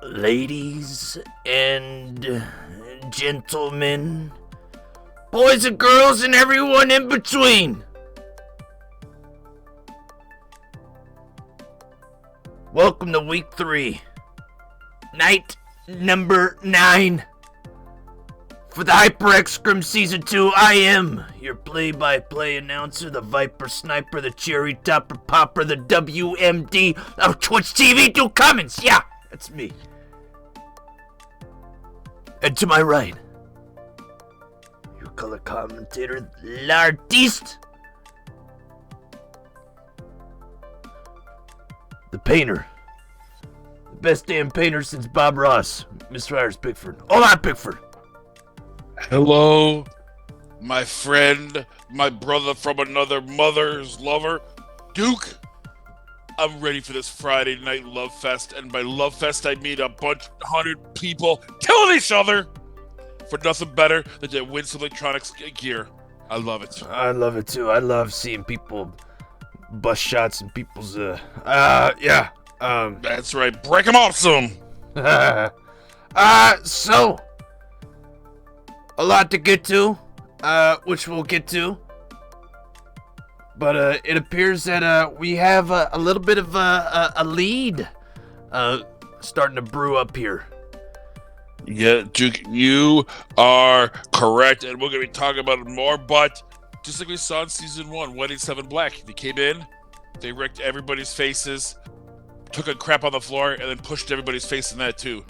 Ladies and gentlemen, boys and girls and everyone in between, welcome to week 3, night number 9 for the HyperX Scrim Season 2. I am your play-by-play announcer, the Viper Sniper, the Cherry Topper Popper, the WMD of Twitch TV, DukeCummings. Yeah, that's me. And to my right, your color commentator, l'artiste, the painter, the best damn painter since Bob Ross, Mr. Iris Pickford. Hola, Pickford. Hello, my friend, my brother from another mother's lover, Duke. I'm ready for this Friday night love fest, and by love fest I mean 100 people killing each other for nothing better than to win some electronics gear. I love it. I love it too. I love seeing people bust shots in people's yeah. That's right. Break them off some. So a lot to get to, which we'll get to. But it appears that we have a little bit of a lead starting to brew up here. Yeah, Duke, you are correct, and we're going to be talking about it more, but just like we saw in Season 1, 187 Black, they came in, they wrecked everybody's faces, took a crap on the floor, and then pushed everybody's face in that too.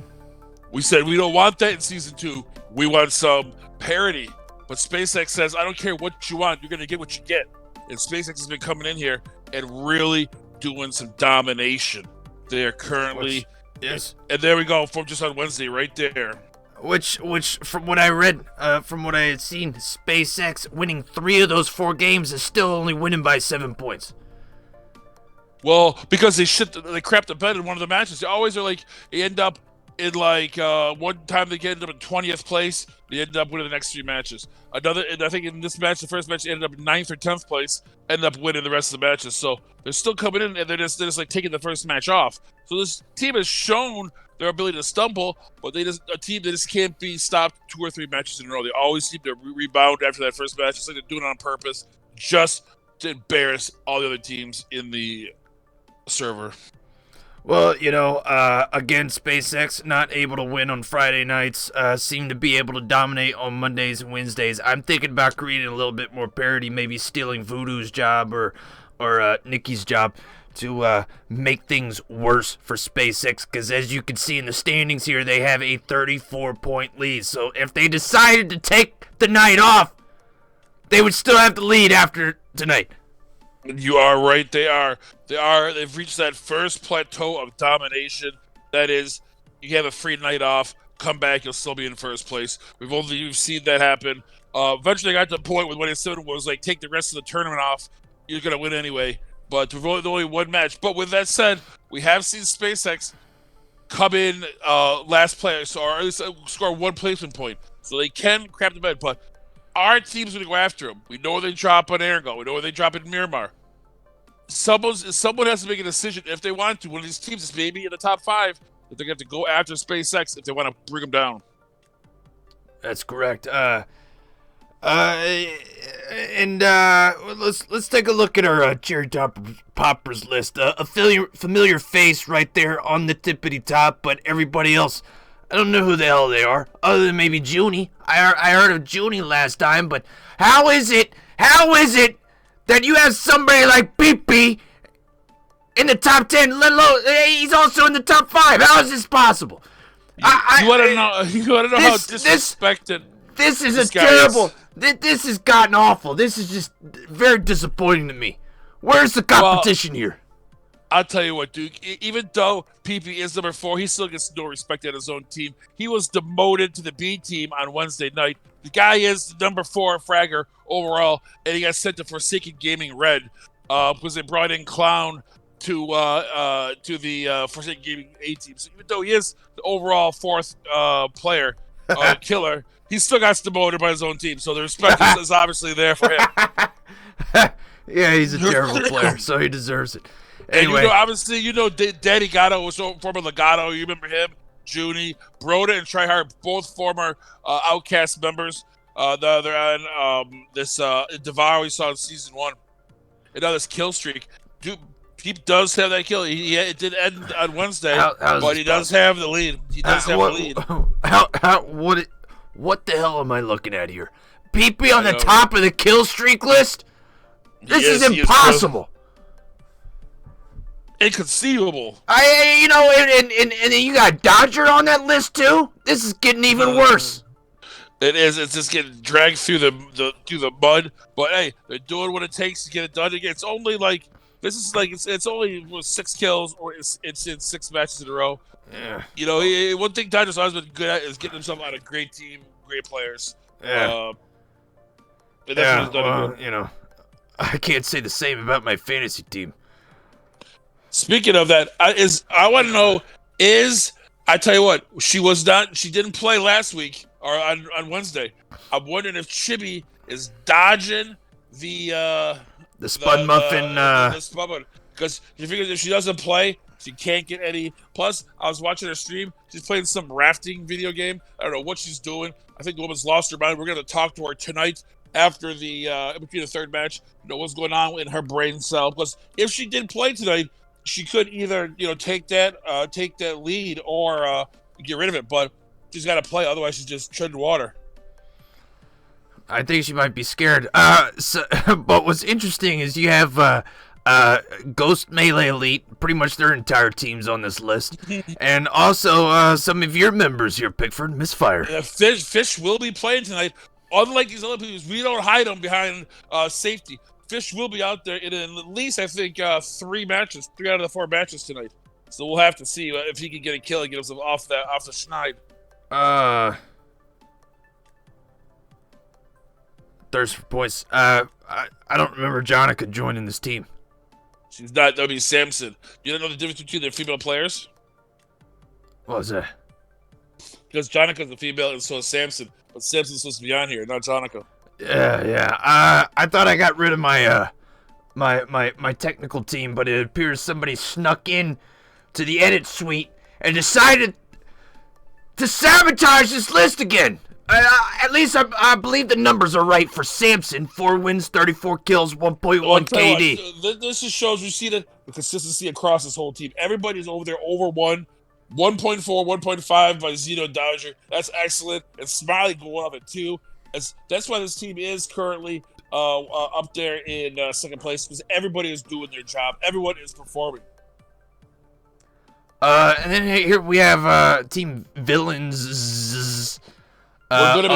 We said we don't want that in Season 2, we want some parity, but SpaceX says, I don't care what you want, you're going to get what you get. And SpaceX has been coming in here and really doing some domination. They are currently, yes, and there we go, from just on Wednesday, right there. Which, from what I read, from what I had seen, SpaceX winning 3 of those 4 games is still only winning by 7 points. Well, because they crapped the bed in one of the matches. They always are like, they end up in like, one time they end up in 20th place, they end up winning the next 3 matches. Another, and I think in this match, the first match, they ended up in 9th or 10th place, ended up winning the rest of the matches. So they're still coming in, and they're just like taking the first match off. So this team has shown their ability to stumble, but a team that just can't be stopped 2 or 3 matches in a row. They always seem to rebound after that first match. It's like they're doing it on purpose, just to embarrass all the other teams in the server. Well, you know, again, SpaceX not able to win on Friday nights, seem to be able to dominate on Mondays and Wednesdays. I'm thinking about creating a little bit more parity, maybe stealing Voodoo's job or Nikki's job to make things worse for SpaceX, because as you can see in the standings here, they have a 34-point lead. So if they decided to take the night off, they would still have the lead after tonight. You are right. They've reached that first plateau of domination. That is, you have a free night off, come back, you'll still be in first place. We've seen that happen. Eventually, I got to the point with what it said was like, take the rest of the tournament off. You're gonna win anyway. But we've only one match. But with that said, we have seen SpaceX come in last place, or at least score 1 placement point, so they can crap the bed. But our team's going to go after them. We know where they drop on Aragon. We know where they drop in Miramar. Someone has to make a decision if they want to. One of these teams is maybe in the top 5 that they're going to have to go after SpaceX if they want to bring them down. That's correct. Let's take a look at our cherry poppers list. A familiar face right there on the tippity top, but everybody else, I don't know who the hell they are, other than maybe Junie. I heard of Junie last time, but how is it that you have somebody like Pee in the top 10, let alone he's also in the top 5? How is this possible? You want to know how disrespected this is a terrible. This has gotten awful. This is just very disappointing to me. Where's the competition here? I'll tell you what, Duke. Even though PP is number 4, he still gets no respect at his own team. He was demoted to the B team on Wednesday night. The guy is the number 4 fragger overall, and he got sent to Forsaken Gaming Red because they brought in Clown to the Forsaken Gaming A team. So even though he is the overall 4th player, killer, he still got demoted by his own team. So the respect is obviously there for him. Yeah, he's a terrible player, so he deserves it. Anyway, and Daddy Gatto was former Legato. You remember him? Junie, Broda, and Tryhard, both former OUTcast members. They're on this Devour we saw in season 1. And now this kill streak. Dude, he does have that kill. It did end on Wednesday, but he does have the lead. He does have the lead. What the hell am I looking at here? PP on the top of the kill streak list? This is impossible. Inconceivable. And you got Dodger on that list too? This is getting even worse. It is. It's just getting dragged through the mud. But hey, they're doing what it takes to get it done. It's only like it's only 6 kills, or it's in 6 matches in a row. Yeah. One thing Dodger's always been good at is getting himself out of great team, great players. Yeah. I can't say the same about my fantasy team. Speaking of that, I want to know I tell you what, she didn't play last week or on Wednesday. I'm wondering if Chibi is dodging the Spud Muffin. The Spud Muffin, because she figures if she doesn't play, she can't get any. Plus, I was watching her stream. She's playing some rafting video game. I don't know what she's doing. I think the woman's lost her mind. We're going to talk to her tonight after between the 3rd match. What's going on in her brain cell? Because if she did play tonight, she could either take that lead or get rid of it. But she's got to play, otherwise she's just treading water. I think she might be scared. But what's interesting is you have Ghost Melee Elite, pretty much their entire team's on this list, and also some of your members here, Pickford, Misfire. Fish will be playing tonight. Unlike these other people, we don't hide them behind safety. Fish will be out there in at least, I think, 3 matches, 3 out of the 4 matches tonight. So we'll have to see if he can get a kill and get himself off the schneid. Thirst for points. I don't remember Jonica joining this team. She's not. That'll be Samson. You don't know the difference between their female players? What was that? Because Jonica's a female and so is Samson. But Samson's supposed to be on here, not Jonica. Yeah. I thought I got rid of my my technical team, but it appears somebody snuck in to the edit suite and decided to sabotage this list again. At least I believe the numbers are right for Samson. 4 wins, 34 kills, 1.1 KD. This just shows you see the consistency across this whole team. Everybody's over there over 1. 1.4, 1.5 by Zeno Dodger. That's excellent. And Smiley going up at 2. That's why this team is currently up there in 2nd place, because everybody is doing their job. Everyone is performing. And then here we have Team Villains. We're going to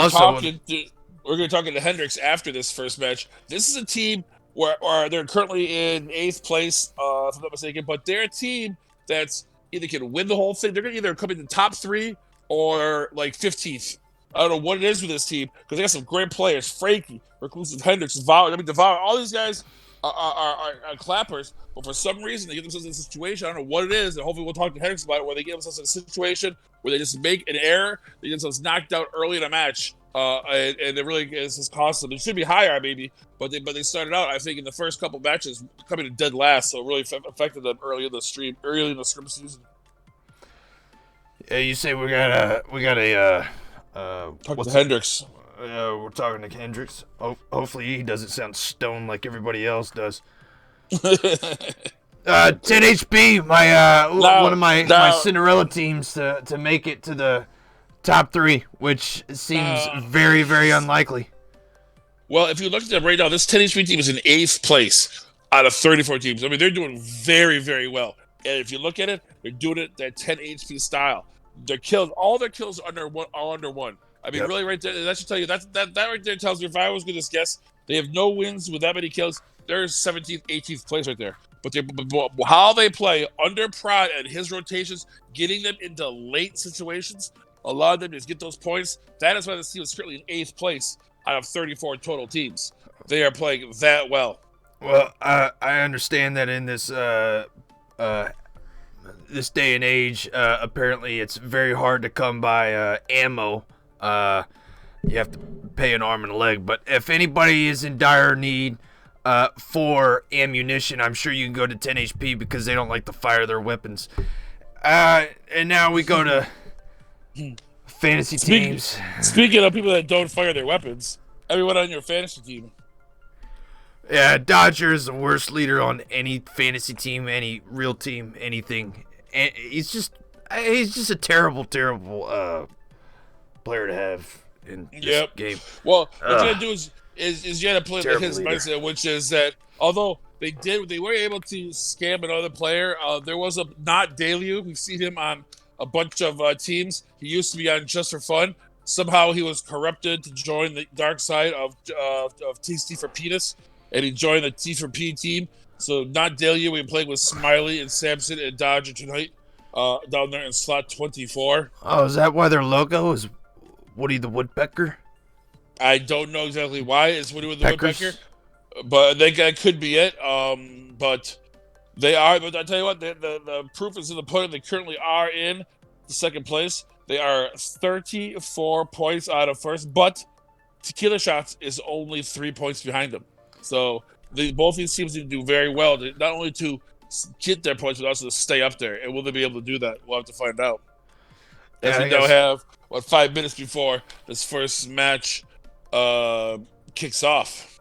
be talking to Hendricks after this first match. This is a team where they're currently in 8th place, if I'm not mistaken, but they're a team that's either can win the whole thing. They're going to either come in the top 3 or like 15th. I don't know what it is with this team, because they got some great players. Frankie, Reclusive, Hendricks, Devour, all these guys, are clappers, but for some reason they get themselves in a situation. I don't know what it is, and hopefully we'll talk to Hendricks about it, where they get themselves in a situation where they just make an error, they get themselves knocked out early in a match, and it really is cost them. It should be higher, maybe, but they started out, I think, in the first couple matches coming in dead last, so it really affected them early in the scrim season. Yeah, you say we got a Talk to Hendricks. we're talking to Hendricks. Hopefully he doesn't sound stoned like everybody else does. 10 HP, one of my Cinderella teams to make it to the top 3, which seems very, very unlikely. Well, if you look at them right now, this 10 HP team is in 8th place out of 34 teams. I mean, they're doing very, very well. And if you look at it, they're doing it that 10 HP style. All their kills are under 1. I mean, really, right there, that should tell you, that right there tells you, if I was going to guess, they have no wins with that many kills. They're 17th, 18th place right there. But how they play under Prod and his rotations, getting them into late situations, allowing them to get those points, that is why this team is currently in 8th place out of 34 total teams. They are playing that well. Well, I understand that in this this day and age, apparently it's very hard to come by ammo. You have to pay an arm and a leg. But if anybody is in dire need for ammunition, I'm sure you can go to 10 HP because they don't like to fire their weapons. And now we go to fantasy teams. Speaking of people that don't fire their weapons, everyone on your fantasy team. Yeah, Dodger is the worst leader on any fantasy team, any real team, anything. And he's just a terrible player to have in this game. Well, what you gotta do is you gotta play his mindset, which is that although they were able to scam another player. There was a not Daliu. We've seen him on a bunch of teams. He used to be on Just for Fun. Somehow he was corrupted to join the dark side of TC for Penis, and he joined the T for P team. So not Daliu. We played with Smiley and Samson and Dodger tonight down there in slot 24. Oh, is that why their logo is Woody the Woodpecker? I don't know exactly why it's Woody the Woodpecker, but I think that could be it. But they are. But I tell you what, the proof is in the pudding. They currently are in the second place. They are 34 points out of first, but Tequila Shots is only 3 points behind them. So both these teams need to do very well, not only to get their points, but also to stay up there. And will they be able to do that? We'll have to find out. As we now have 5 minutes before this first match kicks off.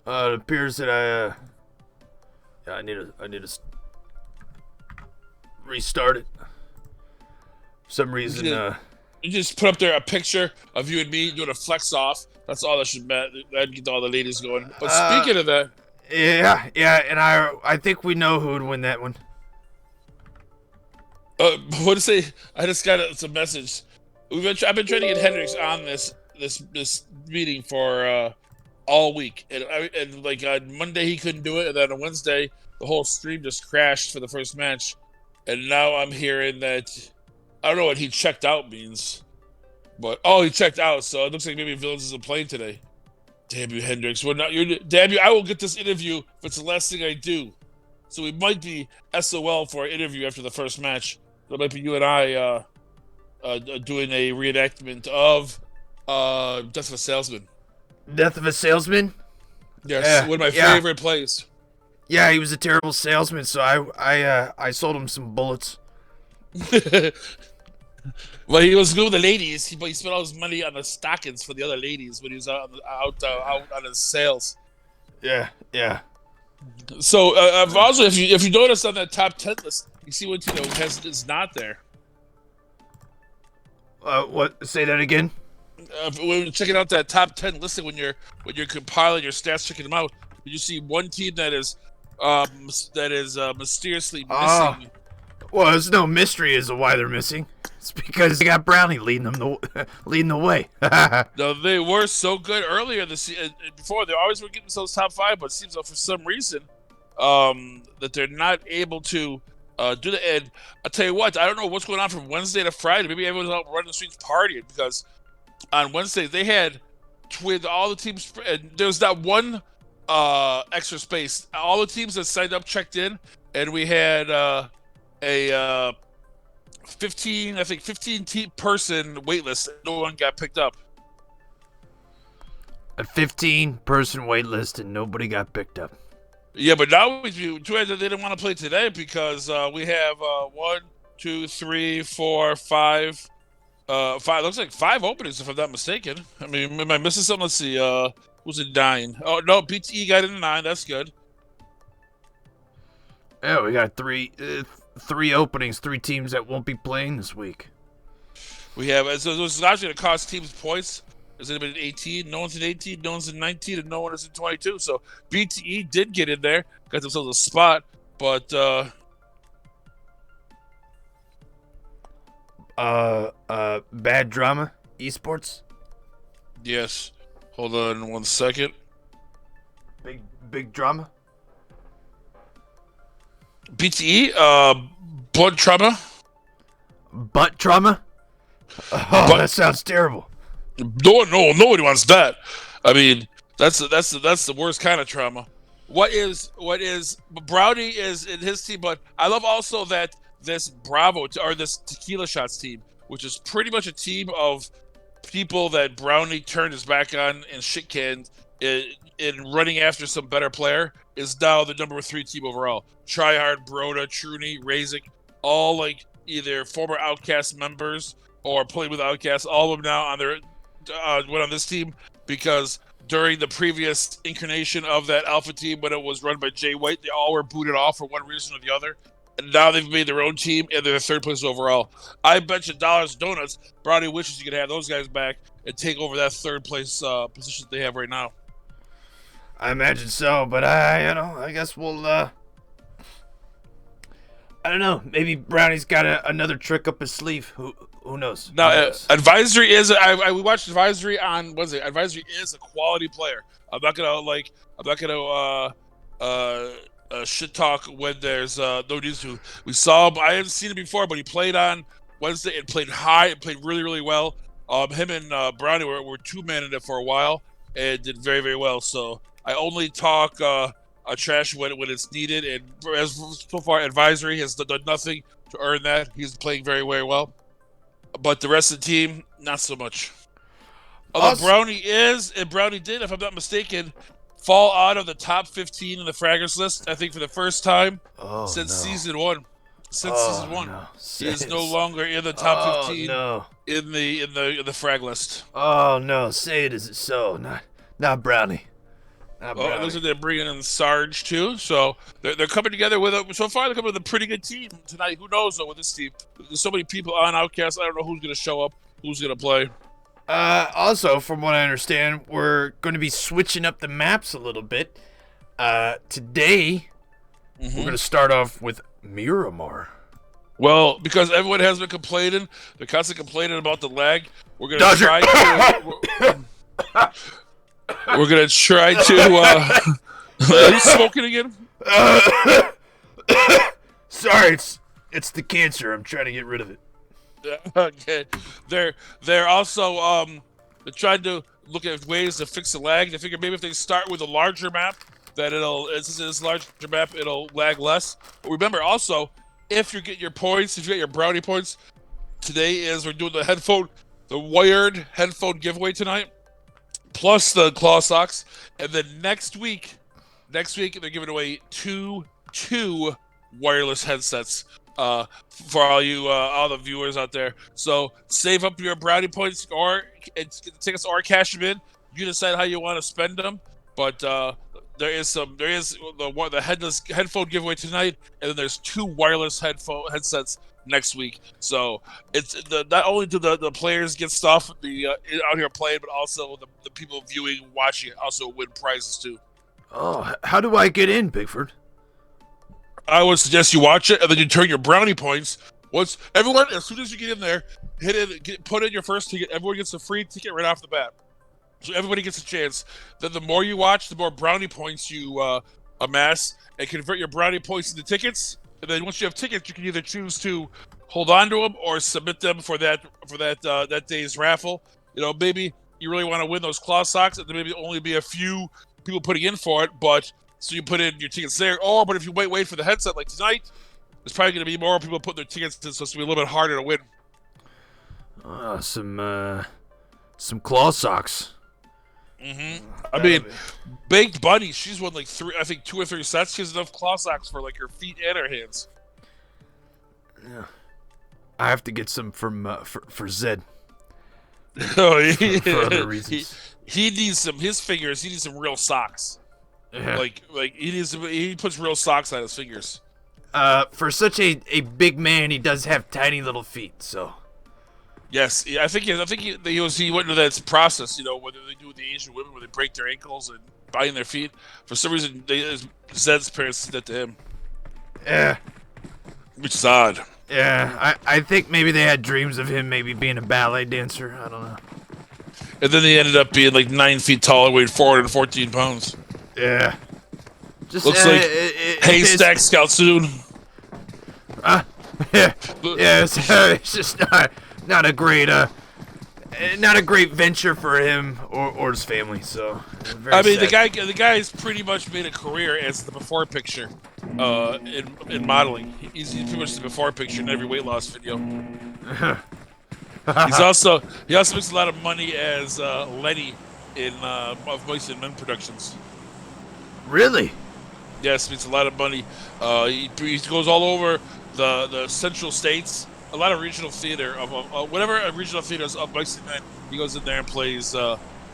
It appears that I need to restart it. For some reason, you just put up there a picture of you and me doing a flex off. That's all that should that'd get all the ladies going. But speaking of that, yeah, and I think we know who would win that one. What to say? I just got some message. I've been trying to get Hendricks on this meeting for all week, and like on Monday he couldn't do it, and then on Wednesday the whole stream just crashed for the first match, and now I'm hearing that I don't know what he checked out means, but he checked out, so it looks like maybe Villains isn't playing today. Damn you, Hendricks! Damn you! I will get this interview if it's the last thing I do. So we might be SOL for an interview after the first match. That might be you and I doing a reenactment of Death of a Salesman. Death of a Salesman? Yes, one of my favorite plays. Yeah, he was a terrible salesman, so I sold him some bullets. Well, he was good with the ladies, but he spent all his money on the stockings for the other ladies when he was out on his sales. Yeah. So, also, if you notice on that top 10 list, you see what is not there. What? Say that again. When you're checking out that top 10 listing, when you're compiling your stats, checking them out, you see one team that is mysteriously missing. Well, there's no mystery as to why they're missing. It's because they got Brownie leading the way. No, they were so good earlier before. They always were getting themselves top 5, but it seems like for some reason that they're not able to do that. And I'll tell you what, I don't know what's going on from Wednesday to Friday. Maybe everyone's out running the streets partying, because on Wednesday they had with all the teams, and there's that one extra space. All the teams that signed up checked in, and we had a 15 person wait list. No one got picked up. A 15-person wait list and nobody got picked up. Yeah, but now we do. Too bad that they didn't want to play today because we have 1, 2, 3, 4, 5. 5 looks like 5 openings if I'm not mistaken. I mean, am I missing something? Let's see. Who's it 9? Oh no, PTE got in 9. That's good. Yeah, we got three openings, 3 teams that won't be playing this week. We have, so this is actually going to cost teams points. There's anybody in 18? No one's in 18, no one's in 19, and no one is in 22. So BTE did get in there, got themselves a spot, but Bad Drama Esports. yes. Hold on 1 second. Big drama. BTE, blood trauma. Butt trauma. Oh, that sounds terrible. No, nobody wants that. I mean, that's the worst kind of trauma. What is Brownie is in his team, but I love also that this Bravo or this Tequila Shots team, which is pretty much a team of people that Brownie turned his back on and shit canned in running after some better player, is now the number 3 team overall. Tryhard, Broda, Truny, Razik, all like either former OUTcast members or played with OUTcast. All of them now on their went on this team because during the previous incarnation of that Alpha team, when it was run by Jay White, they all were booted off for one reason or the other. And now they've made their own team, and they're 3rd place overall. I bet you dollars and donuts, Brownie wishes you could have those guys back and take over that 3rd place position that they have right now. I imagine so, but I guess we'll, I don't know. Maybe Brownie's got another trick up his sleeve. Who knows? Now, Advisory is. We watched Advisory on. What is it? Advisory is a quality player. I'm not gonna shit talk when there's no news to. We saw him. I haven't seen him before, but he played on Wednesday and played high and played really, really well. Him and Brownie were 2-man in it for a while and did very, very well. So I only talk trash when it's needed. And as so far, Advisory has done nothing to earn that. He's playing very, very well. But the rest of the team, not so much. Although Brownie did, if I'm not mistaken, fall out of the top 15 in the Fraggers list, I think for the first time since season 1. Season 1. No. He is no longer in the top 15 in the frag list. Oh no, say it isn't so. Not Brownie. It looks like they're bringing in Sarge too, so they're coming together so far they're coming with a pretty good team tonight. Who knows though with this team? There's so many people on OUTcast. I don't know who's going to show up, who's going to play. Also, from what I understand, we're going to be switching up the maps a little bit. Today, we're going to start off with Miramar. Well, because everyone has been complaining, they're constantly complaining about the lag. We're going to try to. We're going to try to. Are you smoking again? Sorry, it's the cancer. I'm trying to get rid of it. Okay, they're also they're trying to look at ways to fix the lag. They figure maybe if they start with a larger map, that this larger map it'll lag less. But remember also, if you get your points, if you get your Brownie points, we're doing the wired headphone giveaway tonight, plus the claw socks, and then next week they're giving away two wireless headsets. For all the viewers out there. So save up your Brownie points or take us or cash them in. You decide how you want to spend them. But there is the headless headphone giveaway tonight, and then there's 2 wireless headsets next week. So it's not only do the players get stuff out here playing, but also the people viewing, watching also win prizes too. Oh, how do I get in, Pickford? I would suggest you watch it, and then you turn your Brownie points. As soon as you get in there, hit it, put in your first ticket. Everyone gets a free ticket right off the bat. So everybody gets a chance. Then the more you watch, the more Brownie points you amass, and convert your Brownie points into tickets. And then once you have tickets, you can either choose to hold on to them or submit them for that day's raffle. Maybe you really want to win those claw socks, and there maybe only be a few people putting in for it, but so you put in your tickets there. Or, but if you wait for the headset like tonight, there's probably going to be more people putting their tickets in, so it's going to be a little bit harder to win. Some claw socks. I mean, Baked Bunny, she's won like 2 or 3 sets. She has enough claw socks for like her feet and her hands. Yeah. I have to get some from for Zed. Oh, yeah. For other reasons. He needs his fingers. He needs some real socks. Yeah. Like he puts real socks on his fingers. For such a big man, he does have tiny little feet. So. Yes, I think he went into that process. You know, whether they do with the Asian women, where they break their ankles and bind their feet. For some reason, Zed's parents did that to him. Yeah. Which is odd. Yeah, I think maybe they had dreams of him maybe being a ballet dancer. I don't know. And then he ended up being like 9 feet tall and weighed 414 pounds. Yeah. Just looks like haystack scout soon. Yeah. It's just not a great venture for him or his family. So I mean, sad. the guy's pretty much made a career as the before picture in modeling. He's pretty much the before picture in every weight loss video. he also makes a lot of money as Lenny in of Mice and Men Productions. Really? Yes, makes a lot of money. He goes all over the central states. A lot of regional theater of whatever a regional theater is of Mice and Men. He goes in there and plays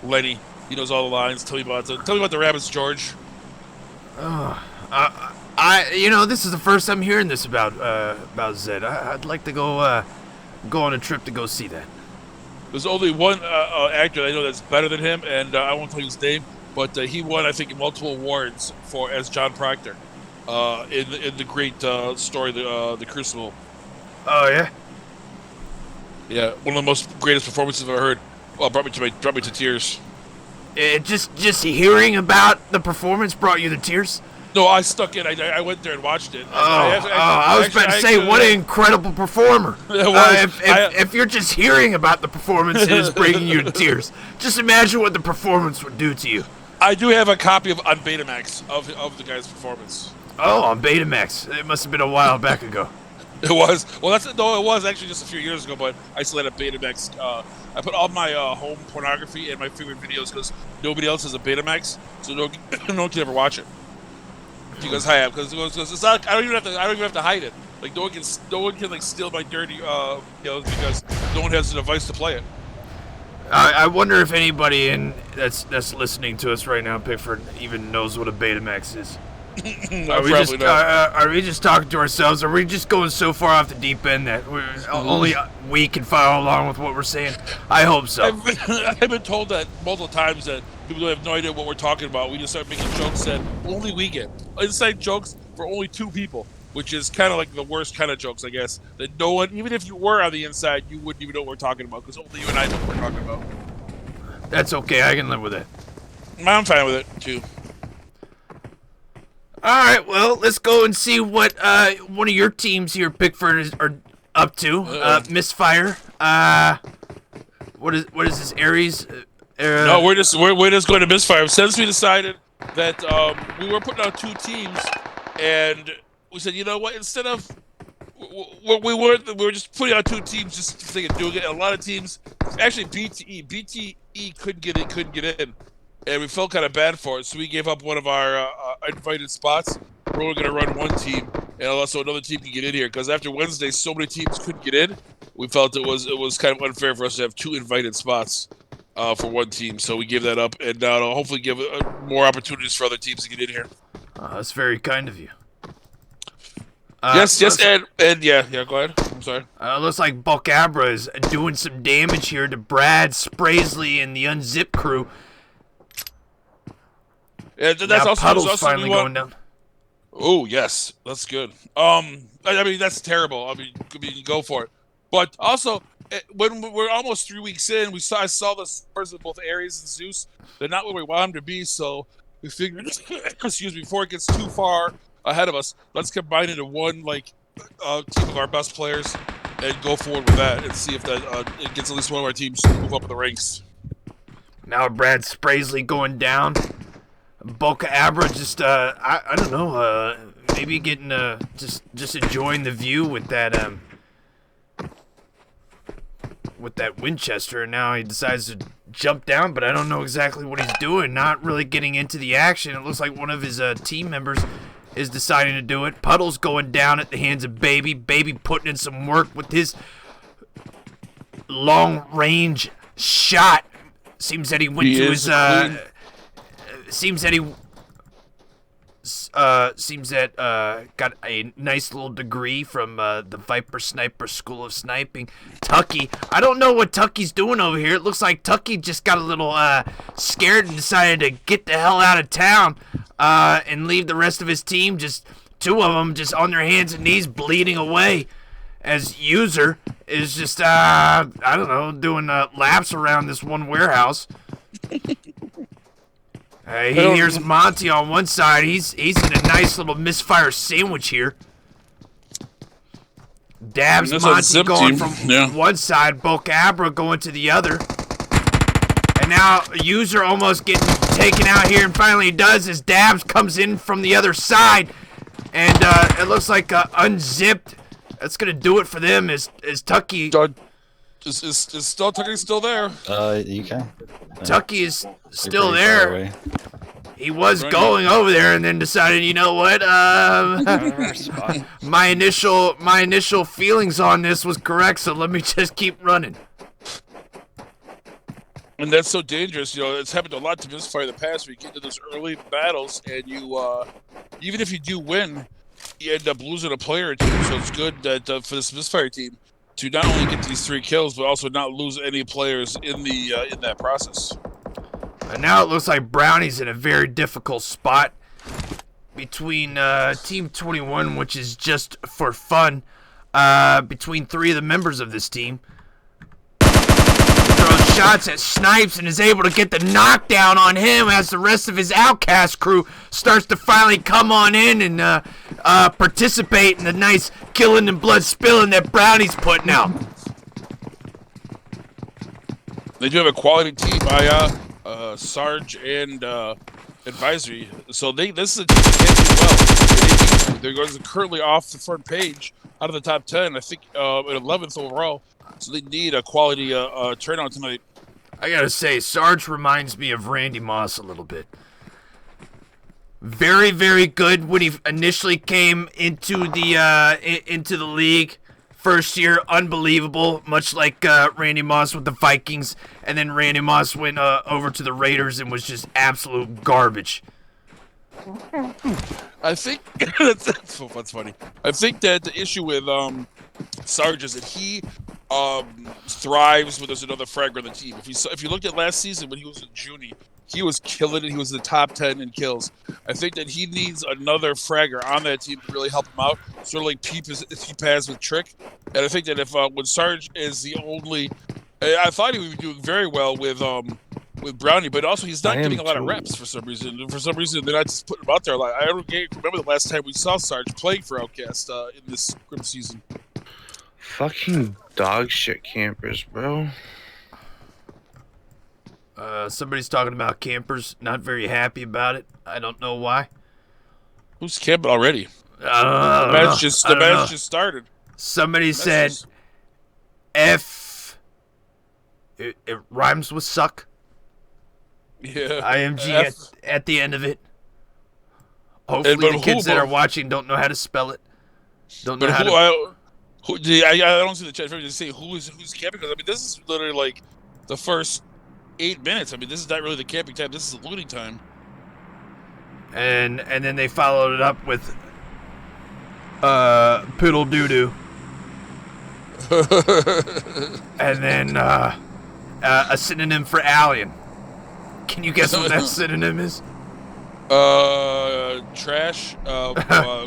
Lenny. He knows all the lines. Tell me about the rabbits, George. This is the first I'm hearing this about Zed. I'd like to go on a trip to go see that. There's only one actor I know that's better than him, and I won't tell you his name, but he won, I think, multiple awards as John Proctor in the great story, The Crucible. Oh yeah. Yeah, one of the most greatest performances I've ever heard. Well, brought me to tears. Just hearing about the performance brought you to tears? No, I stuck in. I went there and watched it. I was about to say, what an incredible performer. If you're just hearing about the performance, it is bringing you to tears. Just imagine what the performance would do to you. I do have a copy on Betamax of the guy's performance. Oh, on Betamax. It must have been a while back ago. It was. Well, it was actually just a few years ago, but I still had a Betamax. I put all my home pornography and my favorite videos because nobody else has a Betamax, so no one can ever watch it. Because I have, because it's not. I don't even have to hide it. Like no one can like steal my dirty, because no one has a device to play it. I wonder if anybody that's listening to us right now, Pickford, even knows what a Betamax is. Are we just talking to ourselves? Are we just going so far off the deep end that only we can follow along with what we're saying? I hope so. I've been told that multiple times that people have no idea what we're talking about. We just start making jokes that only we get. Inside jokes for only 2 people, which is kind of like the worst kind of jokes, I guess. That no one, even if you were on the inside, you wouldn't even know what we're talking about because only you and I know what we're talking about. That's okay. I can live with it. I'm fine with it, too. All right, well, let's go and see what one of your teams here, Pickford, are up to. Misfire. What is this, Aries? No, we're just going to Misfire. Since we decided that we were putting out 2 teams, and we said, you know what? Instead of we were just putting out 2 teams just to think of doing it. A lot of teams, actually BTE couldn't get in. And we felt kind of bad for it, so we gave up one of our invited spots. We're only going to run 1 team, and also another team can get in here. Because after Wednesday, so many teams couldn't get in. We felt it was kind of unfair for us to have 2 invited spots for 1 team. So we gave that up, and now it'll hopefully give more opportunities for other teams to get in here. That's very kind of you. Yes, and yeah, go ahead. I'm sorry. Looks like Bulcabra is doing some damage here to Brad Spraisley and the Unzip crew. Yeah, that's also Puddle's finally going down. Oh yes, that's good. I mean that's terrible. I mean, go for it. But also, when we're almost 3 weeks in, I saw the scores of both Aries and Zeus. They're not where we want them to be, so we figured, before it gets too far ahead of us, let's combine into one team of our best players and go forward with that and see if that it gets at least one of our teams to move up in the ranks. Now Brad Spraisley going down. Boca Abra just I don't know, maybe getting just enjoying the view with that Winchester, and now he decides to jump down, but I don't know exactly what he's doing. Not really getting into the action. It looks like one of his team members is deciding to do it. Puddle's going down at the hands of Baby. Baby putting in some work with his long range shot. Seems that he went to his got a nice little degree from the Viper Sniper School of Sniping. Tucky, I don't know what Tucky's doing over here. It looks like Tucky just got a little scared and decided to get the hell out of town and leave the rest of his team, just two of them, just on their hands and knees bleeding away. As User is just, I don't know, doing laps around this one warehouse. He hears Monty on one side. He's in a nice little misfire sandwich here. Dabs Monty going from one side, Boca Abra going to the other. And now User almost getting taken out here, and finally he does as Dabs comes in from the other side. And it looks like unzipped. That's going to do it for them as Tucky... Is Tucky still there? You can. Tucky is still there. He was going over there and then decided, you know what? My initial feelings on this was correct, so let me just keep running. And that's so dangerous. You know, it's happened a lot to Misfire in the past where you get into those early battles and you, even if you do win, you end up losing a player or two. So it's good that for this Misfire team to not only get these 3 kills, but also not lose any players in that process. And now it looks like Brownie's in a very difficult spot between Team 21, which is just for fun, between 3 of the members of this team. Throws shots at Snipes and is able to get the knockdown on him as the rest of his OUTcast crew starts to finally come on in and participate in the nice killing and blood spilling that Brownie's putting out. They do have a quality team by Sarge and Advisory, so this is a team that can do well. They're going currently off the front page out of the top 10, I think at 11th overall. So they need a quality turnout tonight. I gotta say, Sarge reminds me of Randy Moss a little bit. Very, very good when he initially came into the league. First year, unbelievable, much like Randy Moss with the Vikings. And then Randy Moss went over to the Raiders and was just absolute garbage. I think that's funny. I think that the issue with Sarge is that he thrives when there's another fragger on the team. If you looked at last season when he was in Junie, he was killing it. He was in the top 10 in kills. I think that he needs another fragger on that team to really help him out, sort of like Peep has with Trick. And I think that if when Sarge is the only, I thought he would be doing very well with Brownie, but also he's not getting a lot of reps for some reason. For some reason, they're not just putting him out there a lot. I don't remember the last time we saw Sarge playing for OUTcast in this Scrim season. Fucking dog shit campers, bro. Somebody's talking about campers, not very happy about it. I don't know why. Who's camping already? The match just started. Somebody said F. It rhymes with suck. Yeah. IMG at the end of it. Hopefully the kids that are watching don't know how to spell it. Don't know how to... I don't see the chat. Just say who's camping, because I mean this is literally like the first 8 minutes. I mean this is not really the camping time. This is the looting time. And then they followed it up with Poodle Doo Doo. And then a synonym for alien. Can you guess what that synonym is? Trash.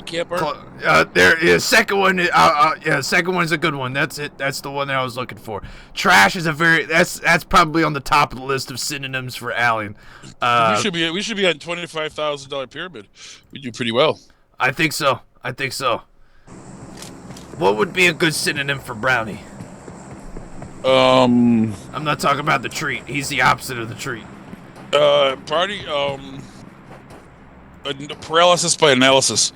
Camper. Second one. Second one's a good one. That's it. That's the one that I was looking for. Trash is that's probably on the top of the list of synonyms for alien. We should be on $25,000 pyramid. We do pretty well. I think so. What would be a good synonym for Brownie? Um, I'm not talking about the treat. He's the opposite of the treat. Party, paralysis by analysis.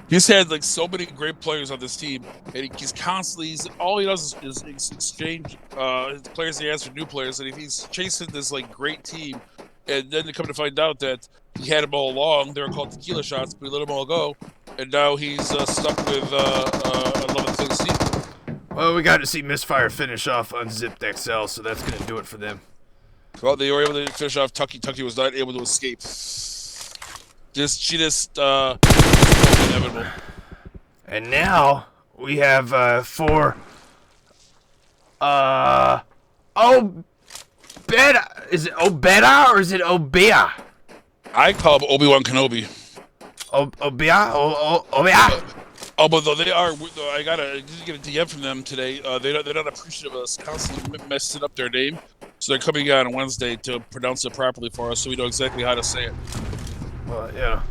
He's had like so many great players on this team, and he's constantly all he does is exchange his players he has for new players, and if he's chasing this like great team, and then to come to find out that he had them all along, they were called tequila shots, but he let them all go, and now he's stuck with 11th place team. Well, we got to see Misfire finish off Unzipped XL, so that's gonna do it for them. Well, they were able to finish off Tucky. Tucky was not able to escape. She just inevitable. And now we have for Obeda. Is it Obeda or is it Obea? I call him Obi-Wan Kenobi. Obea? Obea? Oh, but though they are, I gotta get a DM from them today. They're not appreciative of us constantly messing up their name, so they're coming on Wednesday to pronounce it properly for us, so we know exactly how to say it. Well, yeah.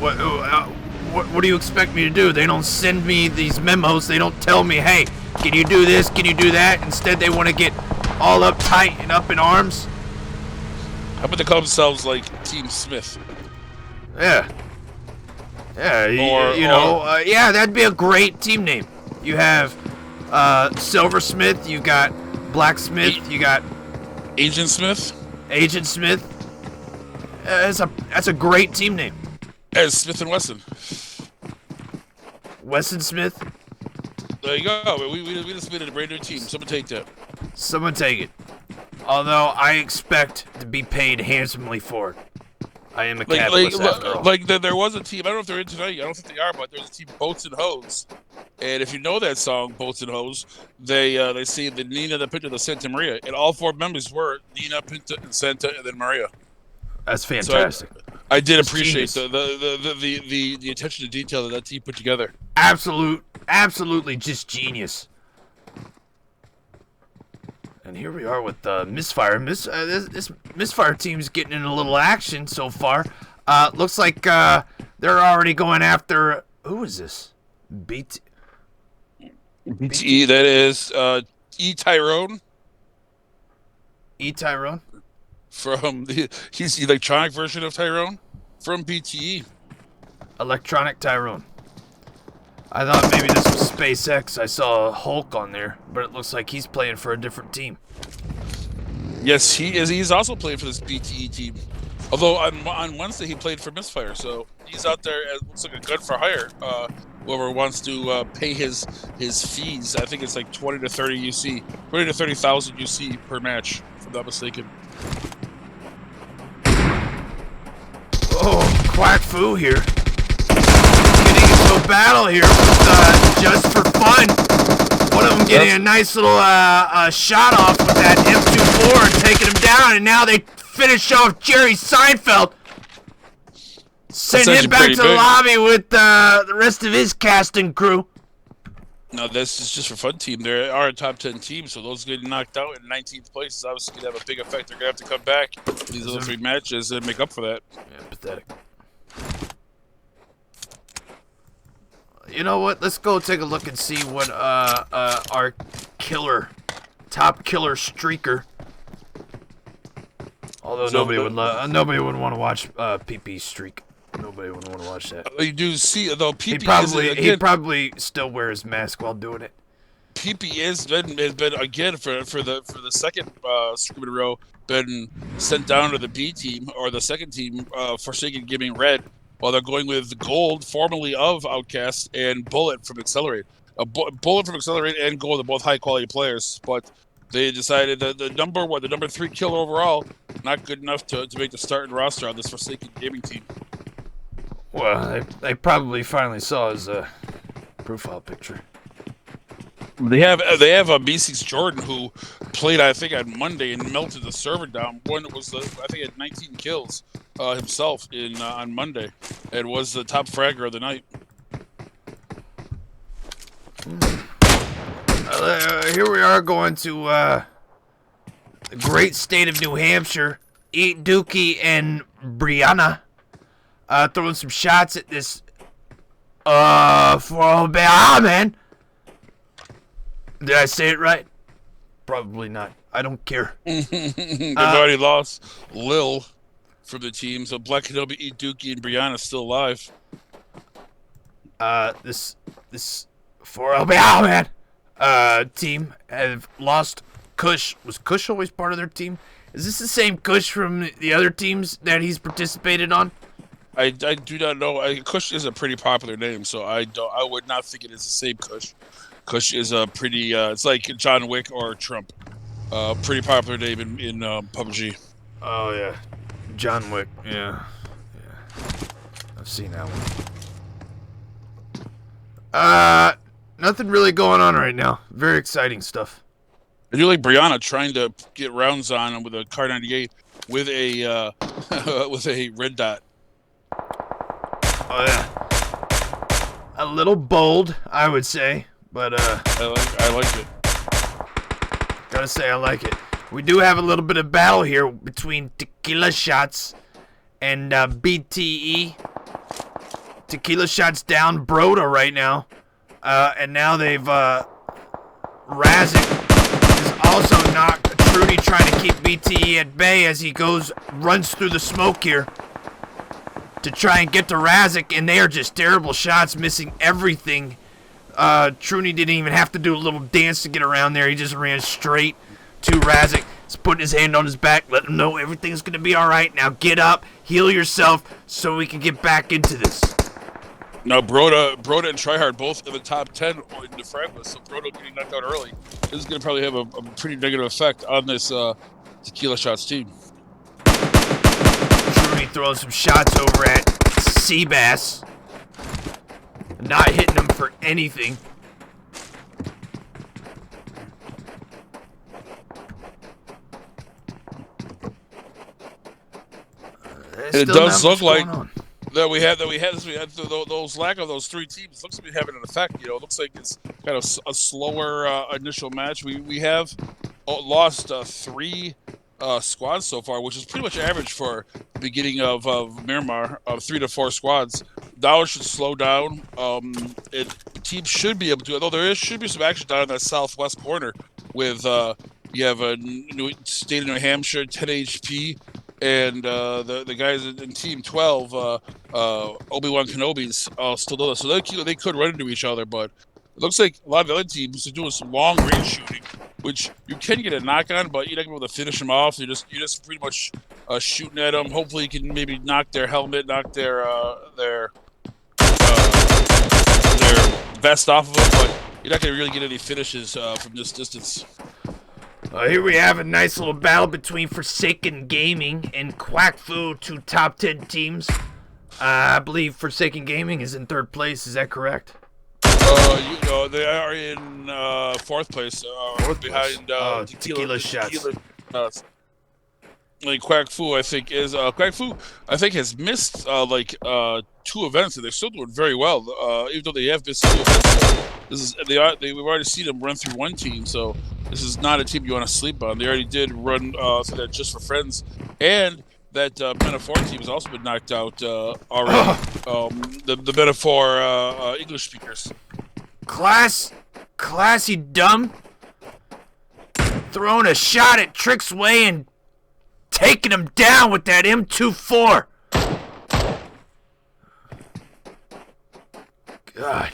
What do you expect me to do? They don't send me these memos. They don't tell me, hey, can you do this? Can you do that? Instead, they want to get all uptight and up in arms. How about they call themselves like Team Smith? Yeah. Yeah, yeah, that'd be a great team name. You have Silversmith, you got Blacksmith, you got Agent Smith. Agent Smith. That's a great team name. As Smith and Wesson. Wesson Smith. There you go. We just made a brand new team. Someone take that. Someone take it. Although I expect to be paid handsomely for it. I am a capitalist after all. There was a team. I don't know if they're in tonight. I don't think they are, but there's a team, Boats and Hose. And if you know that song, Boats and Hose, they see the Nina, the Pinta, the Santa Maria, and all four members were Nina, Pinta, and Santa, and then Maria. That's fantastic. So I did appreciate the attention to detail that team put together. Absolutely, just genius. And here we are with Misfire. This Misfire team's getting in a little action so far. Looks like they're already going after. Who is this? BTE. That is E. Tyrone. E. Tyrone. He's the electronic version of Tyrone from BTE. Electronic Tyrone. I thought maybe this was SpaceX. I saw Hulk on there, but it looks like he's playing for a different team. Yes, he is. He's also playing for this BTE team. Although on Wednesday he played for Misfire, so he's out there. It looks like a gun for hire. Whoever wants to pay his fees, I think it's like 20 to 30 UC, 20 to 30,000 UC per match, if I'm not mistaken. Oh, Quack Fu here. Getting into a battle here with Just for Fun. One of them getting a nice little shot off with that M24 and taking him down, and now they finish off Jerry Seinfeld. Send him back to the lobby with the rest of his casting crew. No, this is Just for Fun team. They are a top 10 team, so those getting knocked out in 19th place is obviously going to have a big effect. They're going to have to come back in these other three matches and make up for that. Yeah, pathetic. You know what? Let's go take a look and see what our top killer streaker. Although nobody would want to watch PP streak. Nobody would want to watch that. You do see though PP he'd probably still wear his mask while doing it. PP has been again for the second Scrim in a row been sent down to the B team or the second team, Forsaken Gaming Red, while they're going with Gold, formerly of OUTcast, and Bullet from Accelerate. Bullet from Accelerate and Gold are both high quality players, but they decided that the number 3 killer overall, not good enough to make the starting roster on this Forsaken Gaming team. Well, they probably finally saw his profile picture. They have a B6 Jordan who played, I think, on Monday and melted the server down. One was I think he had 19 kills himself on Monday, and was the top fragger of the night. Here we are going to the great state of New Hampshire. Eat Dookie and Brianna throwing some shots at this man. Did I say it right? Probably not. I don't care. They've already lost Lil from the team, so Black Kenobi, Dookie, and Brianna's still alive. This 4LB team have lost Kush. Was Kush always part of their team? Is this the same Kush from the other teams that he's participated on? I do not know. Kush is a pretty popular name, so I would not think it is the same Kush. Kush is a pretty. It's like John Wick or Trump. Pretty popular name in PUBG. Oh yeah, John Wick. Yeah. I've seen that one. Nothing really going on right now. Very exciting stuff. I do like Brianna trying to get rounds on him with a Kar 98 with a with a red dot. Oh yeah. A little bold, I would say, but I like it. Gotta say I like it. We do have a little bit of battle here between Tequila Shots and BTE. Tequila Shots down Broda right now, and now they've Razik is also knocked. Trudy trying to keep BTE at bay as he runs through the smoke here to try and get to Razik, and they are just terrible shots, missing everything. Trudy didn't even have to do a little dance to get around there. He just ran straight to Razik. He's putting his hand on his back, letting him know everything's going to be all right. Now get up, heal yourself, so we can get back into this. Now, Broda and Tryhard both in the top 10 in the frag list, so Broda getting knocked out early. This is going to probably have a pretty negative effect on this Tequila Shots team. Trudy throwing some shots over at Seabass. Not hitting him for anything. It does look like that we had those lack of those three teams. Looks to be having an effect. You know, it looks like it's kind of a slower initial match. We have lost 3 squads so far, which is pretty much average for the beginning of Miramar, 3 to 4 squads. Now it should slow down. Teams should be able to, although there should be some action down in that southwest corner with you have a state of New Hampshire, 10 HP, and the guys in Team 12, Obi-Wan Kenobi's still doing this. So they could run into each other, but it looks like a lot of the other teams are doing some long-range shooting, which you can get a knock on, but you're not going to be able to finish them off. You're just pretty much shooting at them. Hopefully you can maybe knock their helmet, knock their vest off of them, but you're not going to really get any finishes from this distance. Here we have a nice little battle between Forsaken Gaming and Quack Fu, 2 top 10 teams. I believe Forsaken Gaming is in 3rd place. Is that correct? They are in 4th place. 4th behind Tequila Shots. Like Quack Fu, I think has missed 2 events, and they're still doing very well. Even though they have missed 2 events, we've already seen them run through 1 team, so this is not a team you want to sleep on. They already did run that Just for Friends, and that Metaphor team has also been knocked out already. The Metaphor English speakers. Classy dumb. Throwing a shot at Trick's Way and taking him down with that M24. God.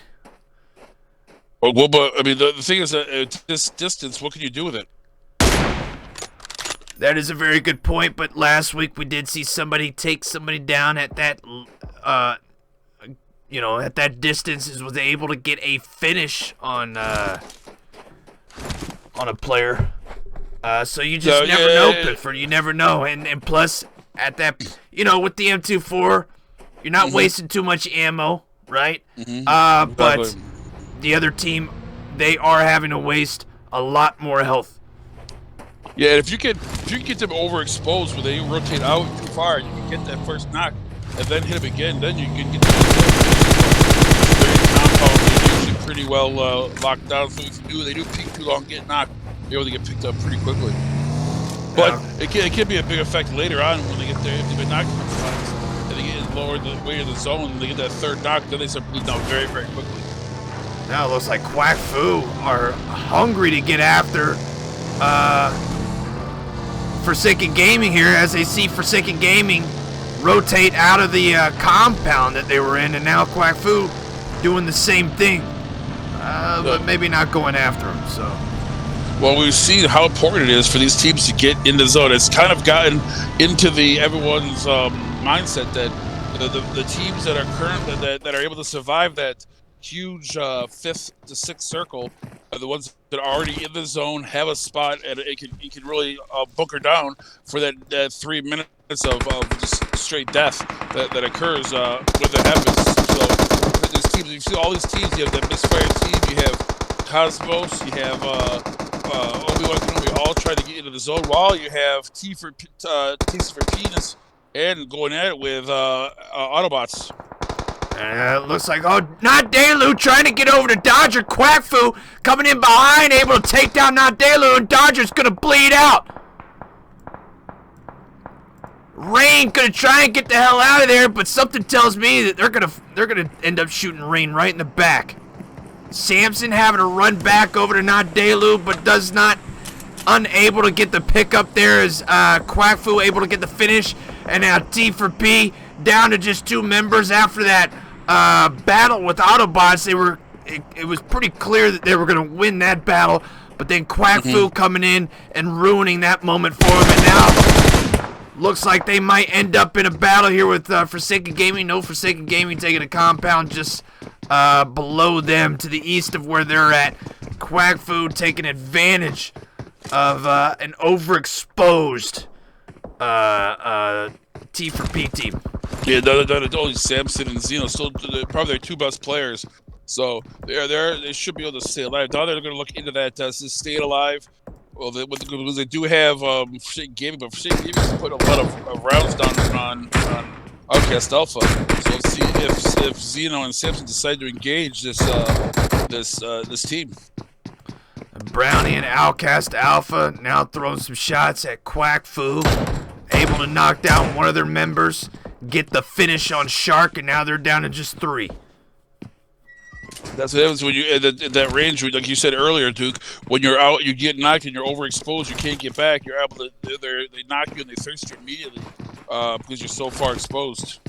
Well, but I mean, the thing is that at this distance, what can you do with it? That is a very good point, but last week we did see somebody take somebody down at that, at that distance, and was able to get a finish on a player. So you just never know, Pickford. You never know, and plus at that, with the M24, you're not wasting too much ammo, right? But the other team, they are having to waste a lot more health. Yeah, if you can get them overexposed where they rotate out too far, you can get that first knock and then hit them again. Then you can get the compound. They're usually pretty well locked down. So if they do peek too long, get knocked, you're able to get picked up pretty quickly. But it can be a big effect later on when they get there. If they've been knocked a couple times and they get lower the way of the zone and they get that 3rd knock, then they start bleeding out very, very quickly. Now it looks like Quack Fu are hungry to get after Forsaken Gaming here, as they see Forsaken Gaming rotate out of the compound that they were in, and now Quack Fu doing the same thing, but maybe not going after him. So, well, we've seen how important it is for these teams to get in the zone. It's kind of gotten into everyone's mindset that the teams that are that are able to survive that huge 5th to 6th circle are the ones that are already in the zone, have a spot, and it can really bunker down for that 3 minutes of just straight death that occurs when that happens. So these teams, you see all these teams. You have that Misfire team, you have Cosmos, you have Obi-Wan Kenobi, all trying to get into the zone, while you have T for Penis and going at it with Autobots. It looks like, Not Delu trying to get over to Dodger. Quack Fu coming in behind, able to take down Not Delu, and Dodger's gonna bleed out. Rain gonna try and get the hell out of there, but something tells me that they're gonna end up shooting Rain right in the back. Samson having to run back over to Not Delu, but unable to get the pick up there as Quack Fu able to get the finish, and now T for P down to just 2 members after that battle with Autobots. It was pretty clear that they were going to win that battle, but then Quack Fu coming in and ruining that moment for him, and now looks like they might end up in a battle here with Forsaken Gaming. No, Forsaken Gaming taking a compound just below them to the east of where they're at. Quack Fu taking advantage of an overexposed T for P team. Yeah, only Samson and Xeno still probably their 2 best players, so they should be able to stay alive. Now they're going to look into that staying alive. Well, they do have Forsaken Gaming, but Forsaken Gaming has put a lot of rounds down on OUTcast Alpha. So let's see if Xeno and Samson decide to engage this team. Brownie and OUTcast Alpha now throwing some shots at Quack Fu, able to knock down one of their members, get the finish on Shark, and now they're down to just 3. That's what happens when you at that range, like you said earlier, Duke. When you're out, you get knocked and you're overexposed. You can't get back. You're able to they knock you and they thirst you immediately because you're so far exposed.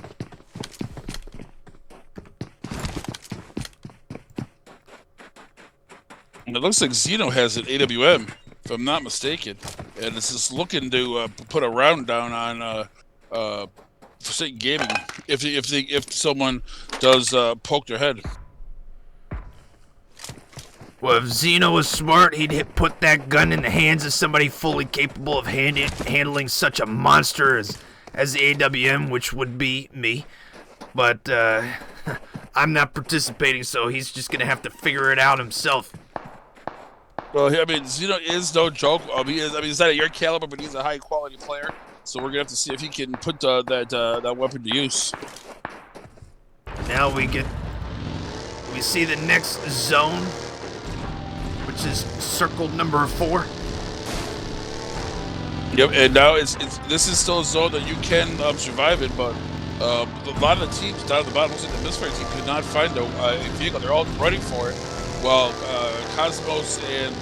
And it looks like Xeno has an AWM, if I'm not mistaken, and it's just looking to put a round down on Forsaken Gaming if someone does poke their head. Well, if Xeno was smart, he'd put that gun in the hands of somebody fully capable of handling such a monster as the AWM, which would be me. But I'm not participating, so he's just going to have to figure it out himself. Well, I mean, Xeno is no joke. He's not at your caliber, but he's a high-quality player. So we're going to have to see if he can put that weapon to use. Now we see the next zone, which is circle number 4. Yep, and now this is still a zone that you can survive in, but a lot of the teams down at the bottom, looks like the Misfire team could not find a vehicle. They're all running for it, while Cosmos and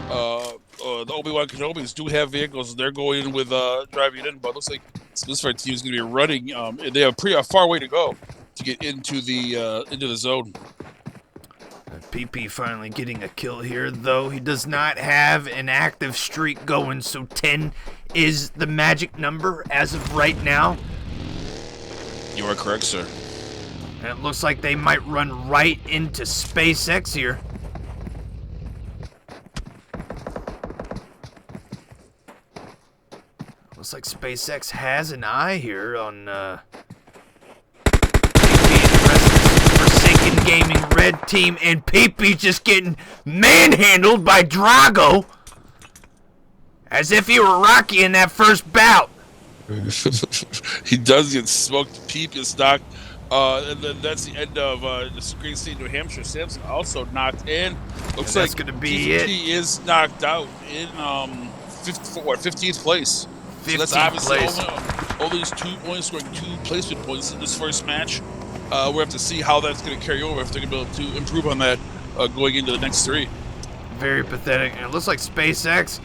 the Obi-Wan Kenobis do have vehicles. They're going in with driving in, but it looks like this Misfire team is going to be running. They have a far way to go to get into the zone. PP finally getting a kill here, though he does not have an active streak going, so 10 is the magic number as of right now. You are correct, sir. And it looks like they might run right into SpaceX here. Looks like SpaceX has an eye here on Forsaken Gaming red team, and PP just getting manhandled by Drago as if he were Rocky in that first bout. He does get smoked. Peep is knocked. And then that's the end of this great state, New Hampshire. Samson also knocked in. Looks like that's gonna be it. He is knocked out in 15th place. 15th so that's obviously place. only scoring 2 placement points in this first match. We'll have to see how that's going to carry over, if they're going to be able to improve on that going into the next 3. Very pathetic. And it looks like SpaceX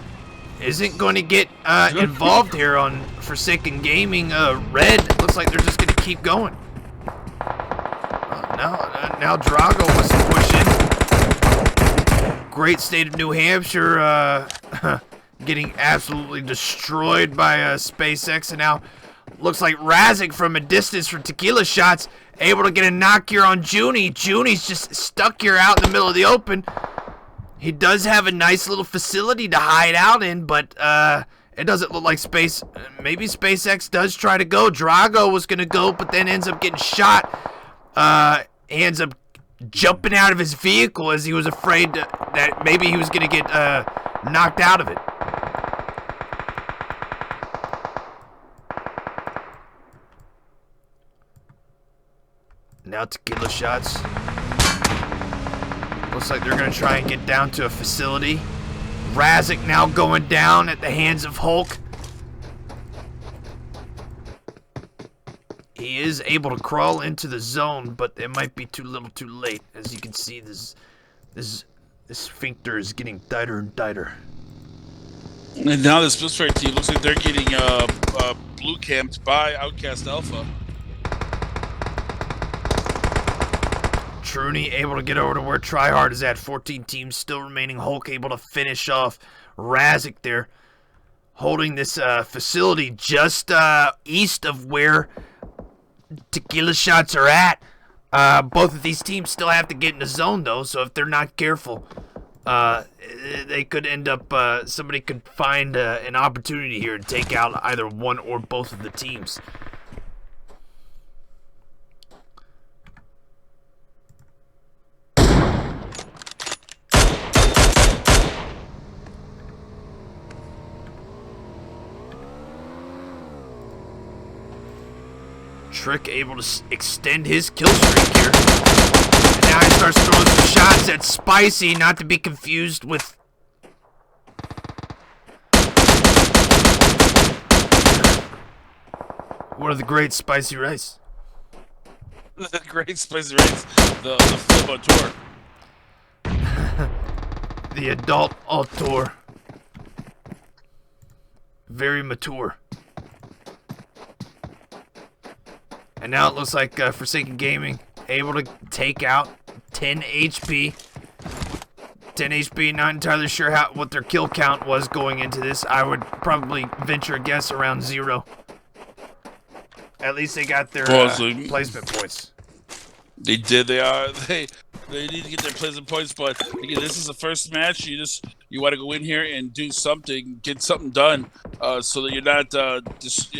isn't going to get involved here on Forsaken Gaming. Red, looks like they're just going to keep going. Now Drago wants to push in. Great state of New Hampshire getting absolutely destroyed by SpaceX. And now looks like Razik from a distance for tequila shots able to get a knock here on Junie. Junie's just stuck here out in the middle of the open. He does have a nice little facility to hide out in, but it doesn't look like maybe SpaceX does try to go. Drago was going to go, but then ends up getting shot. He ends up jumping out of his vehicle as he was afraid that maybe he was going to get knocked out of it. Now tequila shots. Looks like they're going to try and get down to a facility. Razik now going down at the hands of Hulk. He is able to crawl into the zone, but it might be too little too late. As you can see, this sphincter is getting tighter and tighter. And now the Split team looks like they're getting blue camped by Outcast Alpha. Truny able to get over to where Tryhard is at. 14 teams still remaining. Hulk able to finish off Razik there. Holding this facility just east of where tequila shots are at. Both of these teams still have to get in the zone though, so if they're not careful, they could end up, somebody could find an opportunity here to take out either one or both of the teams. Trick able to extend his kill streak here. And now he starts throwing some shots at Spicy, not to be confused with... What are the great Spicy Rice? The great Spicy Rice. The flip auteur. The adult auteur. Very mature. And now it looks like Forsaken Gaming able to take out 10 HP. 10 HP, not entirely sure what their kill count was going into this. I would probably venture a guess around 0. At least they got their placement points. They did. They need to get their placement points, but again, this is the first match. You want to go in here and do something, get something done, so that you're not just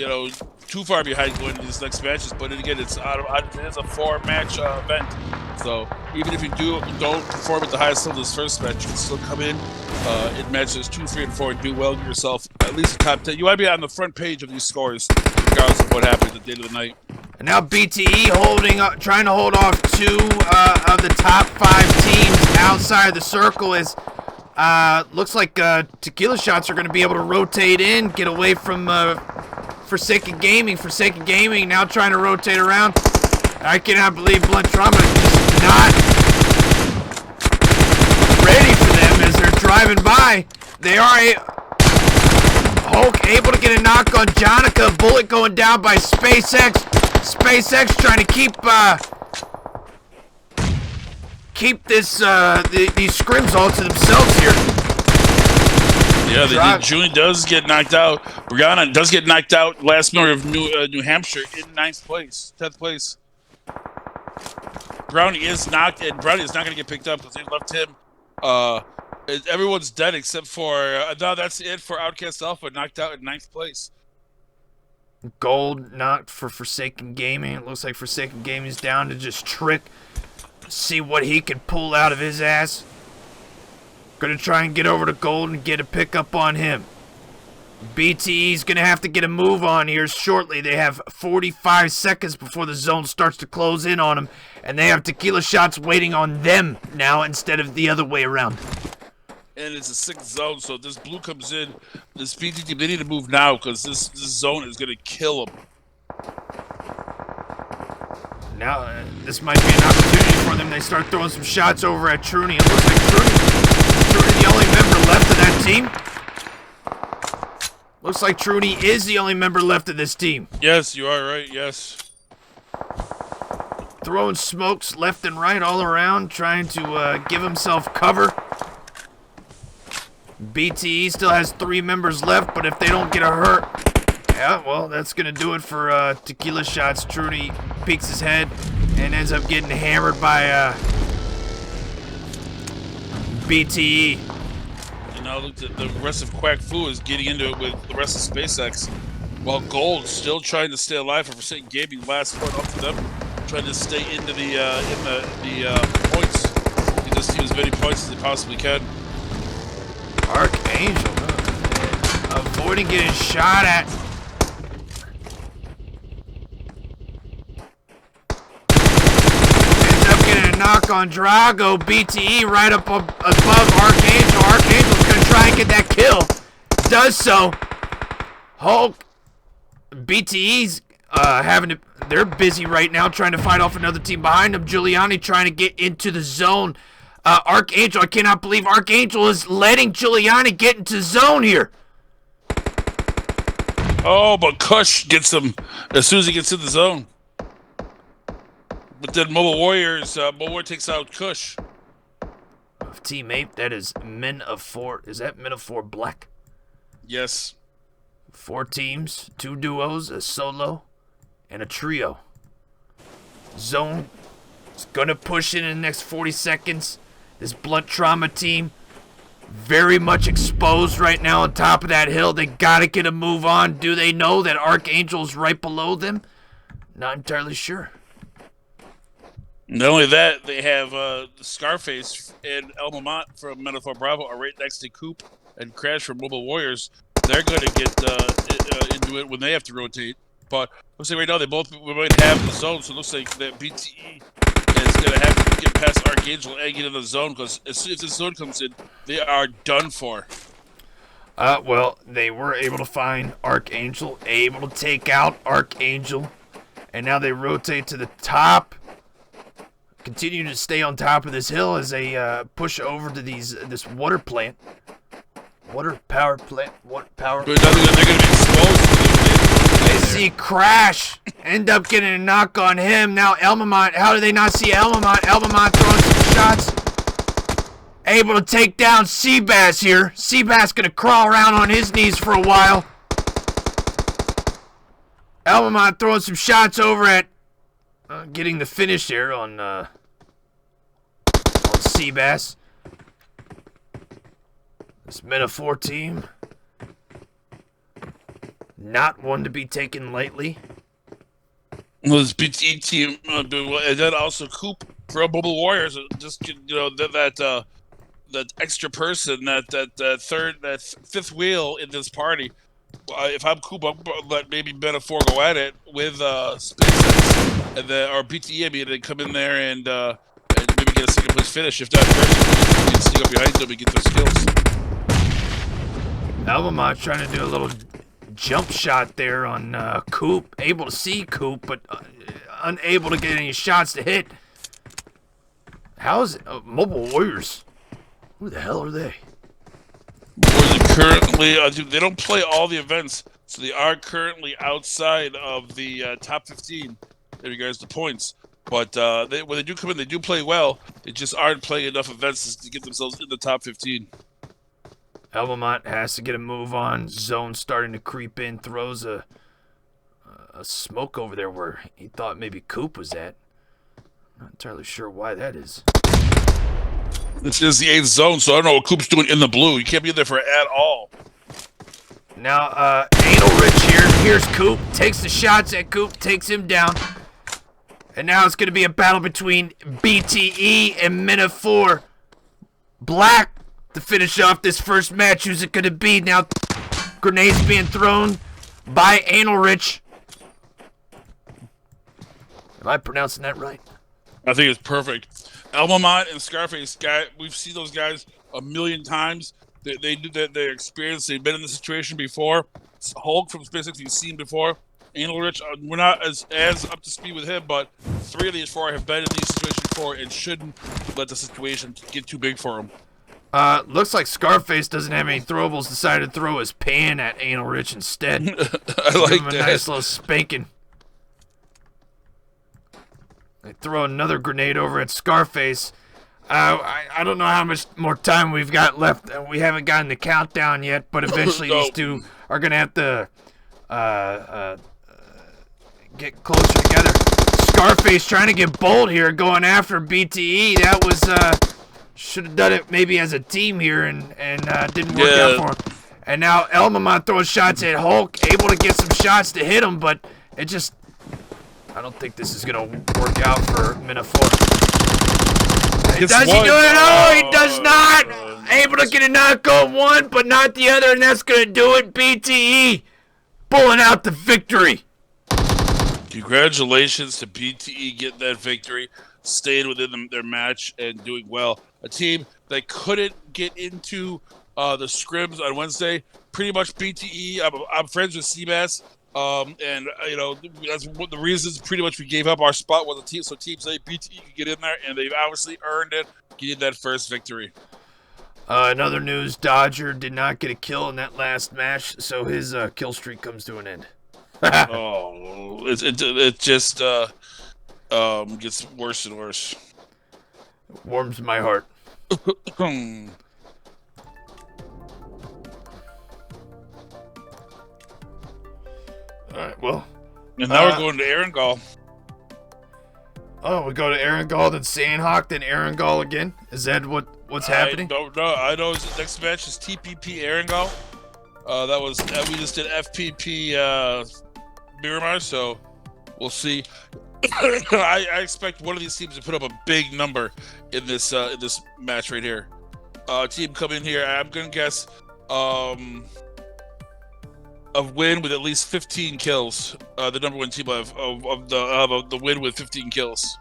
too far behind going into these next matches. But again, it's it is a 4-match event, so even if you don't perform at the highest level this first match, you can still come in matches 2, 3, and 4 and do well, get yourself at least a top 10. You want to be on the front page of these scores, regardless of what happens at the end of the night. And now BTE trying to hold off 2 of the top 5 teams outside the circle. Is looks like tequila shots are going to be able to rotate in, get away from Forsaken Gaming. Forsaken Gaming now trying to rotate around. I cannot believe Blunt Trauma is not ready for them as they're driving by. They are Hulk able to get a knock on Jonica. Bullet going down by SpaceX. SpaceX trying to keep this these scrims all to themselves here. Yeah, Julie does get knocked out. Brianna does get knocked out. Last member of New Hampshire in 9th place, 10th place. Brownie is knocked, and Brownie is not going to get picked up because they left him. Everyone's dead except for now. That's it for Outcast Alpha, knocked out in 9th place. Gold knocked for Forsaken Gaming. It looks like Forsaken Gaming's down to just Trick. See what he can pull out of his ass. Gonna try and get over to Gold and get a pickup on him. BTE's gonna have to get a move on here shortly. They have 45 seconds before the zone starts to close in on them. And they have tequila shots waiting on them now instead of the other way around. And it's a 6th zone, so if this blue comes in, this BT team, they need to move now because this zone is going to kill them. Now, this might be an opportunity for them. They start throwing some shots over at Truny. It looks like Truny the only member left of that team. Looks like Truny is the only member left of this team. Yes, you are right, yes. Throwing smokes left and right all around, trying to give himself cover. BTE still has 3 members left, but if they don't get a hurt, yeah, well, that's going to do it for tequila shots. Trudy peeks his head and ends up getting hammered by BTE. And now look, the rest of Quack Fu is getting into it with the rest of SpaceX, while Gold still trying to stay alive for Forsaken Gaming. Last one up to them, trying to stay into the points. Get this team as many points as they possibly can. Archangel, avoiding getting shot at. Ends up getting a knock on Drago. BTE right up above Archangel. Archangel's gonna try and get that kill. Does so. Hulk. BTE's they're busy right now trying to fight off another team behind them. Giuliani trying to get into the zone. Archangel, I cannot believe Archangel is letting Giuliani get into zone here. Oh, but Kush gets him as soon as he gets in the zone. But then Mobile Warriors, Mobile takes out Kush. Team 8, that is Men of 4. Is that Men of 4 Black? Yes. 4 teams, 2 duos, a solo, and a trio. Zone is gonna push in the next 40 seconds. This Blunt Trauma team, very much exposed right now on top of that hill. They gotta get a move on. Do they know that Archangel's right below them? Not entirely sure. Not only that, they have Scarface and El Mamont from Metaphor Bravo are right next to Coop and Crash from Mobile Warriors. They're going to get into it when they have to rotate. But looks like right now we might have the zone, so it looks like that BTE is going to have to get past Archangel and get in the zone, because as soon as the zone comes in, they are done for. Well, they were able to find Archangel, able to take out Archangel, and now they rotate to the top. Continue to stay on top of this hill as they push over to this water plant. Water power plant. Water power. But they're going to be exposed. They see Crash. End up getting a knock on him. Now Elmamont. How do they not see Elmamont? Elmamont throwing some shots. Able to take down Seabass here. Seabass going to crawl around on his knees for a while. Elmamont throwing some shots over at getting the finish here on Seabass. This Metaphor team, not one to be taken lightly. Well, this BT team, and then also Coop from Mobile Warriors, just that extra person, that fifth wheel in this party. If I'm Coop, I'm let maybe Metaphor go at it with SpaceX, and then or BTE, maybe they come in there and maybe get a second place finish. If not first, you can sneak up behind them and get their skills. Elmamont trying to do a little jump shot there on Coop. Able to see Coop, but unable to get any shots to hit. How is it? Mobile Warriors? Who the hell are they? Currently, they don't play all the events, so they are currently outside of the top 15 in regards to points. But when they do come in, they do play well. They just aren't playing enough events to get themselves in the top 15. Elmamont has to get a move on. Zone starting to creep in. Throws a smoke over there where he thought maybe Coop was at. Not entirely sure why that is. This is the 8th zone, so I don't know what Coop's doing in the blue. You can't be there for it at all. Now, Anal Rich here. Here's Coop. Takes the shots at Coop. Takes him down. And now it's going to be a battle between BTE and Metaphor Black to finish off this first match. Who's it going to be? Now, grenades being thrown by Anal Rich. Am I pronouncing that right? I think it's perfect. Elmamont and Scarface, we've seen those guys a million times. They do that. They're experienced. They've been in this situation before. Hulk from SpaceX, you've seen before. Anal Rich, we're not as up to speed with him, but 3 of these 4 have been in these situations before and shouldn't let the situation get too big for him. Looks like Scarface doesn't have any throwables. Decided to throw his pan at Anal Rich instead. I like Give him a that. nice little spanking. They throw another grenade over at Scarface. I don't know how much more time we've got left. We haven't gotten the countdown yet, but eventually No. these two are gonna have to get closer together. Scarface trying to get bold here, going after BTE. That was should have done it maybe as a team here, and didn't work out for him. And now Elmamont throwing shots at Hulk, able to get some shots to hit him, but it just, I don't think this is gonna work out for Minafor. Does he do it? No, he does not. Able to get a knock on one, but not the other, and that's gonna do it. BTE pulling out the victory. Congratulations to BTE getting that victory, staying within their match and doing well. A team that couldn't get into the scrims on Wednesday. Pretty much BTE. I'm friends with Seabass, and you know that's one of the reasons. Pretty much we gave up our spot with the team, so teams like BTE could get in there, and they've obviously earned it, getting that first victory. Another news: Dodger did not get a kill in that last match, so his kill streak comes to an end. Oh, it just gets worse and worse. Warms my heart. Alright, well. And now we're going to Erangel. Oh, we go to Erangel, then Sandhawk, then Erangel again? Is that what's happening? I don't know. I know the next match is TPP Erangel. We just did FPP Miramar, so we'll see. I expect one of these teams to put up a big number in this match right here. Team come in here. I'm gonna guess a win with at least 15 kills. The number one team of the win with 15 kills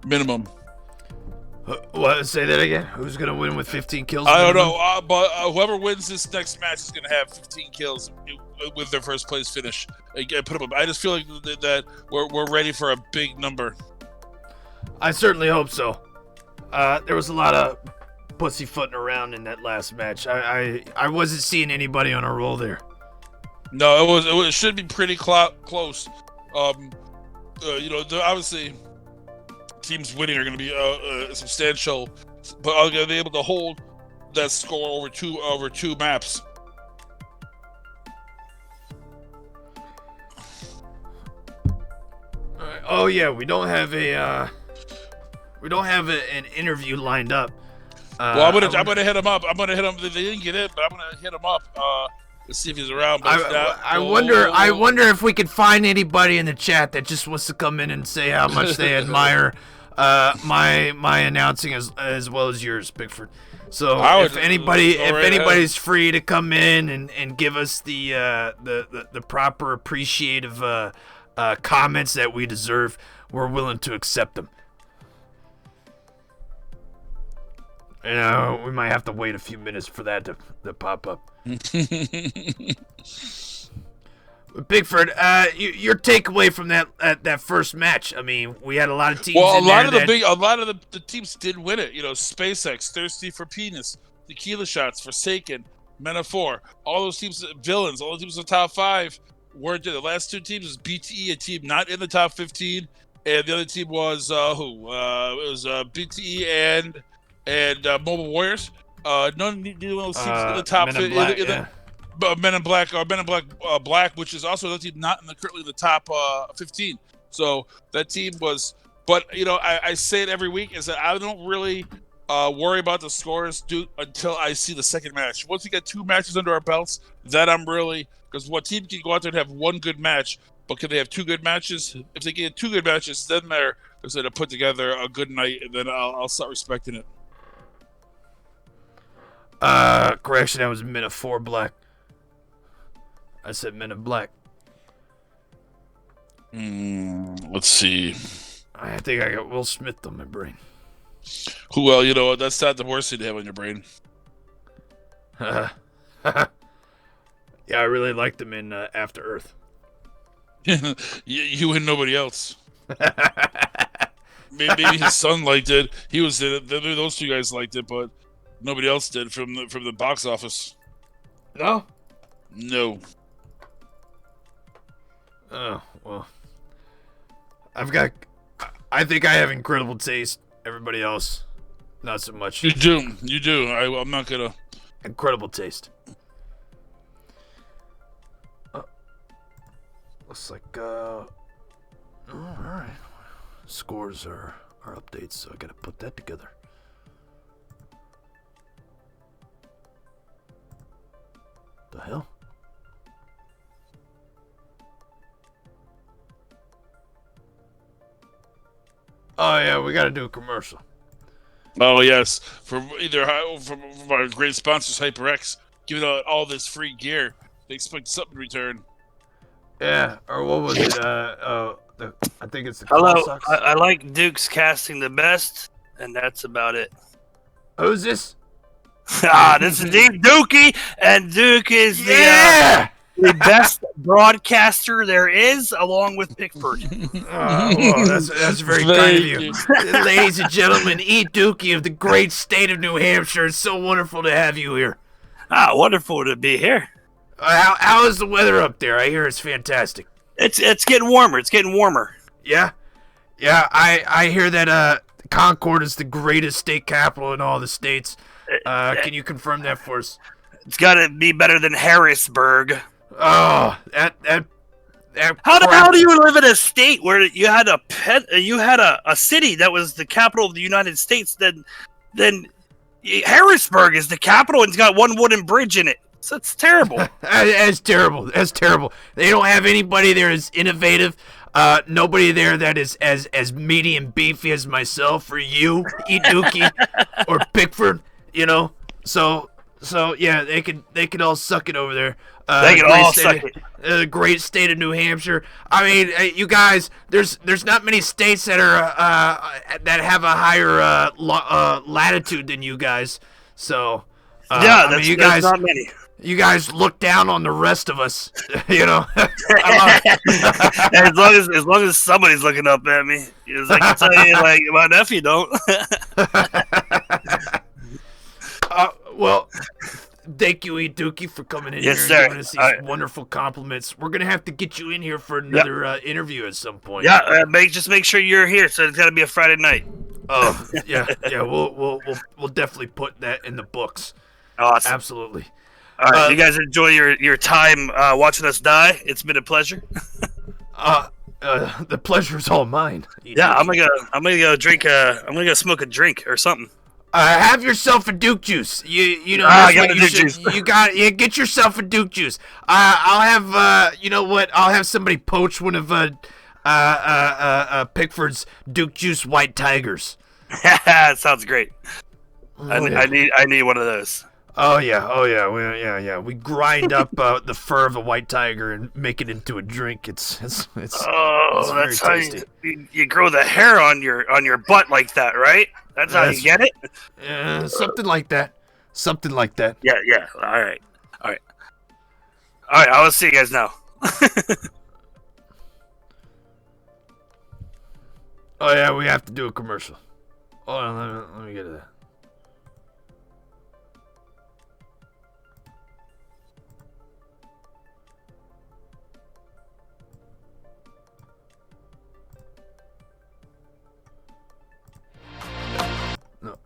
minimum. What? Say that again. Who's gonna win with 15 kills? I don't know, but whoever wins this next match is gonna have 15 kills with their first place finish. I put up. I just feel like that we're ready for a big number. I certainly hope so. There was a lot of pussyfooting around in that last match. I wasn't seeing anybody on a roll there. No, it should be pretty close. Obviously teams winning are going to be substantial, but are going to be able to hold that score over two maps. Oh yeah, we don't have an interview lined up. Well, I'm gonna hit him up. I'm gonna hit him. They didn't get it, but I'm gonna hit him up. Let's see if he's around. But I wonder if we could find anybody in the chat that just wants to come in and say how much they admire my announcing as well as yours, Pickford. So if anybody's free to come in and give us the proper appreciative comments that we deserve, we're willing to accept them. We might have to wait a few minutes for that to pop up. Bigford, your takeaway from that first match. I mean, we had a lot of teams. Well, a lot of the teams did win it. You know, SpaceX, Thirsty for Penis, Tequila Shots, Forsaken, Men-of-4, all those teams, Villains, all the teams in the top 5 weren't there. The last 2 teams was BTE, a team not in the top 15, and the other team was who? It was BTE and Mobile Warriors. Neither one of those teams in the top 15. Men in Black Black, which is also another team not currently in the top 15. So that team was, but I say it every week is that I don't really worry about the scores until I see the second match. Once we get 2 matches under our belts, then I'm really, because what team can go out there and have one good match, but can they have 2 good matches? If they get 2 good matches, then they're going to put together a good night, and then I'll start respecting it. Correction, that was Men of 4 Black. I said Men in Black. Let's see. I think I got Will Smith on my brain. Well, that's not the worst thing to have on your brain. Yeah, I really liked him in After Earth. You and nobody else. Maybe his son liked it. He was in it. Those two guys liked it, but nobody else did from the box office. No? No. Oh, well. I think I have incredible taste. Everybody else, not so much. You do. You do. I'm not gonna. Incredible taste. Looks like, oh, alright. Scores are updates, so I gotta put that together. The hell? Oh yeah, we gotta do a commercial. Oh yes, from our great sponsors, HyperX, giving out all this free gear. They expect something in return. Yeah, or what was it? I think it's the Hello, claw socks. I like Duke's casting the best, and that's about it. Who's this? This is Dean Dookie, and Duke is Yeah! the best broadcaster there is, along with Pickford. Well, that's very kind of you. Ladies and gentlemen, E. Dookie of the great state of New Hampshire. It's so wonderful to have you here. Wonderful to be here. How is the weather up there? I hear it's fantastic. It's getting warmer. It's getting warmer. Yeah? Yeah, I hear that Concord is the greatest state capital in all the states. Can you confirm that for us? It's got to be better than Harrisburg. Oh, that How the crap. hell do you live in a state where you had a city that was the capital of the United States? Then Harrisburg is the capital and it's got one wooden bridge in it. So it's terrible. That's terrible. That's terrible. They don't have anybody there as innovative. Nobody there that is as meaty and beefy as myself or you, E. Dookie, or Pickford. You know. So yeah, they could all suck it over there. They can all suck it. The great state of New Hampshire. I mean, you guys, there's not many states that are that have a higher latitude than you guys. So Yeah, I mean, you guys, not many. you guys look down on the rest of us. You know. And as long as somebody's looking up at me, because I can tell you, like, my nephew don't. Well, thank you, E. Dookie, for coming in Yes, here sir. and giving us these wonderful compliments. We're gonna have to get you in here for another interview at some point. Yeah, just make sure you're here. So it's got to be a Friday night. Oh, yeah. We'll definitely put that in the books. Awesome. Absolutely. All right, you guys enjoy your time watching us die. It's been a pleasure. The pleasure is all mine. E. Yeah, Dookie. I'm gonna go drink. I'm gonna go smoke a drink or something. Have yourself a Duke juice. You know. I that's got what a you Duke should- juice. Get yourself a Duke juice. I'll have. You know what? I'll have somebody poach one of Pickford's Duke juice white tigers. That sounds great. Oh, I need one of those. Oh yeah. We grind up the fur of a white tiger and make it into a drink. It's Oh, very that's how tasty. you grow the hair on your butt like that, right? That's how you get it. Something like that. Something like that. Yeah. All right. I will see you guys now. Oh yeah, we have to do a commercial. Hold on, let me get to that. No.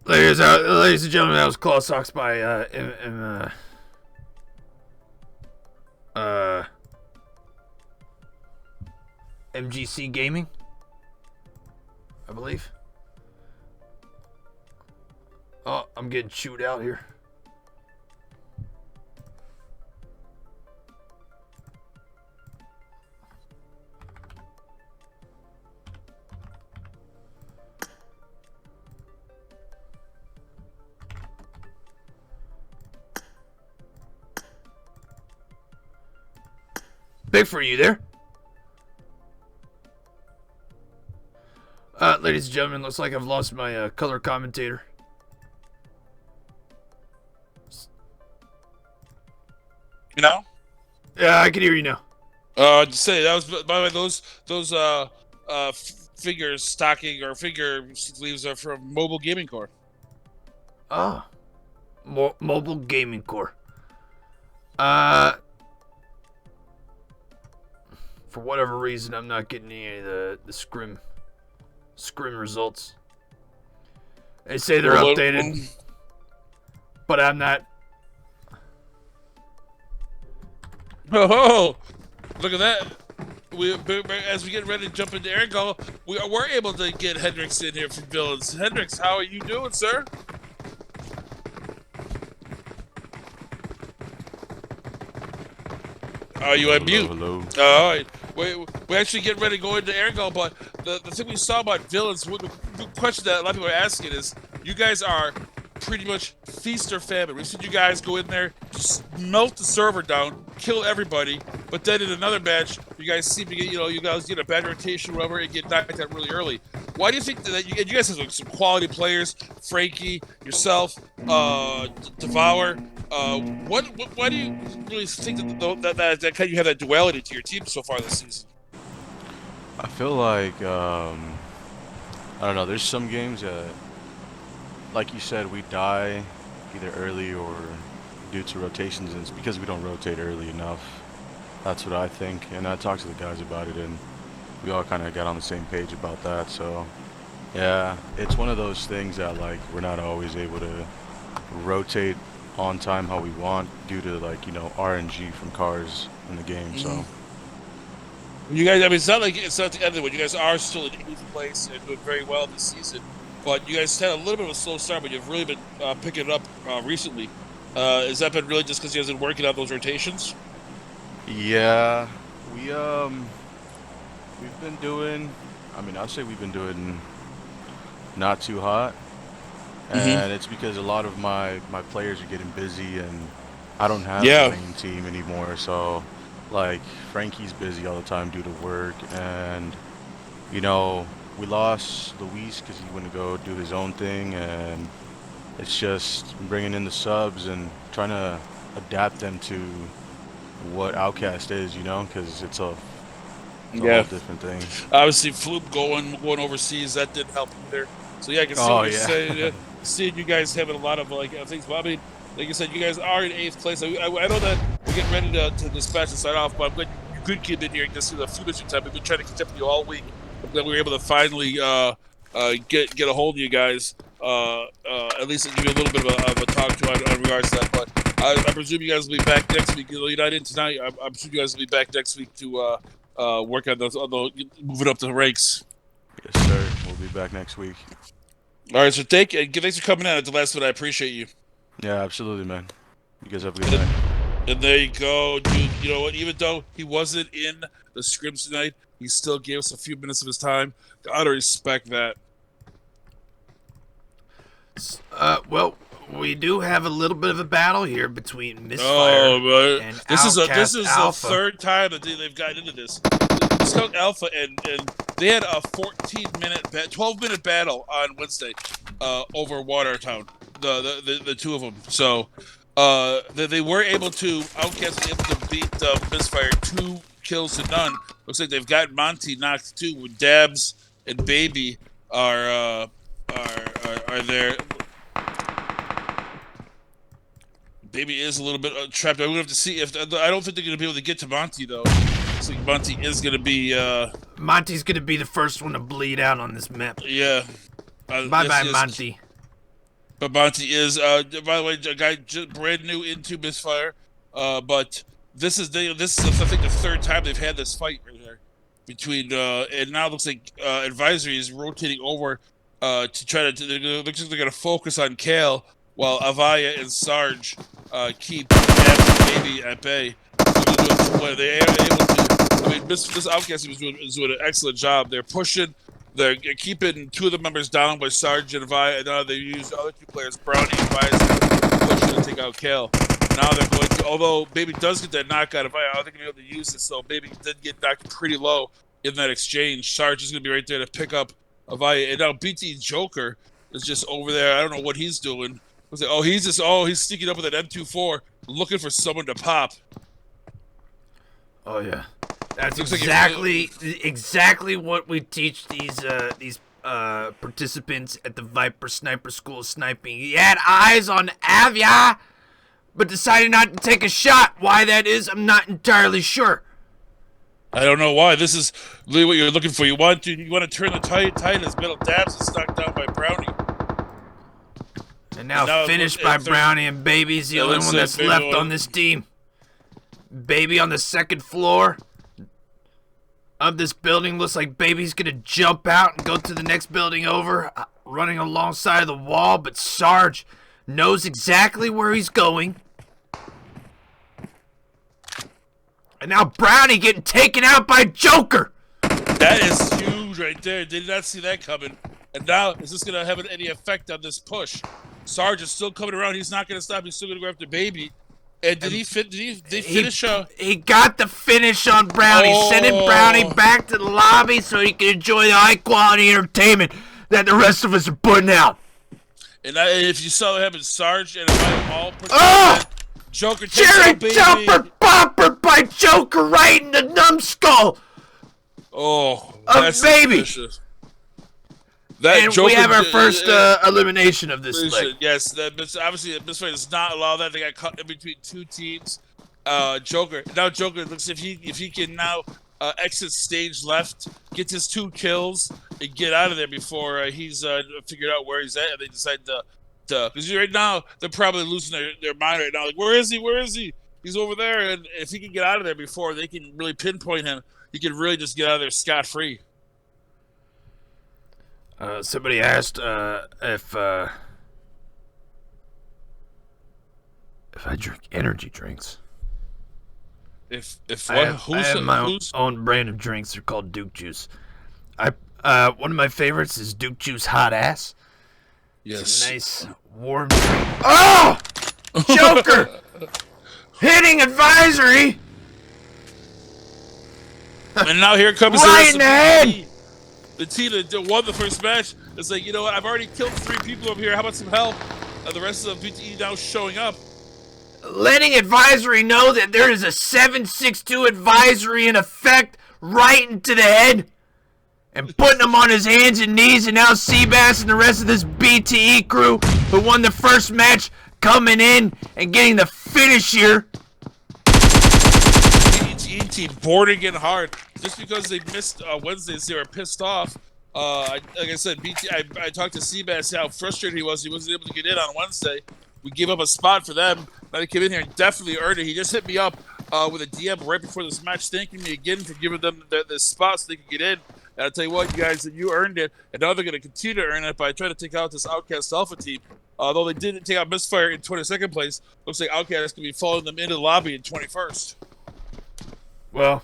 Ladies and gentlemen, that was Claw Socks by MGC Gaming, I believe. Oh, I'm getting chewed out here. Pickford, are you there? Ladies and gentlemen, looks like I've lost my color commentator. You know? Yeah, I can hear you now. Just say that was, by the way, those figure stocking or figure sleeves are from Mobile Gaming Core. Ah, Mobile Gaming Core. For whatever reason, I'm not getting any of the Scrim results. They say they're updated, but I'm not. Oh, look at that! As we get ready to jump into air goal, we're able to get Hendricks in here from Villains. Hendricks, how are you doing, sir? Are you on mute? Hello. All right. We actually get ready to go into air goal, but the thing we saw about Villains, the question that a lot of people are asking is, you guys are pretty much feast or famine. We've seen you guys go in there, just melt the server down, kill everybody, but then in another match, you guys seem to get, you guys get a bad rotation or whatever and get knocked out really early. Why do you think that you guys have some quality players, Frankie, yourself, Devour? Why do you really think that kind of you have that duality to your team so far this season? I feel like I don't know. There's some games that, like you said, we die either early or due to rotations, and it's because we don't rotate early enough. That's what I think, and I talked to the guys about it, and we all kind of got on the same page about that. So yeah, it's one of those things that like we're not always able to rotate on time how we want due to like RNG from cars in the game. So you guys, I mean, it's not the end of it. You guys are still in 8th place and doing very well this season, but you guys had a little bit of a slow start, but you've really been picking it up recently. Has that been really just because you guys have been working out those rotations? Yeah, we've been doing. I mean, I'd say we've been doing not too hot. And it's because a lot of my players are getting busy, and I don't have a main team anymore. So, like, Frankie's busy all the time due to work, and we lost Luis because he went to go do his own thing, and it's just bringing in the subs and trying to adapt them to what OUTcast is, because it's a whole different thing. Obviously, Floop going overseas, that didn't help either. So yeah, I can see what you're saying. Seeing you guys having a lot of things. But I mean, like you said, you guys are in 8th place. I know that we're getting ready to dispatch and sign off, but I'm glad you could get in here and just see the few minutes time. We've been trying to catch up with you all week. I'm glad we were able to finally get a hold of you guys. At least give you a little bit of a talk to on regards to that. But I presume you guys will be back next week. You're not in tonight. I'm sure you guys will be back next week to work on the moving up the ranks. Yes, sir. We'll be back next week. All right, so thanks for coming out at the last minute. I appreciate you. Yeah, absolutely, man. You guys have a good night. And there you go, dude. You know what? Even though he wasn't in the scrims tonight, he still gave us a few minutes of his time. Gotta respect that. Well, we do have a little bit of a battle here between Misfire and this is Alpha. the third time that they've gotten into this. Skunk Alpha and they had a 12-minute battle on Wednesday over Watertown, the two of them. So they were able to beat Misfire 2 kills to none. Looks like they've got Monty knocked too, with Dabs and Baby are there. Baby is a little bit trapped. I'm gonna have to see if I don't think they're gonna be able to get to Monty though. Looks like Monty is gonna be. Monty's gonna be the first one to bleed out on this map. Yeah. Bye, Monty. But Monty is, by the way, a guy brand new into Misfire. But this is I think the third time they've had this fight right there. between and now it looks like Advisory is rotating over to try to. Looks like they're going to focus on Kale while Avaya and Sarge keep Baby at bay. They are able to. I mean, this Outcast team is doing an excellent job. They're pushing. They're keeping 2 of the members down by Sarge and Avaya, and now they use the other 2 players, Brownie and Avaya, pushing to take out Kale. Now they're going to, although Baby does get that knockout, Avaya, I don't think they're able to use it, so Baby did get knocked pretty low in that exchange. Sarge is going to be right there to pick up Avaya, and now BT Joker is just over there. I don't know what he's doing. He's sneaking up with an M24, looking for someone to pop. Oh yeah, that's exactly what we teach these participants at the Viper Sniper School of Sniping. He had eyes on Avia, but decided not to take a shot. Why that is, I'm not entirely sure. I don't know why. This is really what you're looking for. You want to turn the tide as Metal Dabs is knocked down by Brownie. And now finished by Brownie, and Baby's the only one that's left on this team. Baby on the second floor of this building. Looks like Baby's gonna jump out and go to the next building over, running alongside of the wall, but Sarge knows exactly where he's going. And now Brownie getting taken out by Joker. That is huge right there. Did not see that coming. And now, is this gonna have any effect on this push? Sarge is still coming around. He's not gonna stop. He's still gonna go after Baby. And did he finish? He got the finish on Brownie, sending Brownie back to the lobby so he can enjoy the high-quality entertainment that the rest of us are putting out. And if you saw what happened, Sarge and all put Joker takes Jerry out Baby. Jumper Bopper by Joker right in the numbskull of Baby. Suspicious. And Joker, we have our first elimination of this leg. Yes, obviously this fight does not allow that. They got cut in between 2 teams. Joker looks if he can now exit stage left, gets his 2 kills, and get out of there before he's figured out where he's at, and they decide to because right now they're probably losing their mind right now. Like, where is he? He's over there, and if he can get out of there before they can really pinpoint him, he can really just get out of there scot-free. Somebody asked if I drink energy drinks. If what? I have my own brand of drinks. They're called Duke Juice. One of my favorites is Duke Juice Hot Ass. Yes. It's a nice warm drink. Oh! Joker! Hitting Advisory! And now here comes right in the head! The team that won the first match. It's like, you know what? I've already killed 3 people over here. How about some help? The rest of the BTE now showing up. Letting Advisory know that there is a 762 advisory in effect right into the head. And putting him on his hands and knees. And now Seabass and the rest of this BTE crew who won the first match coming in and getting the finish here. BTE team boarding in hard. Just because they missed Wednesdays, they were pissed off. Like I said, I talked to Seabass how frustrated he was. He wasn't able to get in on Wednesday. We gave up a spot for them. Now they came in here and definitely earned it. He just hit me up with a DM right before this match, thanking me again for giving them the spot so they could get in. And I'll tell you what, you guys, you earned it. And now they're going to continue to earn it by trying to take out this Outcast Alpha team. Although they didn't take out Misfire in 22nd place, looks like Outcast can be following them into the lobby in 21st. Well,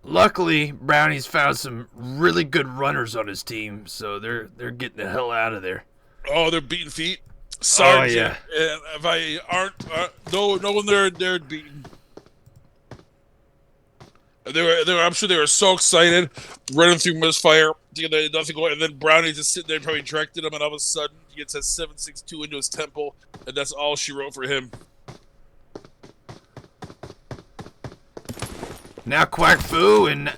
luckily, Brownie's found some really good runners on his team, so they're getting the hell out of there. Oh, they're beating feet. Sarge yeah. And if I aren't, no one they're beaten. I'm sure they were so excited, running through Misfire, thinking they had nothing going, and then Brownie just sitting there probably directed him, and all of a sudden he gets a 762 into his temple, and that's all she wrote for him. Now Quack Fu and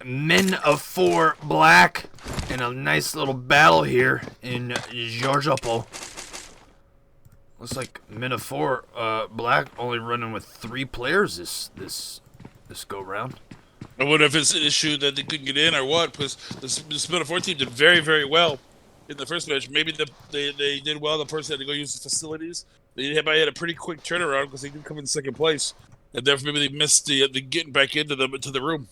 Men of 4 Black in a nice little battle here in Georgiapo. Looks like Men of 4 Black only running with 3 players this go round. I wonder if it's an issue that they couldn't get in or what, because this Men of 4 team did very, very well in the first match. Maybe they did well. The person had to go use the facilities. They had a pretty quick turnaround because they did come in second place. And therefore, maybe they missed the getting back into the room.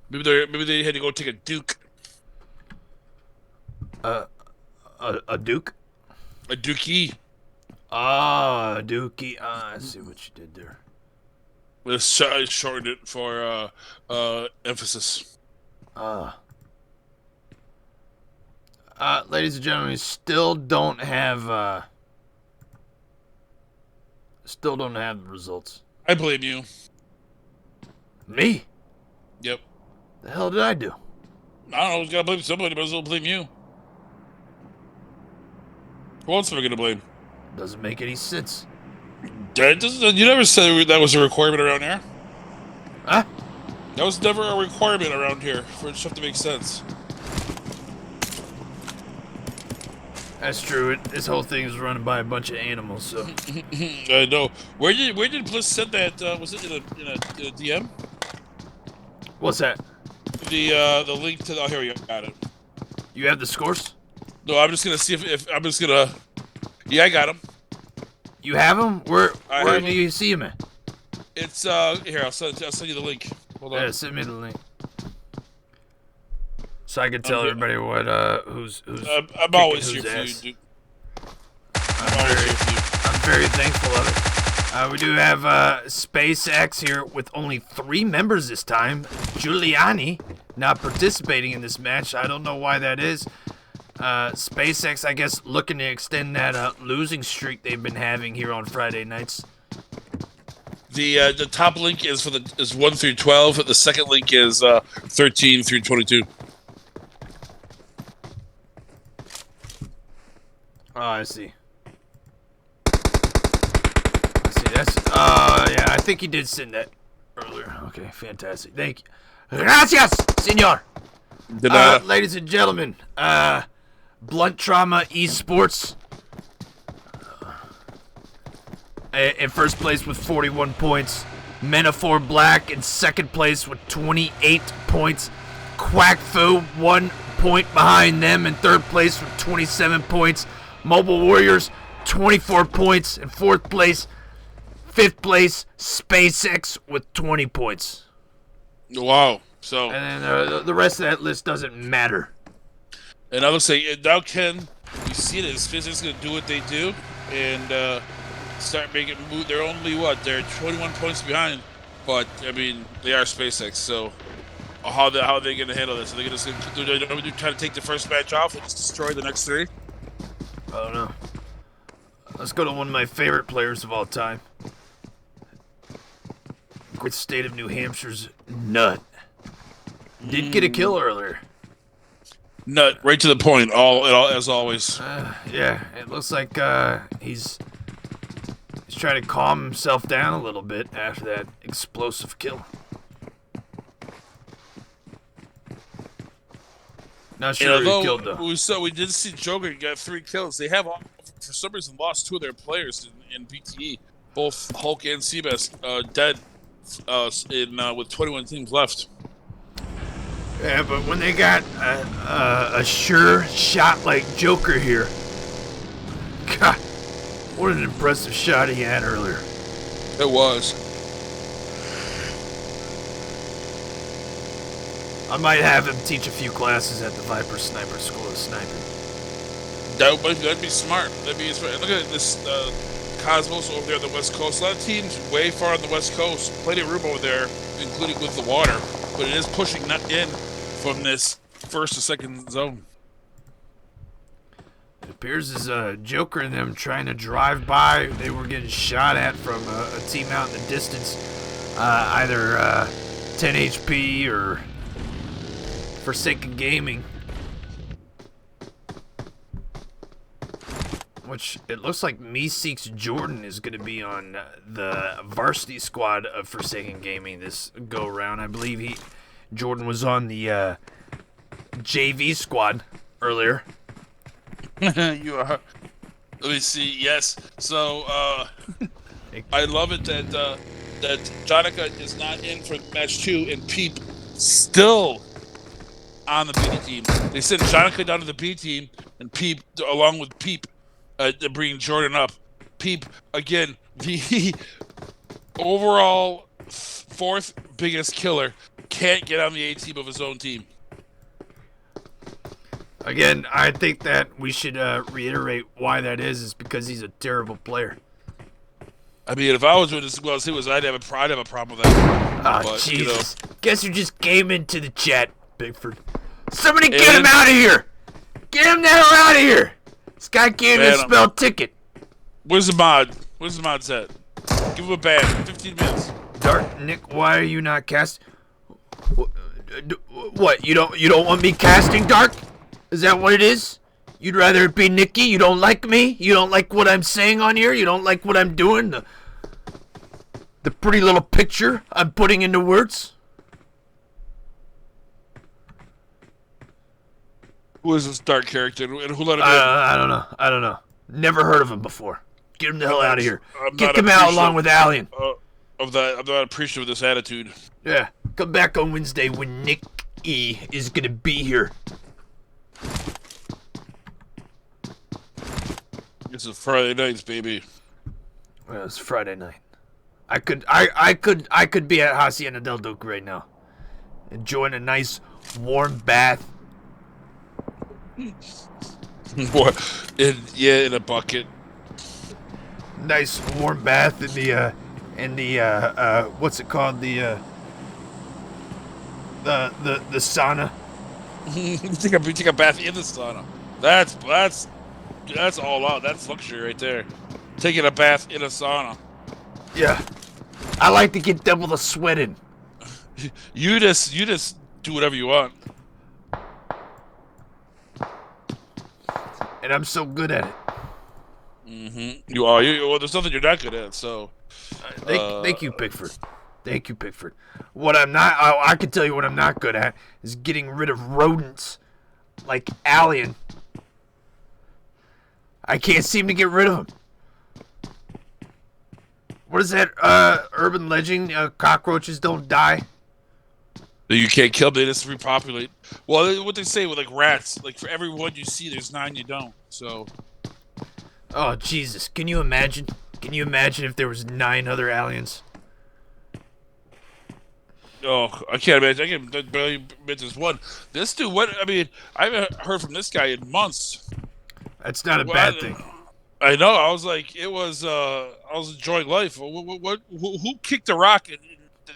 Maybe they had to go take a Duke. A Duke? A Dookie. Ah, Dookie. I see what you did there. I shortened it for emphasis. Ladies and gentlemen, we still don't have the results. I blame you. Me? Yep. The hell did I do? I don't know. I was gonna blame somebody, but I was gonna blame you. Who else am I gonna blame? Doesn't make any sense. You never said that was a requirement around here. Huh? That was never a requirement around here for stuff to make sense. That's true. This whole thing is run by a bunch of animals, so. I know. Where did Bliss send that? Was it in a DM? What's that? The link to the. Oh, here we go. Got it. You have the scores? No, I'm just gonna see if I'm just gonna. Yeah, I got them. You have them? Where have do you see them at? It's here. I'll send you the link. Hold on. Yeah, send me the link. So I can tell everybody what who's I'm always here for you, Duke. I'm very thankful of it. We do have SpaceX here with only 3 members this time. Giuliani not participating in this match. I don't know why that is. SpaceX, I guess, looking to extend that losing streak they've been having here on Friday nights. The top link is 1 through 12. The second link is 13 through 22. Oh, I see. That's yeah, I think he did send that earlier. Okay, fantastic. Thank you. Gracias, senor. Ladies and gentlemen, Blunt Trauma Esports in first place with 41 points. Metaphor Black in second place with 28 points. Quack Fu 1 point behind them in third place with 27 points. Mobile Warriors 24 points in fourth place. Fifth place, SpaceX with 20 points. Wow. So. And then the rest of that list doesn't matter. And I would say now, Ken, you see that physics going to do what they do and start making move. They're only they're 21 points behind, but I mean they are SpaceX. So how are they going to handle this? Are they going to try to take the first match off and just destroy the next 3? I don't know. Let's go to one of my favorite players of all time. Great state of New Hampshire's Nut. Did get a kill earlier. Nut, right to the point, all as always. Yeah, it looks like he's trying to calm himself down a little bit after that explosive kill. Not sure who he killed though. We did see Joker get 3 kills. They have, for some reason, lost 2 of their players in BTE. Both Hulk and Seabass dead with 21 teams left. Yeah, but when they got a sure shot like Joker here, God, what an impressive shot he had earlier. It was. I might have him teach a few classes at the Viper Sniper School of Sniping. That'd be smart. That'd be smart. Look at this Cosmos over there on the West Coast. A lot of teams way far on the West Coast. Plenty of room over there, including with the water. But it is pushing in from this first to second zone. It appears as Joker and them trying to drive by. They were getting shot at from a team out in the distance. Either 10 HP or Forsaken Gaming. Which it looks like Meeseeks Jordan is going to be on the varsity squad of Forsaken Gaming this go round. I believe Jordan was on the JV squad earlier. You are. Let me see. Yes. So I love it that that Jonica is not in for match 2 and Peep still on the B team. They sent Jonica down to the B team and Peep along with Peep. Bringing Jordan up. Peep, again, the overall 4th biggest killer can't get on the A team of his own team. Again, I think that we should reiterate why that is because he's a terrible player. I mean, if I was doing as well as he was, I'd have a problem with that. Ah, But, Jesus. Guess who just came into the chat, Pickford? Somebody get him out of here! Get him the hell out of here! This guy can't even spell ticket. Where's the mod? Where's the mod set? Give him a ban. 15 minutes. Dark Nick, why are you not cast? What? You don't want me casting, Dark? Is that what it is? You'd rather it be Nikki? You don't like me? You don't like what I'm saying on here? You don't like what I'm doing? The pretty little picture I'm putting into words? Who is this dark character and who let him in? I don't know. Never heard of him before. Get him the hell out of here. I'm Kick not him out along with Alien. I'm not appreciative of this attitude. Yeah, come back on Wednesday when Nick E is gonna be here. This is Friday nights, baby. Well, it's Friday night. I could be at Hacienda del Duque right now, enjoying a nice warm bath. What? In a bucket. Nice warm bath in the what's it called, the sauna. You take a bath in the sauna. That's all out. That's luxury right there. Taking a bath in a sauna. Yeah, I like to get double the sweat in. You just do whatever you want. And I'm so good at it. You are. Well, there's nothing you're not good at. So. Thank you, Pickford. Thank you, Pickford. What I'm not, I can tell you what I'm not good at is getting rid of rodents like Alien. I can't seem to get rid of them. What is that urban legend? Cockroaches don't die. You can't kill them; they just repopulate. Well, what they say with like rats, like for every one you see, there's 9 you don't. So. Oh Jesus! Can you imagine? Can you imagine if there was 9 other aliens? Oh, I can't imagine. I can barely admit there's one. This dude, what? I mean, I haven't heard from this guy in months. That's not a bad thing. I know. I was like, I was enjoying life. Who kicked a rock and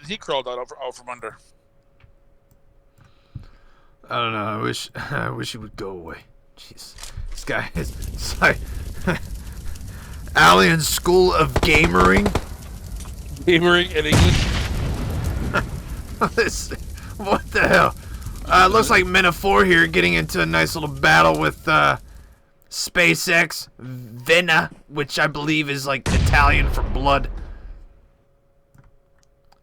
he crawled out from under? I don't know. I wish he would go away. Jeez, this guy is. It's like Alien School of Gamering. Gamering in English. What the hell? Looks like Men of 4 here getting into a nice little battle with SpaceX, Vena, which I believe is like Italian for blood.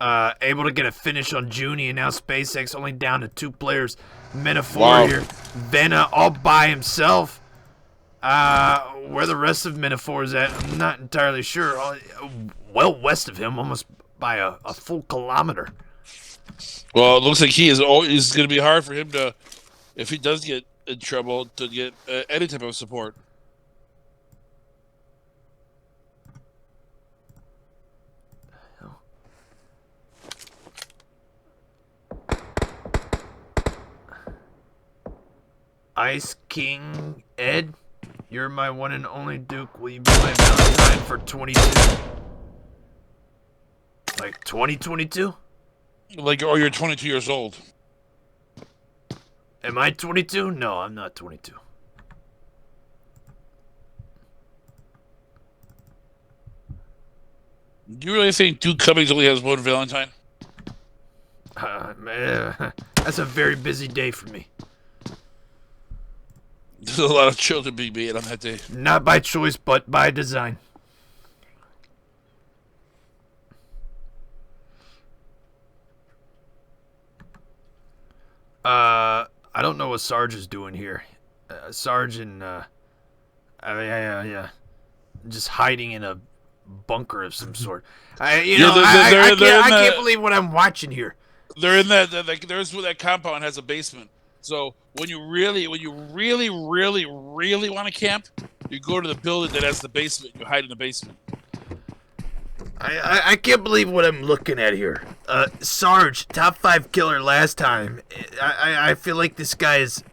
Able to get a finish on Junie, and now SpaceX only down to 2 players. Men of 4 here. Vena all by himself. Where the rest of Men of 4 is at, I'm not entirely sure. Well west of him, almost by a full kilometer. Well, it looks like it's going to be hard for him to, if he does get in trouble, to get any type of support. Ice King Ed, you're my one and only Duke. Will you be my Valentine for 22? Like 2022? Like, or you're 22 years old. Am I 22? No, I'm not 22. Do you really think DukeCummings only has one Valentine? That's a very busy day for me. There's a lot of children being made on that day. Not by choice, but by design. I don't know what Sarge is doing here. Sarge and, just hiding in a bunker of some sort. I can't believe what I'm watching here. They're in there's where that compound has a basement. So when you really want to camp, you go to the building that has the basement. You hide in the basement. I can't believe what I'm looking at here. Sarge, top 5 killer last time. I feel like this guy is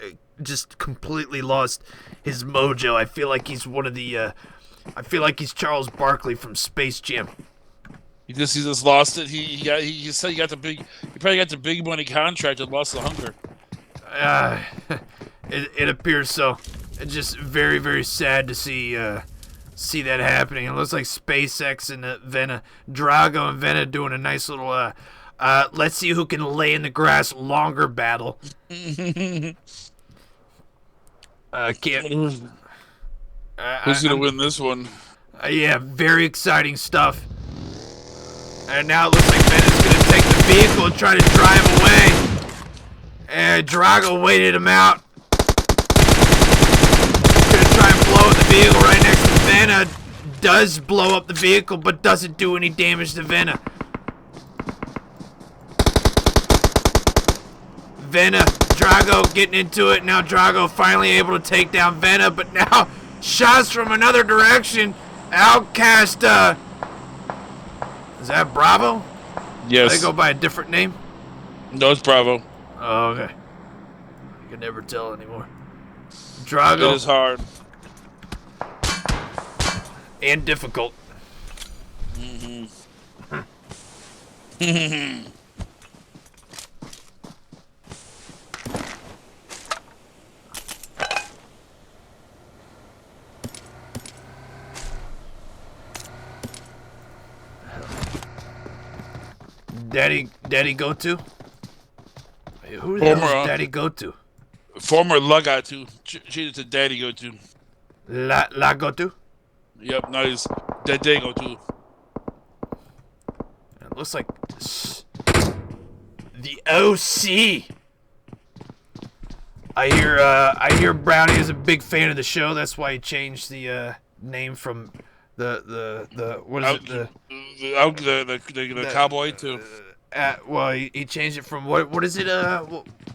just completely lost his mojo. I feel like he's one of the, I feel like he's Charles Barkley from Space Jam. He just lost it. He said he probably got the big money contract and lost the hunger. It appears so. It's just very, very sad to see that happening. It looks like SpaceX and Venna, Drago and Venna doing a nice little let's see who can lay in the grass longer battle. Who's gonna win this one? Yeah, very exciting stuff. And now it looks like Venna's gonna take the vehicle and try to drive away. And Drago waited him out. Gonna try and blow up the vehicle right next to Venna. Does blow up the vehicle, but doesn't do any damage to Venna. Venna, Drago getting into it. Now Drago finally able to take down Venna, but now shots from another direction. OUTcast, is that Bravo? Yes. They go by a different name? No, it's Bravo. Oh, okay. You can never tell anymore. Drago. It is hard. And difficult. Daddy go to? Who the hell does Daddy go to? Former Lagatu. Cheated to Daddy go to. La go to? Yep, nice. Daddy go to. It looks like the OC. I hear Brownie is a big fan of the show. That's why he changed the name from the what is it the cowboy to. Well, he changed it from what is it?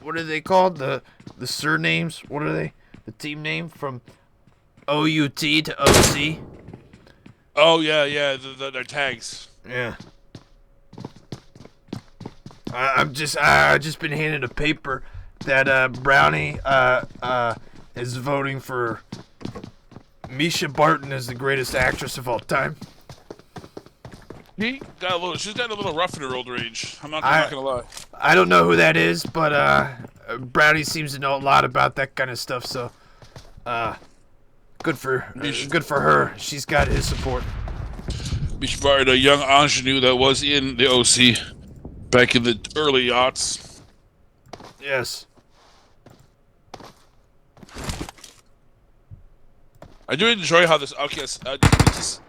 What are they called? The surnames? What are they? The team name from OUT to OC. Oh yeah, their tags. Yeah. I've just been handed a paper that Brownie is voting for Misha Barton as the greatest actress of all time. She's got a little rough in her old age. I'm not gonna lie. I don't know who that is, but Brownie seems to know a lot about that kind of stuff. So, good for her. She's got his support. Misha Barton, a young ingenue that was in the OC back in the early aughts. Yes. I do enjoy how this OUTcast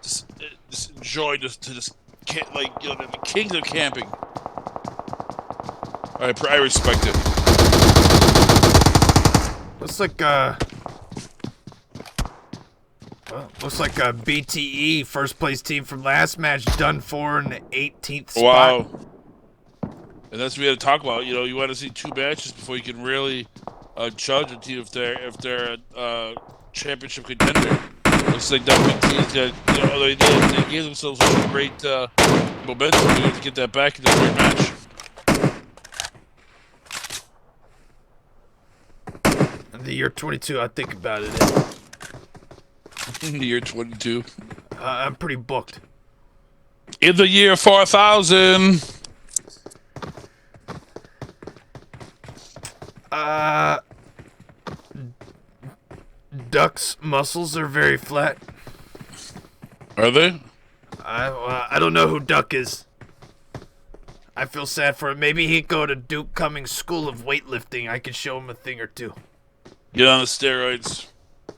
just enjoy to just like the kings of camping. I respect it. Looks like a BTE first place team from last match done for in the 18th spot. Wow. And that's what we had to talk about. You want to see 2 matches before you can really judge a team if they're a championship contender. Looks like WBT's got, they gave themselves such a great momentum to get that back in the third match. In the year 22, I think about it. In the year 22. I'm pretty booked. In the year 4000. Duck's muscles are very flat. Are they? I don't know who Duck is. I feel sad for him. Maybe he'd go to DukeCummings School of Weightlifting. I could show him a thing or two. Get on the steroids.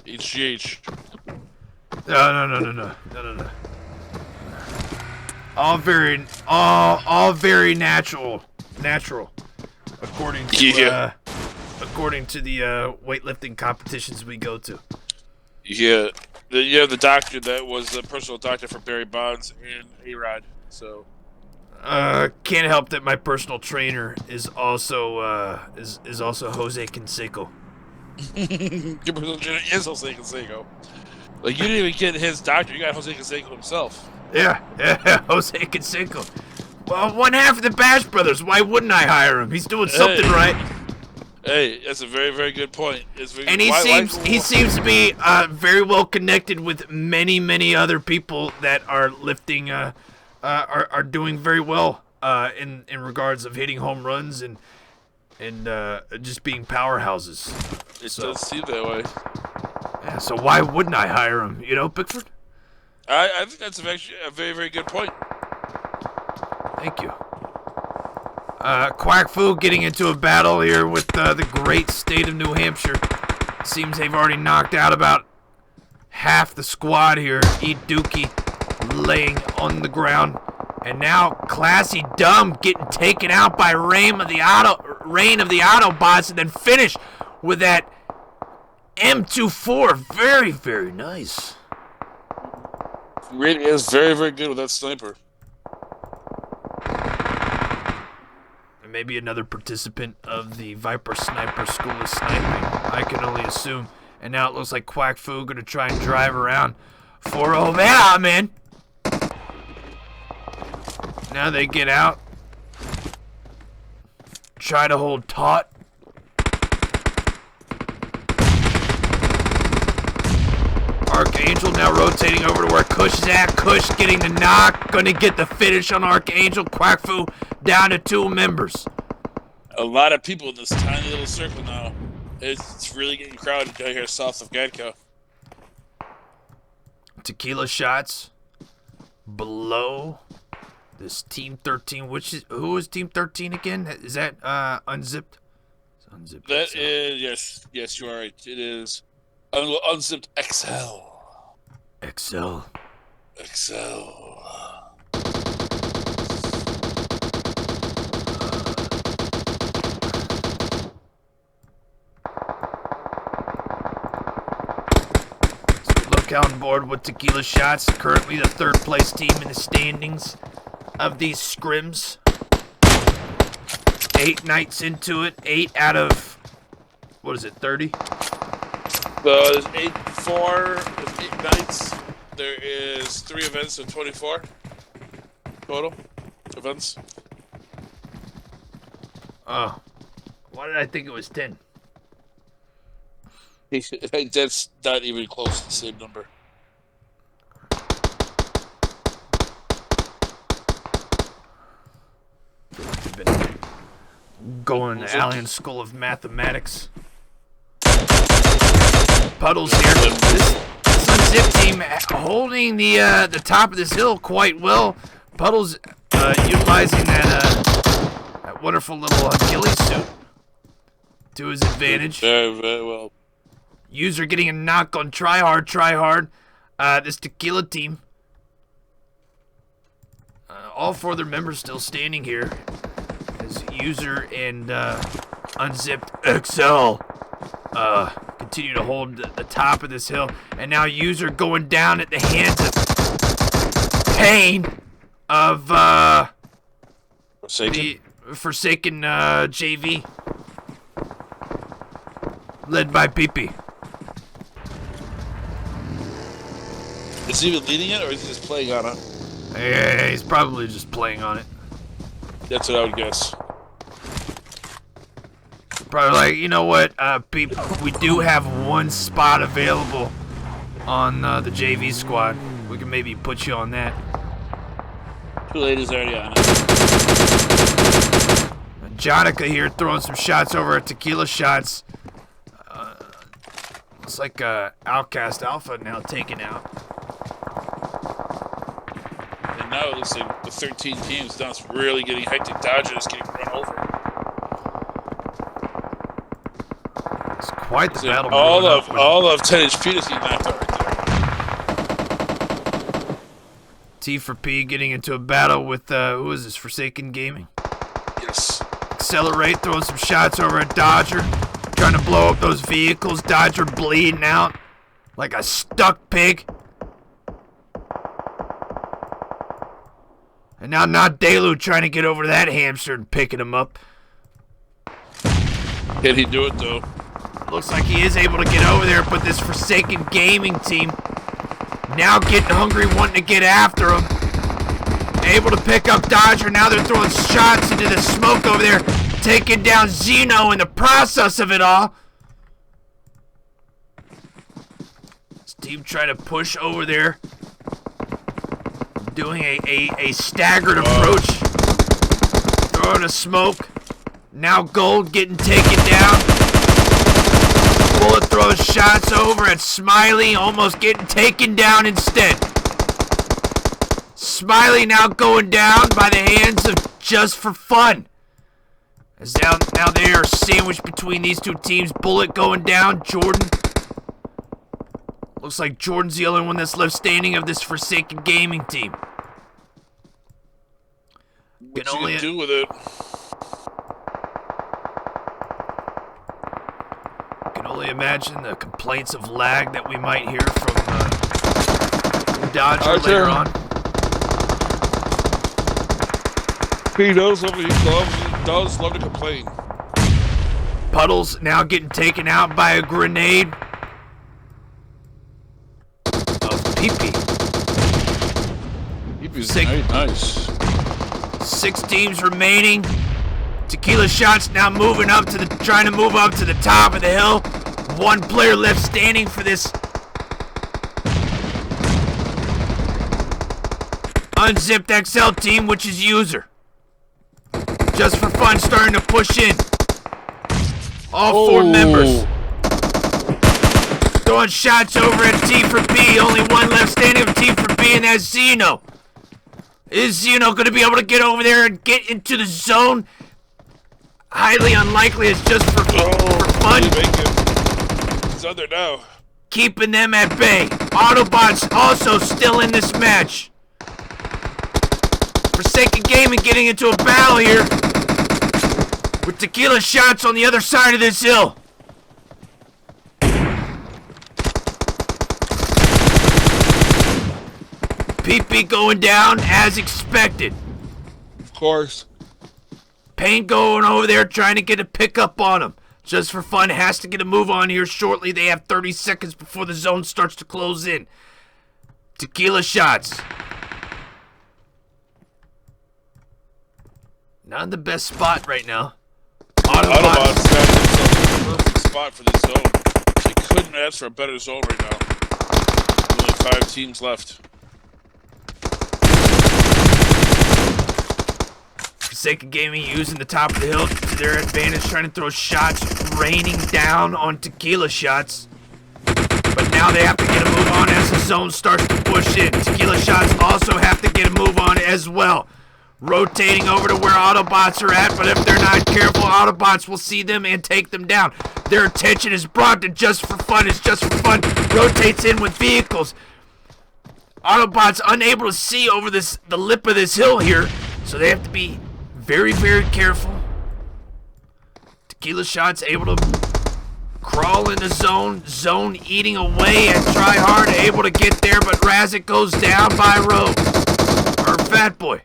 HGH. No. All very natural. According to the weightlifting competitions we go to. Yeah. You have the doctor that was the personal doctor for Barry Bonds and A-Rod. So. Can't help that my personal trainer is also Jose Canseco. Your personal trainer is Jose Canseco. Like, you didn't even get his doctor. You got Jose Canseco himself. Yeah, Jose Canseco. Well, one half of the Bash Brothers. Why wouldn't I hire him? He's doing something right. Hey, that's a very, very good point. And he seems to be very well connected with many other people that are lifting, are doing very well in regards of hitting home runs and just being powerhouses. It does seem that way. Yeah, so why wouldn't I hire him? You know, Pickford? I think that's actually a very, very good point. Thank you. Quack Fu getting into a battle here with the great state of New Hampshire. Seems they've already knocked out about half the squad here. Eat Dookie laying on the ground. And now Classy Dumb getting taken out by Rain of the Autobots and then finish with that M24. Very, very nice. Rain is very, very good with that sniper. Maybe another participant of the Viper Sniper School of Sniping. I can only assume. And now it looks like Quack Fu gonna try and drive around for yeah, man. Now they get out. Try to hold taut. Archangel now rotating over to where Kush is at. Kush getting the knock. Gonna get the finish on Archangel. Quack Fu down to 2 members. A lot of people in this tiny little circle now. It's really getting crowded down here south of Gadco. Tequila shots below this Team 13. Who is Team 13 again? Is that Unzipped? It's Unzipped. That XL. is, yes, you are right. It is Unzipped XL. XL. Look on board with Tequila Shots. Currently the 3rd place team in the standings of these scrims. 8 nights into it. 8 out of, 30? There's 8 nights. There is 3 events of 24 total events. Oh. Why did I think it was 10? That's not even close to the same number. Going to Alien School of Mathematics. Puddles here. This Unzip team holding the top of this hill quite well. Puddles utilizing that wonderful little Achilles suit to his advantage. Very, very well. User getting a knock on Try Hard. This Tequila team. All 4 of their members still standing here. As User and Unzipped XL continue to hold the top of this hill. And now User going down at the hands of Pain of the Forsaken JV. Led by Pee-Pee. Is he even leading it, or is he just playing on it? Yeah, he's probably just playing on it. That's what I would guess. Probably like, you know what, we do have 1 spot available on the JV squad. We can maybe put you on that. Too late is already on it. Jonica here throwing some shots over at Tequila Shots. Looks like Outcast Alpha now taken out. And now it looks like the 13 teams now it's really getting hectic. Dodger is getting run over. It's quite the battle. All of 10 HP is getting knocked out right there. T for P getting into a battle with who is this? Forsaken Gaming. Yes. Accelerate, throwing some shots over at Dodger. Trying to blow up those vehicles. Dodger bleeding out like a stuck pig. And now not Delu trying to get over that hamster and picking him up. Can he do it though? Looks like he is able to get over there, but this Forsaken Gaming team now getting hungry, wanting to get after him. able to pick up Dodger. Now they're throwing shots into the smoke over there, taking down Zeno in the process of it all. This team trying to push over there, doing a staggered approach, throwing a smoke. Now Gold getting taken down. Bullet throws shots over at Smiley, almost getting taken down instead. Smiley now going down by the hands of Just for Fun. As now they are sandwiched between these two teams. Bullet going down. Jordan. Looks like Jordan's the only one that's left standing of this Forsaken Gaming team. What you gonna do with it? Can only imagine the complaints of lag that we might hear from Dodger later on. He knows what he does love to complain. Puddles now getting taken out by a grenade of Pee-Pee. Pee-Pee's nice. 6 teams remaining. Tequila Shots now moving up to trying to move up to the top of the hill. 1 player left standing for this Unzipped XL team, which is User. Just for Fun starting to push in. All 4 members. Throwing shots over at T for B. Only 1 left standing of T for B, and that's Zeno. Is Zeno going to be able to get over there and get into the zone? Highly unlikely. It's just for fun. He's on there now. Keeping them at bay. Autobots also still in this match. Forsaken Gaming getting into a battle here with Tequila Shots on the other side of this hill. Pee-Pee going down as expected. Of course. Payne going over there trying to get a pickup on him. Just for Fun has to get a move on here shortly. They have 30 seconds before the zone starts to close in. Tequila Shots. Not in the best spot right now. Autobots got themselves in the perfect spot for this zone. They couldn't ask for a better zone right now. Only 5 teams left. Forsaken Gaming using the top of the hill to their advantage, trying to throw shots raining down on Tequila Shots. But now they have to get a move on as the zone starts to push in. Tequila Shots also have to get a move on as well. Rotating over to where Autobots are at, but if they're not careful, Autobots will see them and take them down. Their attention is brought to Just for Fun as Just for Fun rotates in with vehicles. Autobots unable to see over the lip of this hill here, so they have to be very, very careful. Tequila Shots able to crawl in the zone eating away at Try Hard, able to get there, but Razzik goes down by Rogue, or Fat Boy.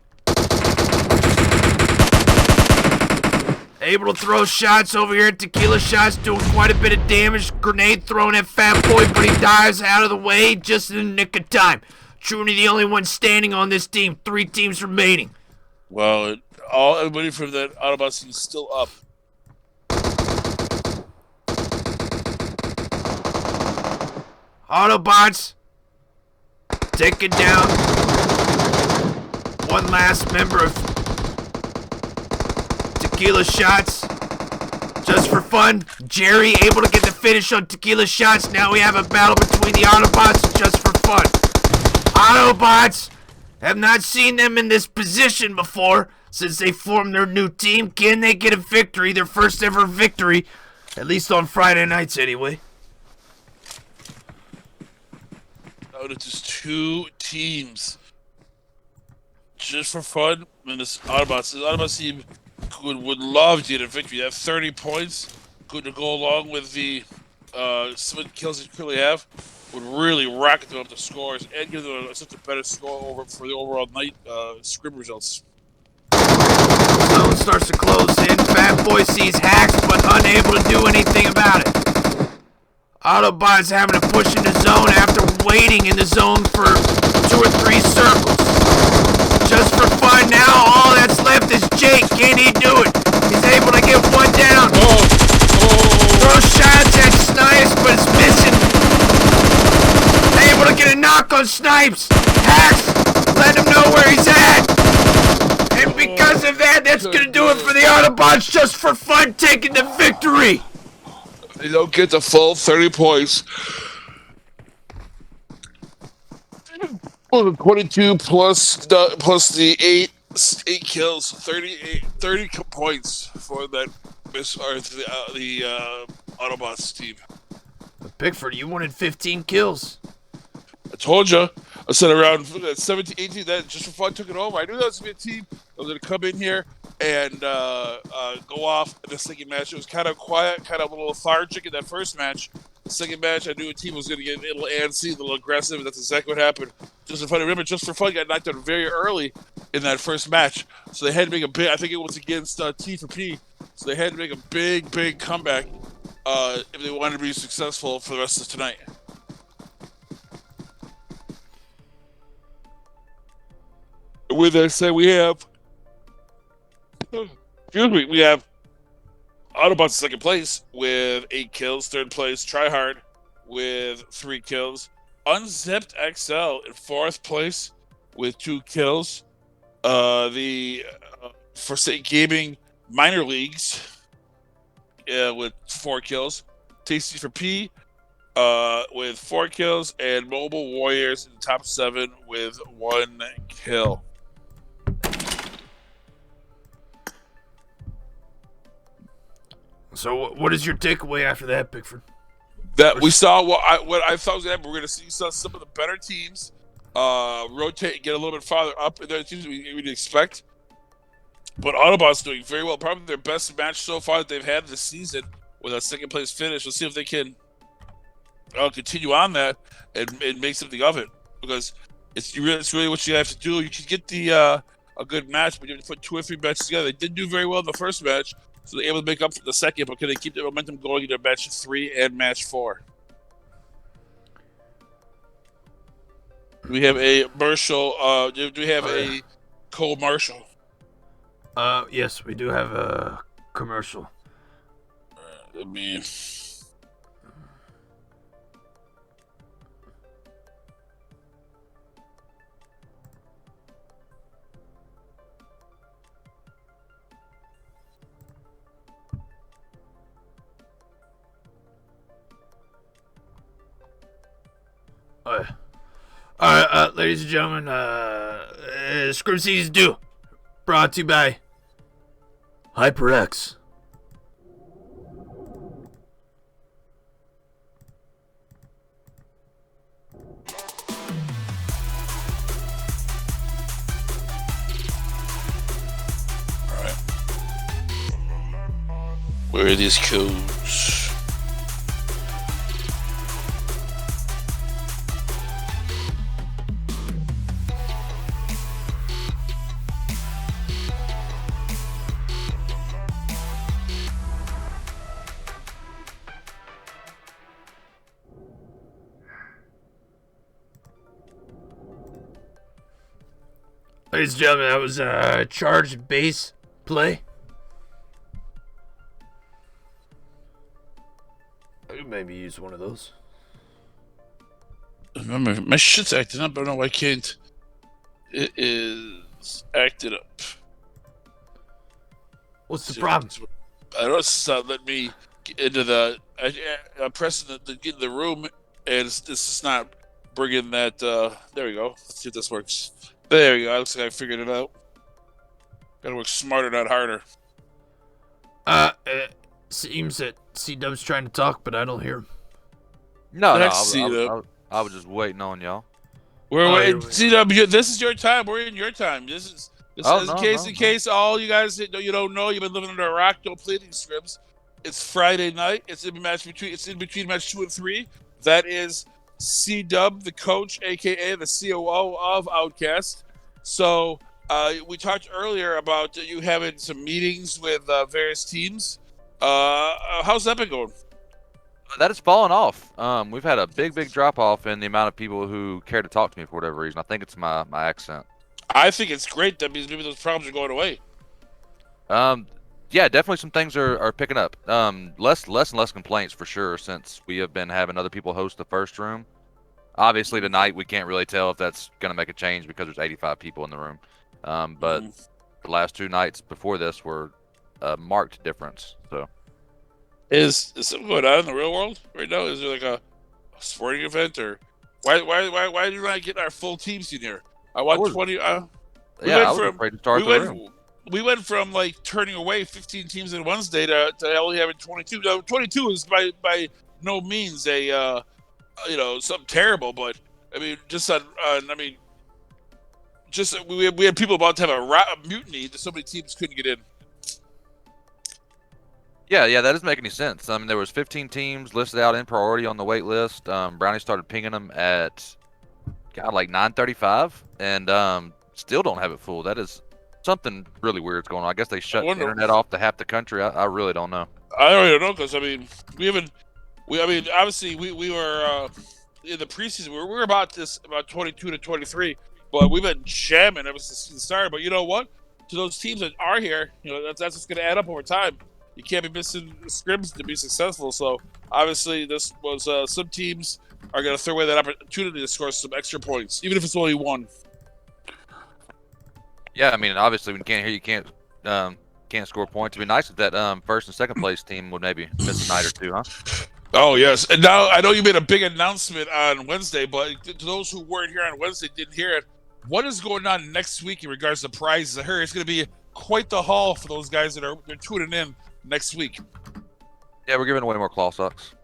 Able to throw shots over here at Tequila Shots, doing quite a bit of damage. Grenade thrown at Fat Boy, but he dives out of the way just in the nick of time. Truly the only one standing on this team. 3 teams remaining. Well, everybody from that Autobot team is still up. Autobots taking down 1 last member of Tequila Shots. Just for Fun, Jerry able to get the finish on Tequila Shots. Now we have a battle between the Autobots and Just for Fun. Autobots have not seen them in this position before since they formed their new team. Can they get a victory, their first ever victory, at least on Friday nights anyway? Out of just 2 teams. Just for Fun, and this Autobots team would love to get a victory. They have 30 points. Good to go along with the 7 kills they currently have. Would really rocket them up the scores and give them such a better score for the overall night Scrim results. Zone starts to close in. Fat Boy sees hacks, but unable to do anything about it. Autobots having to push into zone after waiting in the zone for 2 or 3 circles. Just for Fun snipes, hacks, let him know where he's at. And because of that, that's going to do it for the Autobots just for fun, taking the victory. They don't get the full 30 points. 22 plus the 8 kills, 30 points for that the Autobots team. But Pickford, you wanted 15 kills. I told you. I said around 17, 18, that just for fun took it over. I knew that was going to be a team that was going to come in here and go off in the second match. It was kind of quiet, kind of a little lethargic in that first match. The second match, I knew a team was going to get a little antsy, a little aggressive, and that's exactly what happened. Just for fun, remember, just for fun, got knocked out very early in that first match. So they had to make a big, I think it was against T for P. So they had to make a big comeback if they wanted to be successful for the rest of tonight. With that said, we have Autobots in second place with 8 kills. Third place, Tryhard with 3 kills. Unzipped XL in fourth place with 2 kills. The Forsake Gaming Minor Leagues with 4 kills. Tasty for P with 4 kills. And Mobile Warriors in the top 7 with 1 kill. So what is your takeaway after that, Pickford? That we saw what I thought was that we're going to see some of the better teams rotate and get a little bit farther up in their teams we'd expect. But Autobots doing very well. Probably their best match so far that they've had this season with a second place finish. We'll see if they can continue on that and make something of it, because it's really what you have to do. You can get a good match, but you have to put 2 or 3 matches together. They did do very well in the first match, so they're able to make up for the second, but can they keep the momentum going into match 3 and match 4? Do we have a Marshall? Do we have a Cole Marshall? Yes, we do have a commercial. Let me. Alright, ladies and gentlemen, Scrim Season 2, brought to you by HyperX. Alright. Where are these codes? Ladies and gentlemen, that was a charged base play. I could maybe use one of those. Remember, my shit's acting up. I don't know why I can't. It is acted up. What's the problem? I don't know. It's not letting me get into the. I'm pressing the get in the room, and it's just not bringing that. There we go. Let's see if this works. There we go. Looks like I figured it out. Gotta work smarter, not harder. It seems that C-Dub's trying to talk, but I don't hear him. No, I was just waiting on y'all. We're waiting. C-Dub, this is your time. We're in your time. This is in case all you guys you don't know, you've been living under a rock. Don't play these scrims. It's Friday night. It's in between match 2 and 3. That is C-Dub, the coach, aka the COO of OUTcast. So we talked earlier about you having some meetings with various teams. How's that been going? That has fallen off. We've had a big drop off in the amount of people who care to talk to me for whatever reason. I think it's my accent. I think it's great. That means maybe those problems are going away. Yeah, definitely some things are picking up. Less and less complaints for sure, since we have been having other people host the first room. Obviously, tonight we can't really tell if that's going to make a change because there's 85 people in the room. But the last 2 nights before this were a marked difference. So, is something going on in the real world right now? Is there like a sporting event, or why do you not get our full teams in here? I want 20. I was afraid to start the room. We went from like turning away 15 teams in Wednesday to only having 22. Now, 22 is by no means a something terrible, but I mean we had people about to have a mutiny that so many teams couldn't get in. Yeah, that doesn't make any sense. I mean, there was 15 teams listed out in priority on the wait list. Brownie started pinging them at like 9:35, and still don't have it full. That is something really weird's going on. I guess they shut the internet off to half the country. I really don't know. I don't know, because I mean obviously we were in the preseason. We were about 22 to 23, but we've been jamming ever since the start. But you know what? To those teams that are here, that's what's going to add up over time. You can't be missing scrims to be successful. So obviously, this was some teams are going to throw away that opportunity to score some extra points, even if it's only one. Yeah, I mean, obviously, when you can't hear, you can't score points. It'd be nice if that first and second place team would maybe miss a night or two, huh? Oh yes, and now I know you made a big announcement on Wednesday, but to those who weren't here on Wednesday, didn't hear it. What is going on next week in regards to prizes? I heard it's going to be quite the haul for those guys that are tuning in next week. Yeah, we're giving away more claw socks.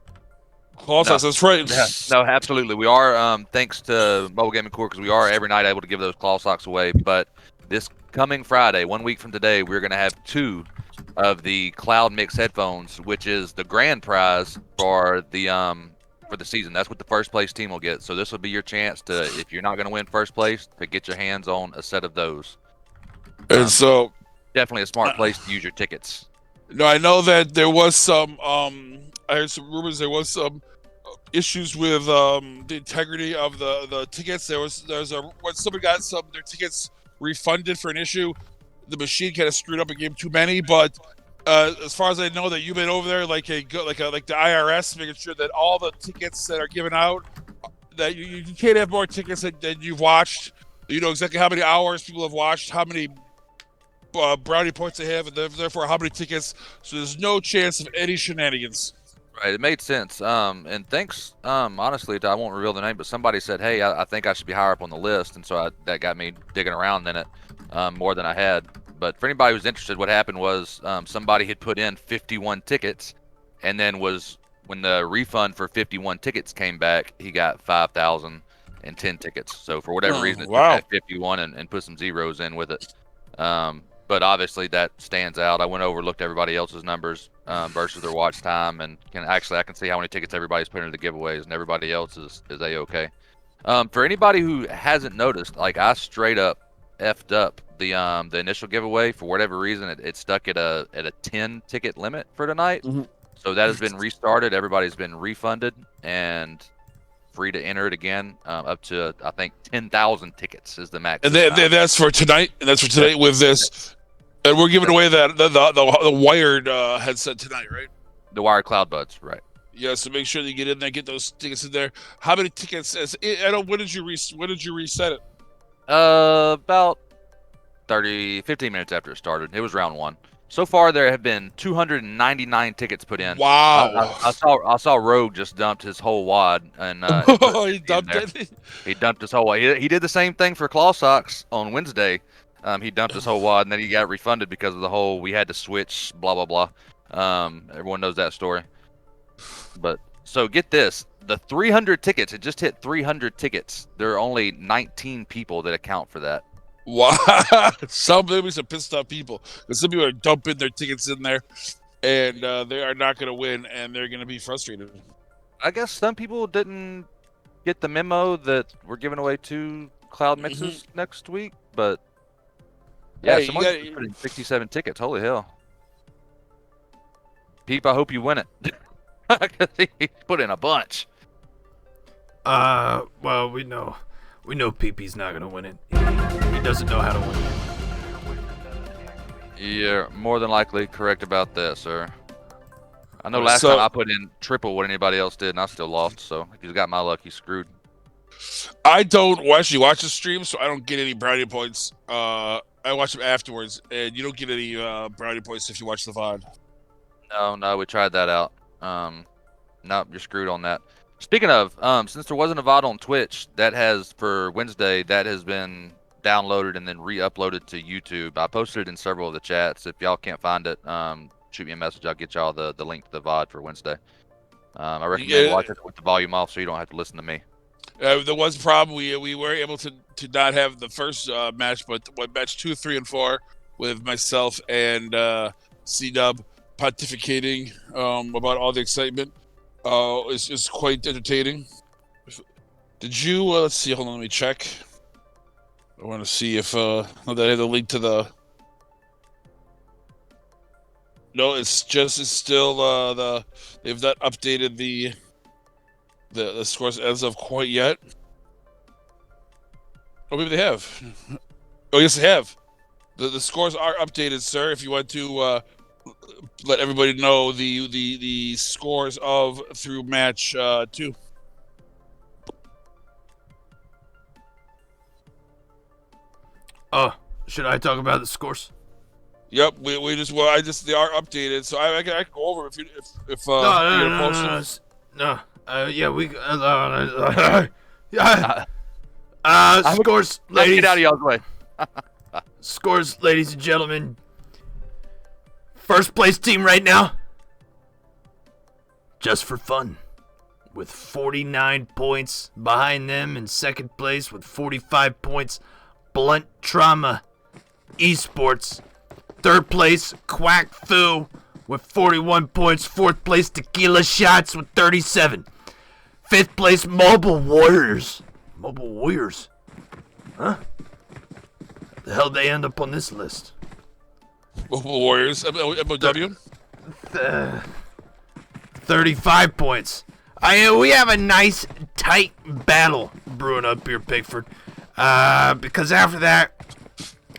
Claw socks, that's right. Yeah, no, absolutely. We are, thanks to Mobile Gaming Core, because we are every night able to give those claw socks away. But this coming Friday, 1 week from today, we're going to have 2 of the Cloud Mix headphones, which is the grand prize for the season. That's what the first place team will get. So this will be your chance to, if you're not going to win first place, to get your hands on a set of those. And so definitely a smart place to use your tickets. No, I know that there was some. I heard some rumors. There was some issues with the integrity of the tickets. When somebody got their tickets refunded for an issue, the machine kind of screwed up and gave too many. But as far as I know, that you've been over there like the IRS, making sure that all the tickets that are given out, that you can't have more tickets than you've watched. You know exactly how many hours people have watched, how many brownie points they have, and therefore how many tickets. So there's no chance of any shenanigans. Right, it made sense. And thanks, honestly, I won't reveal the name, but somebody said, hey, I think I should be higher up on the list. And so that got me digging around in it more than I had. But for anybody who's interested, what happened was somebody had put in 51 tickets, and then when the refund for 51 tickets came back, he got 5,010 tickets. So for whatever reason, it took that 51 and put some zeros in with it. But obviously that stands out. I went over, looked at everybody else's numbers versus their watch time, and I can see how many tickets everybody's putting into the giveaways, and everybody else is A-okay. For anybody who hasn't noticed, like, I straight up effed up the initial giveaway. For whatever reason, it stuck at a 10 ticket limit for tonight. Mm-hmm. So that has been restarted. Everybody's been refunded and free to enter it again, up to, I think, 10,000 tickets is the max. And that's for tonight. And that's for tonight with this. And we're giving away the wired headset tonight, right? The wired cloud buds, right? Yeah. So make sure that you get in there, get those tickets in there. How many tickets? When did you reset it? About 15 minutes after it started. It was round 1. So far, there have been 299 tickets put in. Wow! I saw Rogue just dumped his whole wad, and he dumped it. He dumped his whole wad. He did the same thing for claw socks on Wednesday. He dumped his whole wad, and then he got refunded because of the whole we had to switch, blah blah blah. Everyone knows that story. But so get this: the 300 tickets. It just hit 300 tickets. There are only 19 people that account for that. Wow, maybe some pissed off people, because some people are dumping their tickets in there, and they are not going to win, and they're going to be frustrated. I guess some people didn't get the memo that we're giving away 2 cloud mixes next week, but yeah, someone put in 67 tickets. Holy hell, Peep! I hope you win it. He put in a bunch. Well, we know Pee-Pee's not gonna win it. He doesn't know how to win. You're more than likely correct about that, sir. I know last time I put in triple what anybody else did, and I still lost. So if he's got my luck, he's screwed. I don't actually watch the stream, so I don't get any brownie points. I watch them afterwards, and you don't get any brownie points if you watch the VOD. No, we tried that out. Nope, you're screwed on that. Speaking of, since there wasn't a VOD on Twitch, that has for Wednesday, that has been downloaded and then re-uploaded to YouTube. I posted it in several of the chats. If y'all can't find it, shoot me a message. I'll get y'all the link to the VOD for Wednesday. I recommend watching it with the volume off so you don't have to listen to me. There was a problem. We were able to not have the first match, but match 2, 3, and 4 with myself and C-Dub pontificating about all the excitement. It's quite entertaining. Did you let's see? Hold on, let me check. I want to see if I have the link to the. No, it's still they've not updated the scores as of quite yet. Oh, maybe they have. Oh, yes, they have. The scores are updated, sir. If you want to let everybody know the scores of through match 2. Should I talk about the scores? Yep, they are updated, so I can go over if No. Yeah, we. Scores, ladies. Get out of y'all's way. Scores, ladies and gentlemen. First place team right now. Just for fun, with 49 points. Behind them in second place with 45 points, Blunt Trauma Esports. Third place, Quack Fu with 41 points. Fourth place, Tequila Shots with 37. Fifth place, Mobile Warriors. Mobile Warriors? Huh? The hell they end up on this list? Mobile Warriors, MOW? 35 points. We have a nice, tight battle brewing up here, Pickford. Because after that,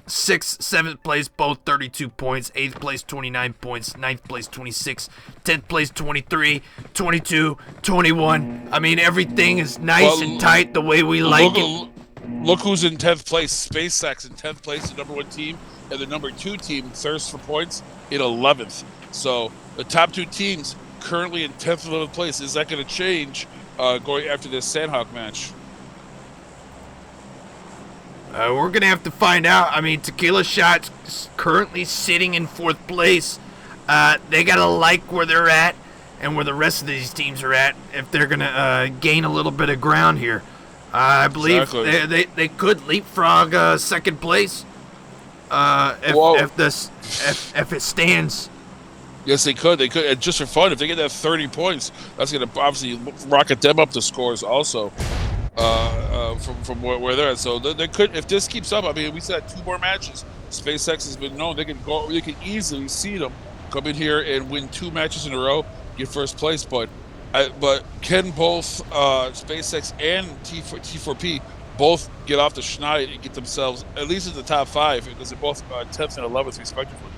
6th, 7th place, both 32 points. 8th place, 29 points. 9th place, 26. 10th place, 23. 22, 21. I mean, everything is nice and tight the way we like it. Look who's in 10th place. SpaceX in 10th place, the number 1 team. And the number 2 team, Thirst for Points, in 11th. So the top 2 teams currently in 10th and 11th place. Is that going to change going after this Sandhawk match? We're going to have to find out. I mean, Tequila Shots currently sitting in 4th place. They got to like where they're at and where the rest of these teams are at if they're going to gain a little bit of ground here. I believe exactly. they could leapfrog 2nd place if it stands. Yes, they could. They could. And just for fun, if they get that 30 points, that's going to obviously rocket them up the scores also. From where they're at, so they could, if this keeps up. I mean, we said 2 more matches. SpaceX has been known they can easily see them come in here and win 2 matches in a row, get first place. But can both SpaceX and T4P both get off the schneid and get themselves at least in the top 5 because they're both 10th and 11th respectively.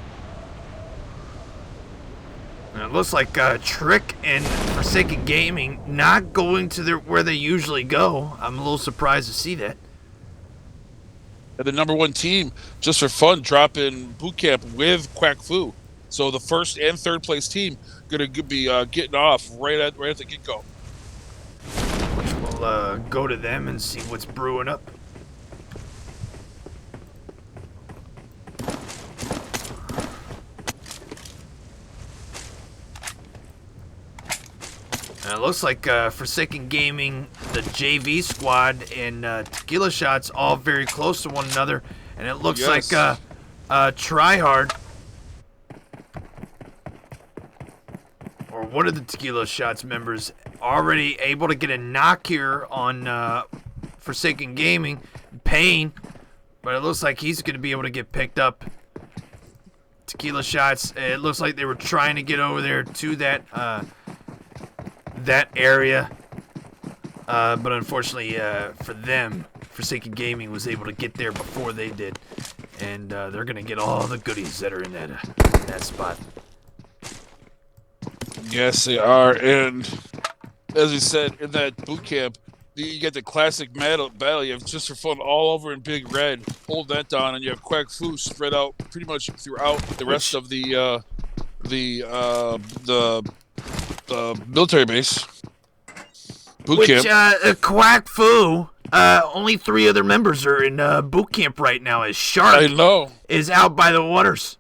And it looks like Trick and Forsaken Gaming not going to where they usually go. I'm a little surprised to see that. And the number 1 team, just for fun, drop in boot camp with Quack Fu. So the 1st and 3rd place team going to be getting off right at the get-go. We'll go to them and see what's brewing up. It looks like Forsaken Gaming, the JV squad, and Tequila Shots all very close to one another. And it looks like Tryhard, or one of the Tequila Shots members, already able to get a knock here on Forsaken Gaming. Payne, but it looks like he's going to be able to get picked up. Tequila Shots, it looks like they were trying to get over there to that area, but unfortunately for them, Forsaken Gaming was able to get there before they did, and they're gonna get all the goodies that are in that spot. Yes, they are, and as we said in that boot camp, you get the classic battle. You have Just for Fun all over in Big Red. Hold that down, and you have Quack Fu spread out pretty much throughout the rest of the military base. Boot camp. Quack Fu, only 3 other members are in boot camp right now. As Shark I know is out by the waters.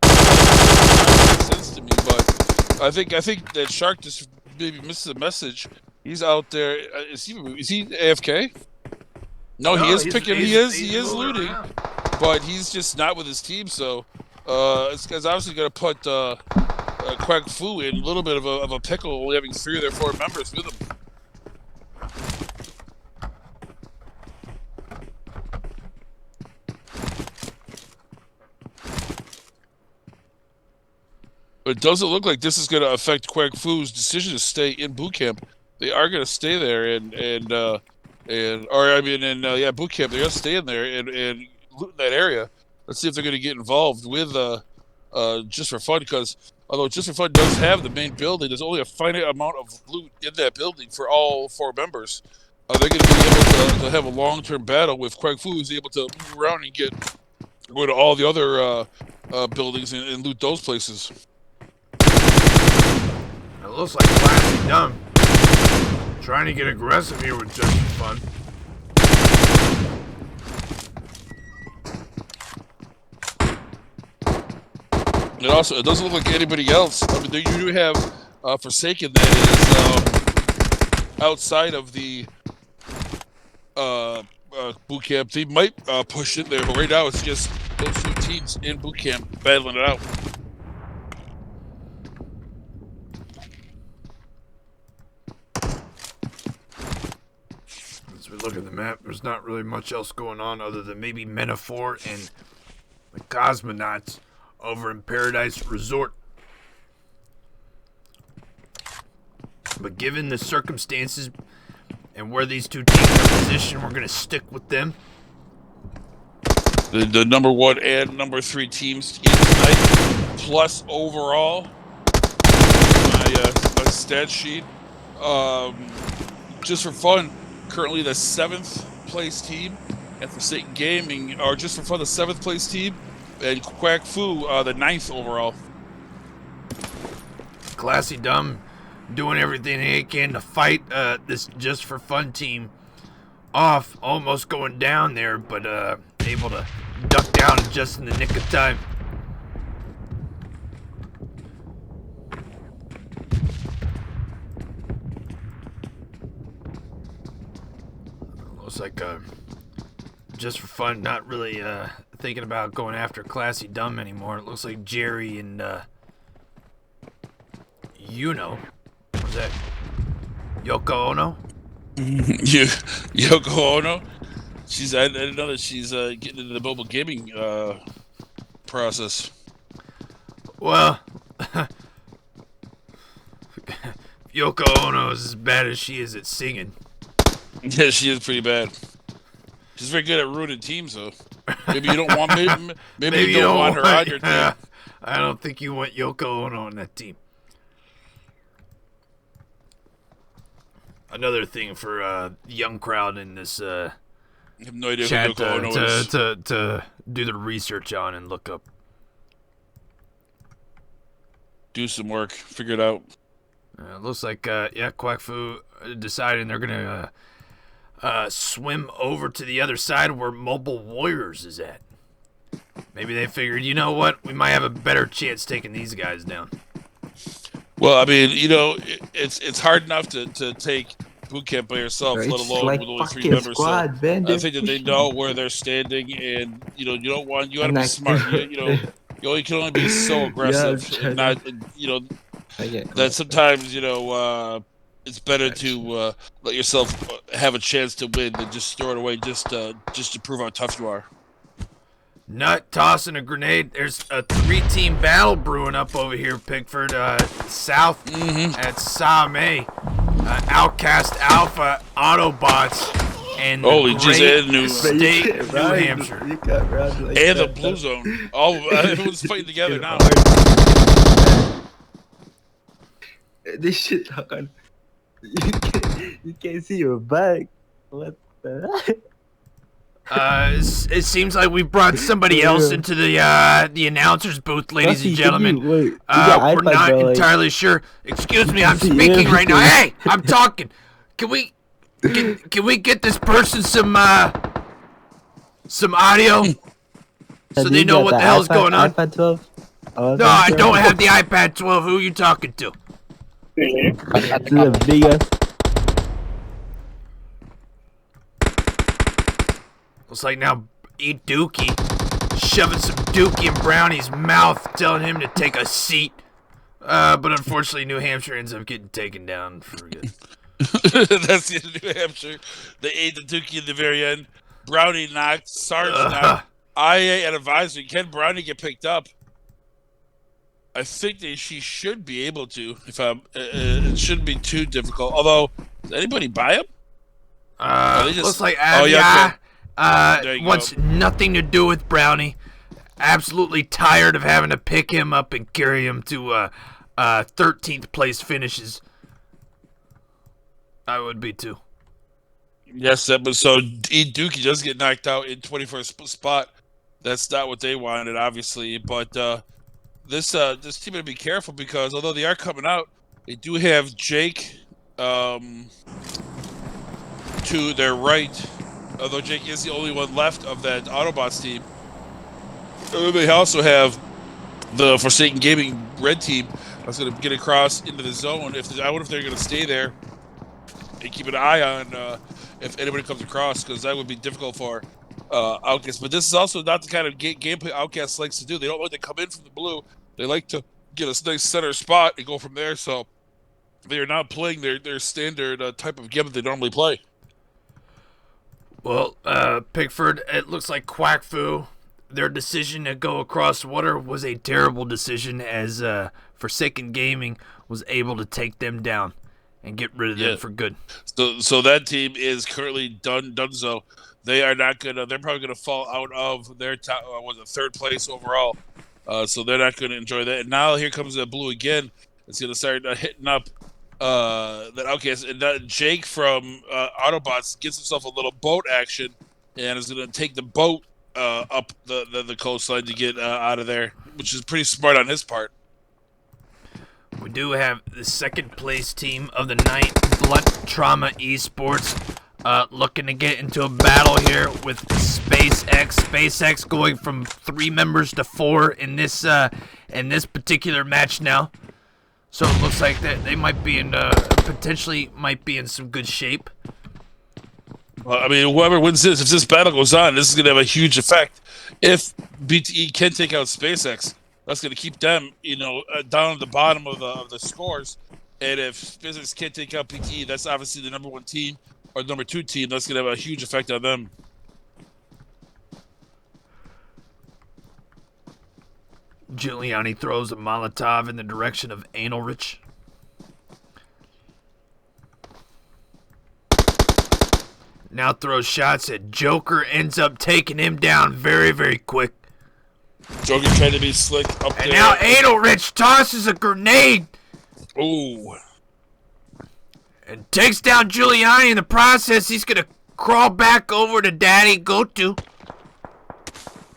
That makes sense to me, but I think that Shark just maybe missed the message. He's out there. Is he AFK? No, he is picking. He is looting, but he's just not with his team. So, it's obviously going to put Quack Fu in a little bit of a pickle, only having 3 of their 4 members with him. But it doesn't look like this is going to affect Quack Fu's decision to stay in boot camp. They are going to stay there boot camp. They're going to stay in there and loot in that area. Let's see if they're going to get involved with Just for Fun, because although Just for Fun does have the main building, there's only a finite amount of loot in that building for all 4 members. They're going to be able to have a long-term battle with Quack Fu, who's able to move around and go to all the other buildings and loot those places. It looks like Classy Dumb trying to get aggressive here with Just for Fun. It doesn't look like anybody else. I mean, you do have Forsaken that is outside of the boot camp. They might push it there, but right now it's just those 2 teams in boot camp battling it out. As we look at the map, there's not really much else going on other than maybe Metaphor and the Cosmonauts over in Paradise Resort. But given the circumstances and where these 2 teams are positioned, we're going to stick with them. The number 1 and number 3 teams in tonight, plus overall, my stat sheet. Just for Fun, currently the 7th place team, and Forsaken Gaming are Just for Fun the 7th place team, and Quack Fu the 9th overall. Classy Dumb doing everything he can to fight this Just for Fun team off, almost going down there, but able to duck down just in the nick of time. Looks like Just for Fun not really thinking about going after Classy Dumb anymore. It looks like Jerry and was that Yoko Ono? Yoko Ono. I didn't know that she's getting into the mobile gaming process. Well, Yoko Ono is as bad as she is at singing. Yeah, she is pretty bad. She's very good at ruining teams, though. Maybe you don't want maybe you don't want her on your team. I don't think you want Yoko Ono on that team. Another thing for young crowd in this I have no idea chat who Yoko Ono is. to do the research on and look up. Do some work, figure it out. It looks like Quack Fu deciding they're gonna swim over to the other side where Mobile Warriors is at. Maybe they figured, you know what, we might have a better chance taking these guys down. Well, I mean, it's hard enough to take boot camp by yourself, let alone with only 3 members. Squad, so I think that they know where they're standing, and you gotta be smart. You can only be so aggressive, and not that sometimes it's better to let yourself have a chance to win than just throw it away just to prove how tough you are. Nut tossing a grenade. There's a 3-team battle brewing up over here, Pickford. South at Same. OUTcast Alpha Autobots and New State, New Hampshire. And the Blue Zone. Everyone's fighting together now. This shit, You can't see your back. What the? It seems like we brought somebody else into the announcer's booth, ladies and gentlemen. We're We're not entirely sure. Excuse me, I'm speaking right now. Hey, I'm talking. Can we get this person some audio so they know what the hell's going on? iPad 12? No, I don't have the iPad 12. Who are you talking to? The biggest. Looks like now eat Dookie, shoving some Dookie in Brownie's mouth, telling him to take a seat. But unfortunately, New Hampshire ends up getting taken down for good. That's the end of New Hampshire. They ate the Dookie at the very end. Brownie knocked. Sarge knocked. IA and advisory. Can Brownie get picked up? I think that she should be able to. If it shouldn't be too difficult. Although, does anybody buy him? Looks like okay. Wants nothing to do with Brownie. Absolutely tired of having to pick him up and carry him to 13th place finishes. I would be too. Yes, but so Dookie does get knocked out in 21st spot. That's not what they wanted, obviously. But this team to be careful because although they are coming out, they do have Jake to their right. Although Jake is the only one left of that Autobots team. They also have the Forsaken Gaming red team that's going to get across into the zone. I wonder if they're going to stay there and keep an eye on if anybody comes across, because that would be difficult for OUTcast. But this is also not the kind of gameplay OUTcast likes to do. They don't like to come in from the blue. They like to get a nice center spot and go from there. So they are not playing their standard type of game that they normally play. Well, Pickford, it looks like Quack Fu, their decision to go across water was a terrible decision as Forsaken Gaming was able to take them down and get rid of them for good. So that team is currently donezo. They are not gonna. They're probably gonna fall out of their top. Third place overall. So they're not gonna enjoy that. And now here comes the blue again. It's gonna start hitting up that OUTcast. And Jake from Autobots gets himself a little boat action and is gonna take the boat up the coastline to get out of there, which is pretty smart on his part. We do have the second place team of the night, Blunt Trauma Esports, looking to get into a battle here with SpaceX. SpaceX going from 3 members to 4 in this particular match now. So it looks like that they might be potentially in some good shape. Well, I mean, whoever wins this, if this battle goes on, this is going to have a huge effect. If BTE can take out SpaceX, that's going to keep them, down at the bottom of the scores. And if SpaceX can't take out BTE, that's obviously the number 1 team or number 2 team. That's going to have a huge effect on them. Giuliani throws a Molotov in the direction of Analrich. Now throws shots at Joker, ends up taking him down very, very quick. Joker trying to be slick up there. And now Analrich tosses a grenade. Ooh. And takes down Giuliani in the process. He's going to crawl back over to Daddy Goto.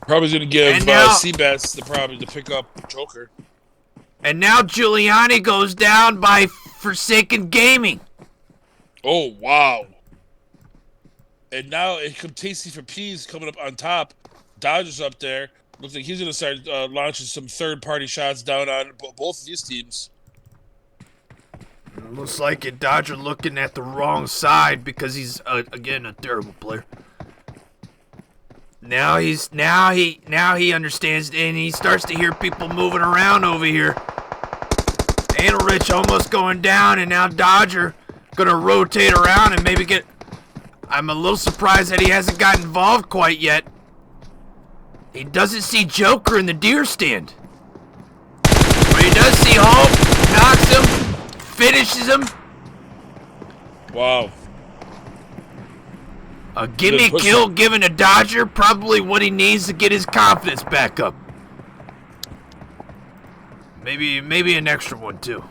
Probably going to give Seabass the problem to pick up Joker. And now Giuliani goes down by Forsaken Gaming. Oh, wow. And now it comes Tasty for Peas coming up on top. Dodger's up there. Looks like he's going to start launching some third-party shots down on both of these teams. Looks like it. Dodger looking at the wrong side because he's again a terrible player. Now he understands and he starts to hear people moving around over here. Analrich almost going down, and now Dodger gonna rotate around and maybe get. I'm a little surprised that he hasn't gotten involved quite yet. He doesn't see Joker in the deer stand. But he does see Hulk, knocks him, finishes him. Wow. A gimme kill given to Dodger, probably what he needs to get his confidence back up. Maybe an extra one too.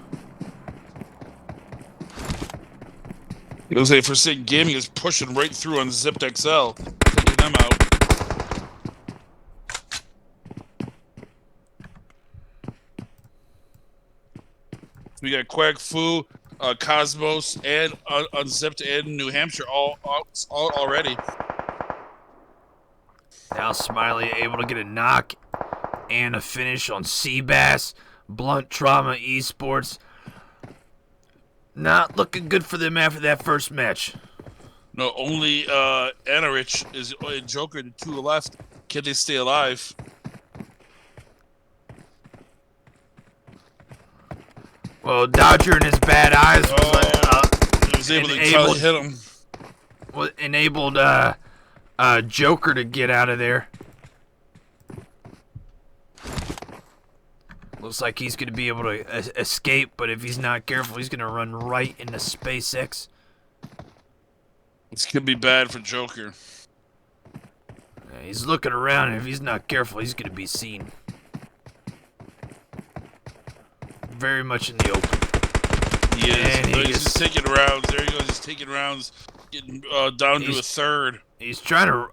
Looks like Forsaken Gaming is pushing right through on Zipped XL, taking them out. We got Quack Fu, Cosmos, and Unzipped in New Hampshire all already. Now Smiley able to get a knock and a finish on Seabass. Blunt Trauma Esports. Not looking good for them after that first match. No, only Anarich is Joker and 2 left. Can they stay alive? Well, Dodger and his bad eyes was able to finally hit him. Enabled Joker to get out of there. Looks like he's going to be able to escape, but if he's not careful, he's going to run right into SpaceX. This could be bad for Joker. He's looking around, and if he's not careful, he's going to be seen. Very much in the open. He is. He's just taking rounds. There he goes. He's taking rounds. Getting down to a third. He's trying to...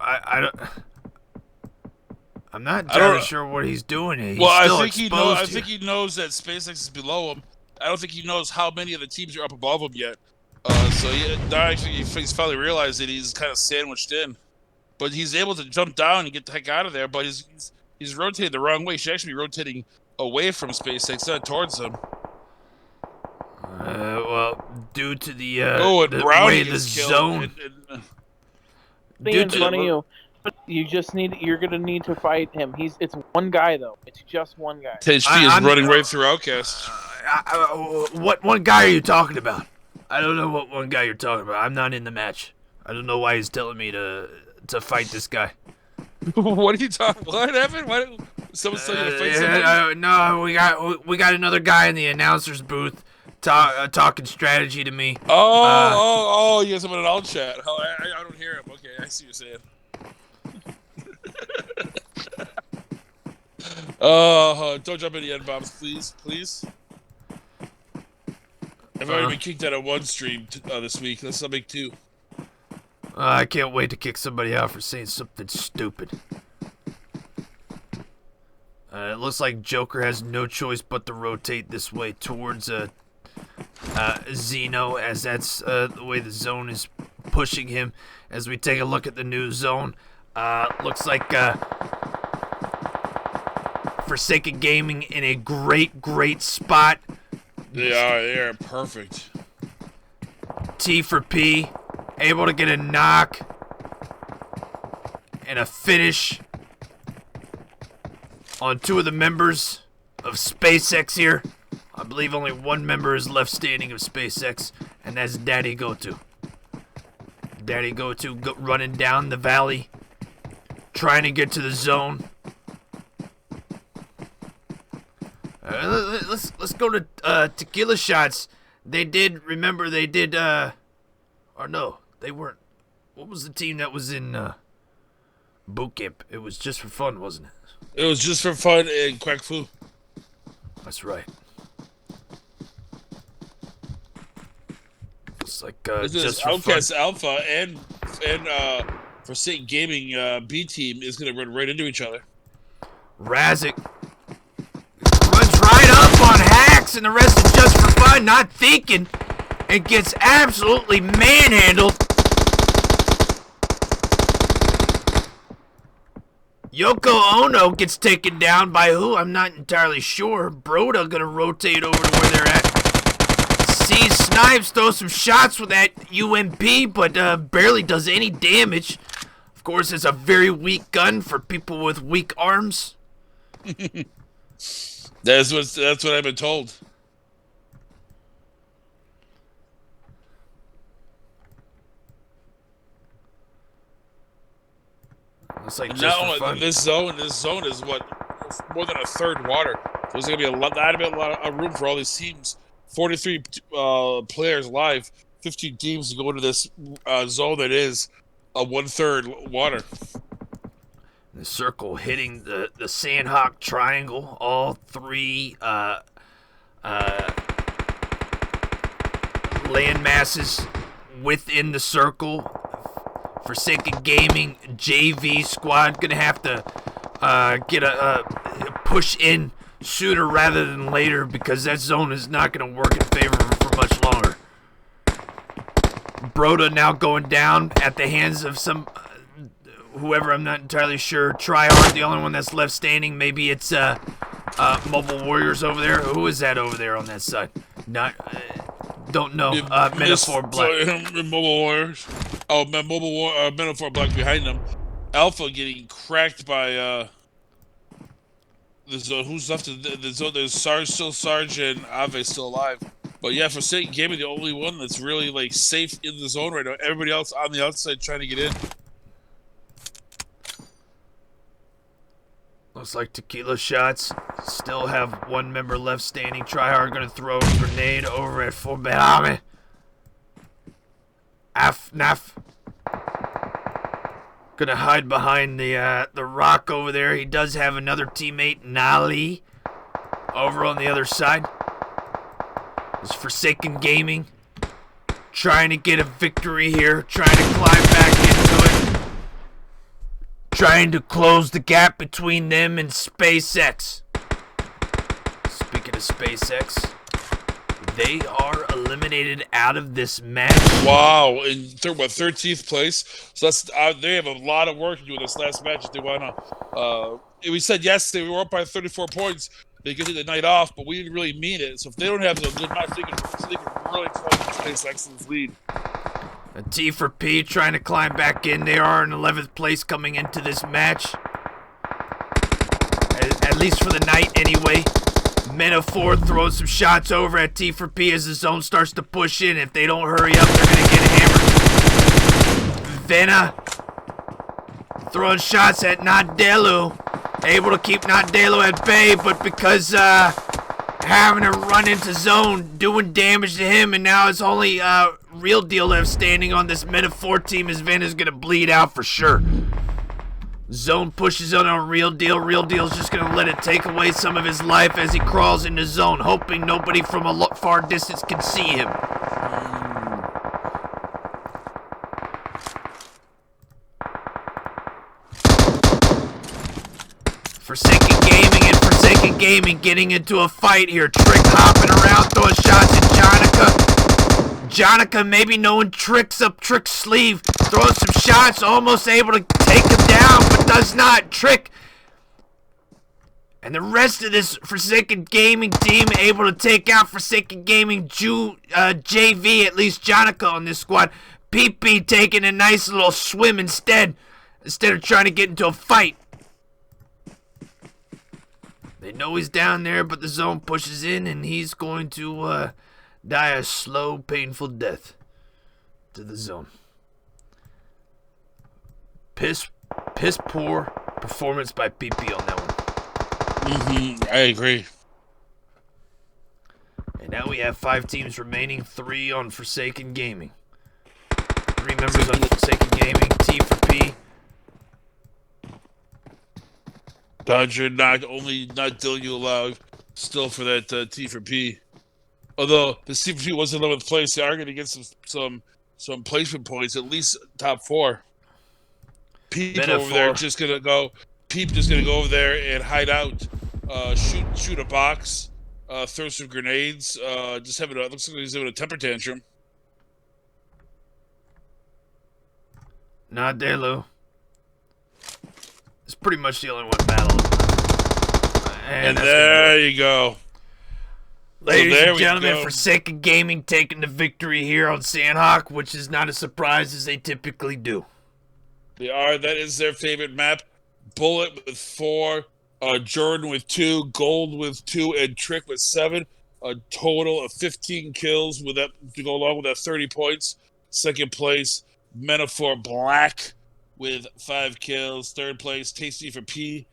I'm not entirely sure what he's doing. He's I still think he knows. I exposed think he knows that SpaceX is below him. I don't think he knows how many of the teams are up above him yet. So he's finally realized that he's kind of sandwiched in. But he's able to jump down and get the heck out of there. But he's rotating the wrong way. He should actually be rotating away from SpaceX, not towards him. Well, due to the way the zone. In front of you. You're gonna need to fight him. It's one guy though. It's just one guy. HP is running right through OUTcast. What one guy are you talking about? I don't know what one guy you're talking about. I'm not in the match. I don't know why he's telling me to fight this guy. What are you talking? What happened? Someone's telling you to fight somebody? No, we got another guy in the announcer's booth talking strategy to me. Oh, you guys have an alt chat. Oh, I don't hear him. Okay, I see what you're saying. Don't jump in the end bombs, please. I've already been kicked out of one stream this week. Let's not make 2. I can't wait to kick somebody out for saying something stupid. It looks like Joker has no choice but to rotate this way towards Zeno, as that's the way the zone is pushing him. As we take a look at the new zone, looks like Forsaken Gaming in a great spot. They are perfect. T for P, able to get a knock and a finish on 2 of the members of SpaceX here. I believe only one member is left standing of SpaceX, and that's Daddy Goto. Daddy Goto running down the valley, trying to get to the zone. Let's go to Tequila Shots. They did or no, they weren't. What was the team that was in boot camp? It was Just for Fun, wasn't it? It was Just for Fun and Quack Fu. That's right. It's like this Just is for OUTcast Fun. Alpha and Forsaken Gaming B team is gonna run right into each other. Razik runs right up on Hacks, and the rest is Just for Fun, not thinking, and gets absolutely manhandled. Yoko Ono gets taken down by who? I'm not entirely sure. Broda gonna rotate over to where they're at. Sees Snipes throw some shots with that UMP, but barely does any damage. Of course, it's a very weak gun for people with weak arms. That's what I've been told. Looks like Just No, for Fun. this zone is what more than a third water. There's gonna be a lot of room for all these teams. 43 players live, 15 teams to go into this zone that is a 1/3 water. The circle hitting the Sandhawk triangle. All 3 land masses within the circle. Forsaken Gaming JV squad gonna have to get a push in sooner rather than later because that zone is not gonna work in favor for much longer. Broda now going down at the hands of some whoever, I'm not entirely sure. Tryhard, the only one that's left standing. Maybe it's Mobile Warriors over there. Who is that over there on that side? Not don't know. Metaphor Black. Mobile Warriors. Oh, Metaphor Black behind them. Alpha getting cracked by the zone. Who's left in the zone? There's Sarge and Ave still alive. But yeah, Forsaken Gaming, the only one that's really like safe in the zone right now. Everybody else on the outside trying to get in. Looks like Tequila Shots still have one member left standing. Tryhard gonna throw a grenade over at Forbehame. Naf gonna hide behind the rock over there. He does have another teammate, Nali, over on the other side. It's Forsaken Gaming trying to get a victory here, trying to climb back into it, trying to close the gap between them and SpaceX. Speaking of SpaceX, they are eliminated out of this match. Wow, in 13th place. So that's they have a lot of work to do in this last match if they want to. We said yesterday we were up by 34 points. They could take the night off, but we didn't really mean it. So if they don't have a good match, they can really close SpaceX's lead. A T for P trying to climb back in. They are in 11th place coming into this match. At least for the night anyway. Metaphor throws some shots over at T for P as the zone starts to push in. If they don't hurry up, they're going to get hammered. Vena throwing shots at Nadelu. Able to keep Nadelu at bay, but because having to run into zone, doing damage to him, and now it's only Real Deal left standing on this Metaphor team as Vena's going to bleed out for sure. Zone pushes on Real Deal. Real Deal's just going to let it take away some of his life as he crawls into zone, hoping nobody from a far distance can see him. Forsaken Gaming and Forsaken Gaming getting into a fight here. Trick hopping around, throwing shots at Jonica. Jonica maybe knowing Trick's up Trick's sleeve. Throwing some shots, almost able to take him down, but does not. Trick and the rest of this Forsaken Gaming team able to take out Forsaken Gaming JV, at least Jonica on this squad. PP taking a nice little swim instead of trying to get into a fight. They know he's down there, but the zone pushes in, and he's going to die a slow, painful death to the zone. Piss poor performance by PP on that one. I agree. And now we have 5 teams remaining, 3 on Forsaken Gaming. 3 members on Forsaken Gaming, T for P. Dodger not dealing you alive still for that T for P. Although the T for P was in 11th place, they are going to get some placement points, at least top 4. Peep over there just going to go. Peep just going to go over there and hide out, shoot a box, throw some grenades. Just having looks like he's having a temper tantrum. Nadelu. It's pretty much the only one battle. And there you go. Ladies and gentlemen, Forsaken Gaming taking the victory here on Sandhawk, which is not a surprise as they typically do. They are. That is their favorite map. Bullet with 4, Jordan with 2, Gold with 2, and Trick with 7. A total of 15 kills with that to go along with that 30 points. Second place, Metaphor Black with 5 kills. Third place, Tasty for P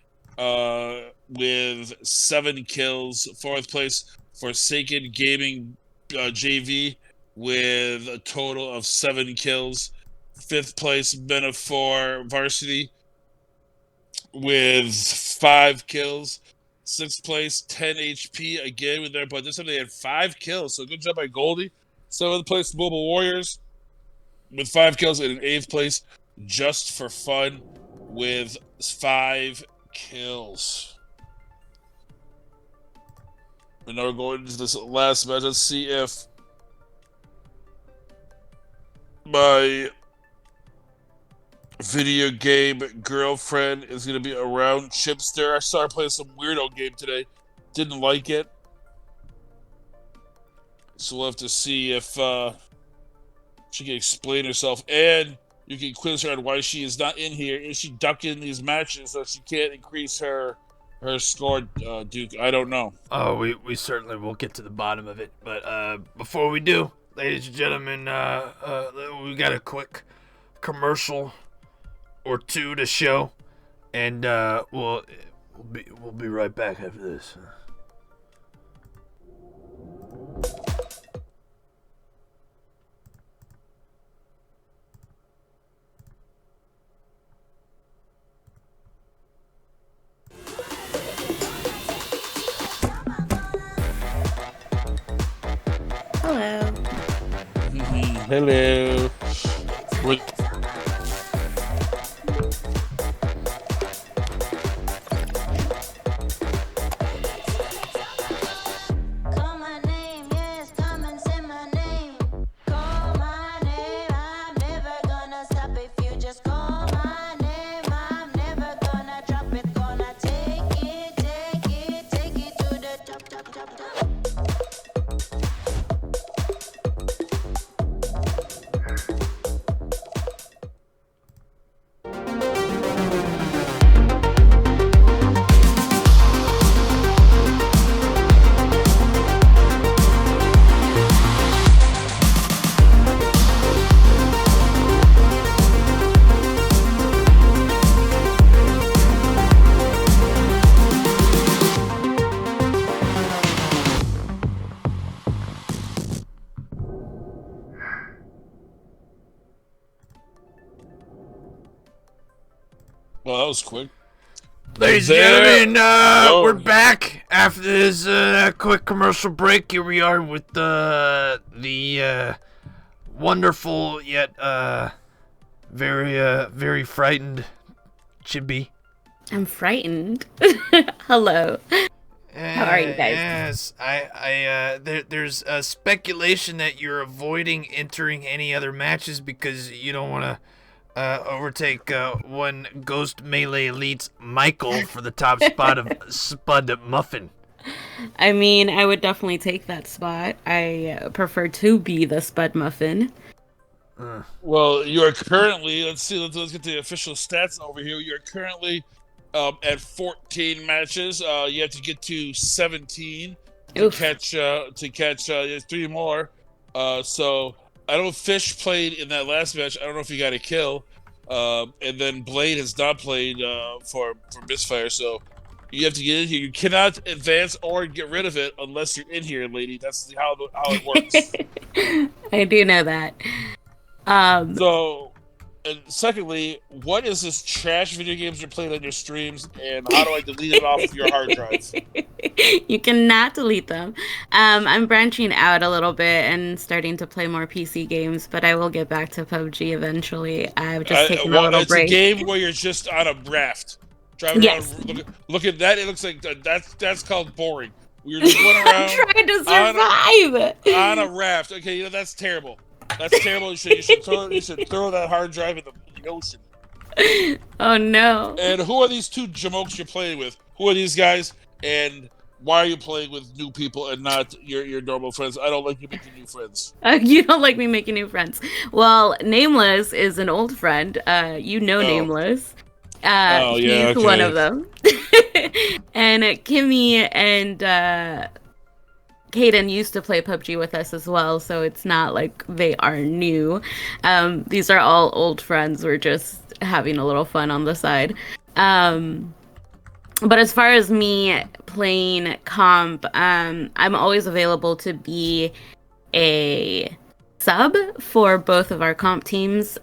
with 7 kills. Fourth place, Forsaken Gaming JV with a total of 7 kills. Fifth place, Metaphor Varsity with 5 kills. Sixth place, 10 HP again with their, but this time they had 5 kills. So good job by Goldie. Seventh place, Mobile Warriors with 5 kills, and in 8th place, just for fun, with 5 kills. And now we're going into this last match. Let's see if my video game girlfriend is going to be around. Chipster, I started playing some weirdo game today. Didn't like it. So we'll have to see if she can explain herself. And you can quiz her on why she is not in here. Is she ducking these matches so she can't increase her score, Duke? I don't know. Oh, we certainly will get to the bottom of it. But before we do, ladies and gentlemen, we got a quick commercial or two to show, and we'll be right back after this. Hello. Hello. Call my name, yes, come and say my name. Call my name, I'm never gonna stop if you just call my name. I'm never gonna drop it, gonna take it to the top. Well, that was quick. Ladies and gentlemen, we're back after this quick commercial break. Here we are with the wonderful yet very frightened Chibi. I'm frightened. Hello. How are you guys? Yes, there's a speculation that you're avoiding entering any other matches because you don't want to overtake one Ghost Melee Elite's Michael for the top spot of Spud Muffin. I mean, I would definitely take that spot. I prefer to be the Spud Muffin. Well, you are currently, let's get the official stats over here. You're currently at 14 matches. You have to get to 17 to catch 3 more. So I know Fish played in that last match. I don't know if he got a kill. And then Blade has not played for Misfire. So you have to get in here. You cannot advance or get rid of it unless you're in here, lady. That's how it works. I do know that. So, and secondly, what is this trash video games you're playing on your streams, and how do I delete it off of your hard drive? You cannot delete them. I'm branching out a little bit and starting to play more PC games, but I will get back to PUBG eventually. I've just taken a little break. It's a game where you're just on a raft. Driving around, look at that. It looks like that's called boring. We're just going around I'm trying to survive on a raft. Okay, that's terrible. That's terrible. You should throw that hard drive in the ocean. Oh no. And who are these 2 jamokes you're playing with? Who are these guys? And why are you playing with new people and not your normal friends? I don't like you making new friends. You don't like me making new friends. Well, Nameless is an old friend. Nameless. He's one of them. And Kimmy and Kaden used to play PUBG with us as well, so it's not like they are new. These are all old friends. We're just having a little fun on the side. But as far as me playing comp, I'm always available to be a sub for both of our comp teams.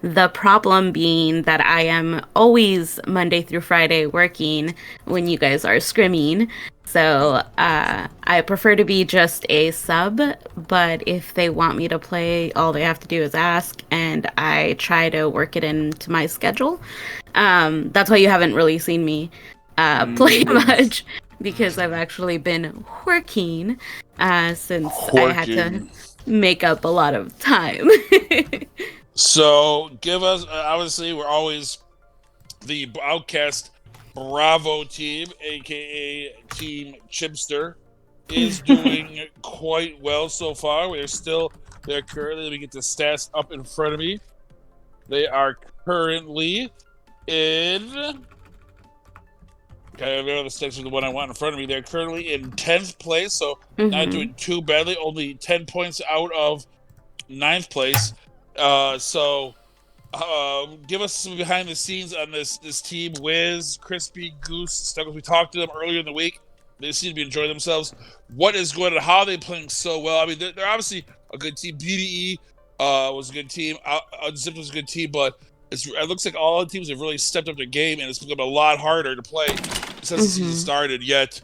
The problem being that I am always Monday through Friday working when you guys are scrimming. So I prefer to be just a sub, but if they want me to play, all they have to do is ask, and I try to work it into my schedule. That's why you haven't really seen me play much, because I've actually been working since I had to make up a lot of time. So give us, obviously, we're always the OUTcast Bravo team, aka Team Chipster, is doing quite well so far. They're currently, let me get the stats up in front of me. They are currently in, okay, I know the stats are the one I want in front of me. They're currently in 10th place, so not doing too badly, only 10 points out of 9th place. Give us some behind the scenes on this team. Wiz, Crispy, Goose, Stuggles. We talked to them earlier in the week. They seem to be enjoying themselves. What is going on? How are they playing so well? I mean, they're obviously a good team. BDE was a good team. Unzipped was a good team, but it looks like all the teams have really stepped up their game, and it's become a lot harder to play since the season started. Yet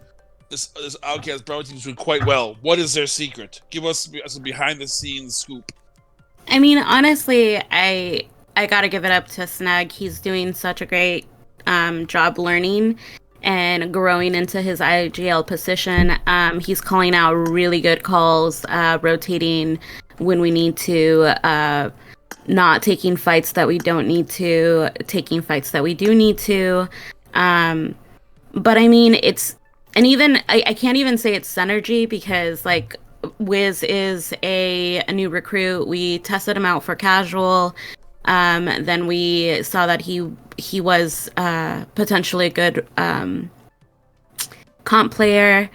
this OUTcast Bravo team is doing quite well. What is their secret? Give us some behind the scenes scoop. I mean, honestly, I gotta give it up to Snug. He's doing such a great job learning and growing into his IGL position. He's calling out really good calls, rotating when we need to, not taking fights that we don't need to, taking fights that we do need to. But I mean, I can't even say it's synergy, because like Wiz is a new recruit. We tested him out for casual. Then we saw that he was potentially a good comp player.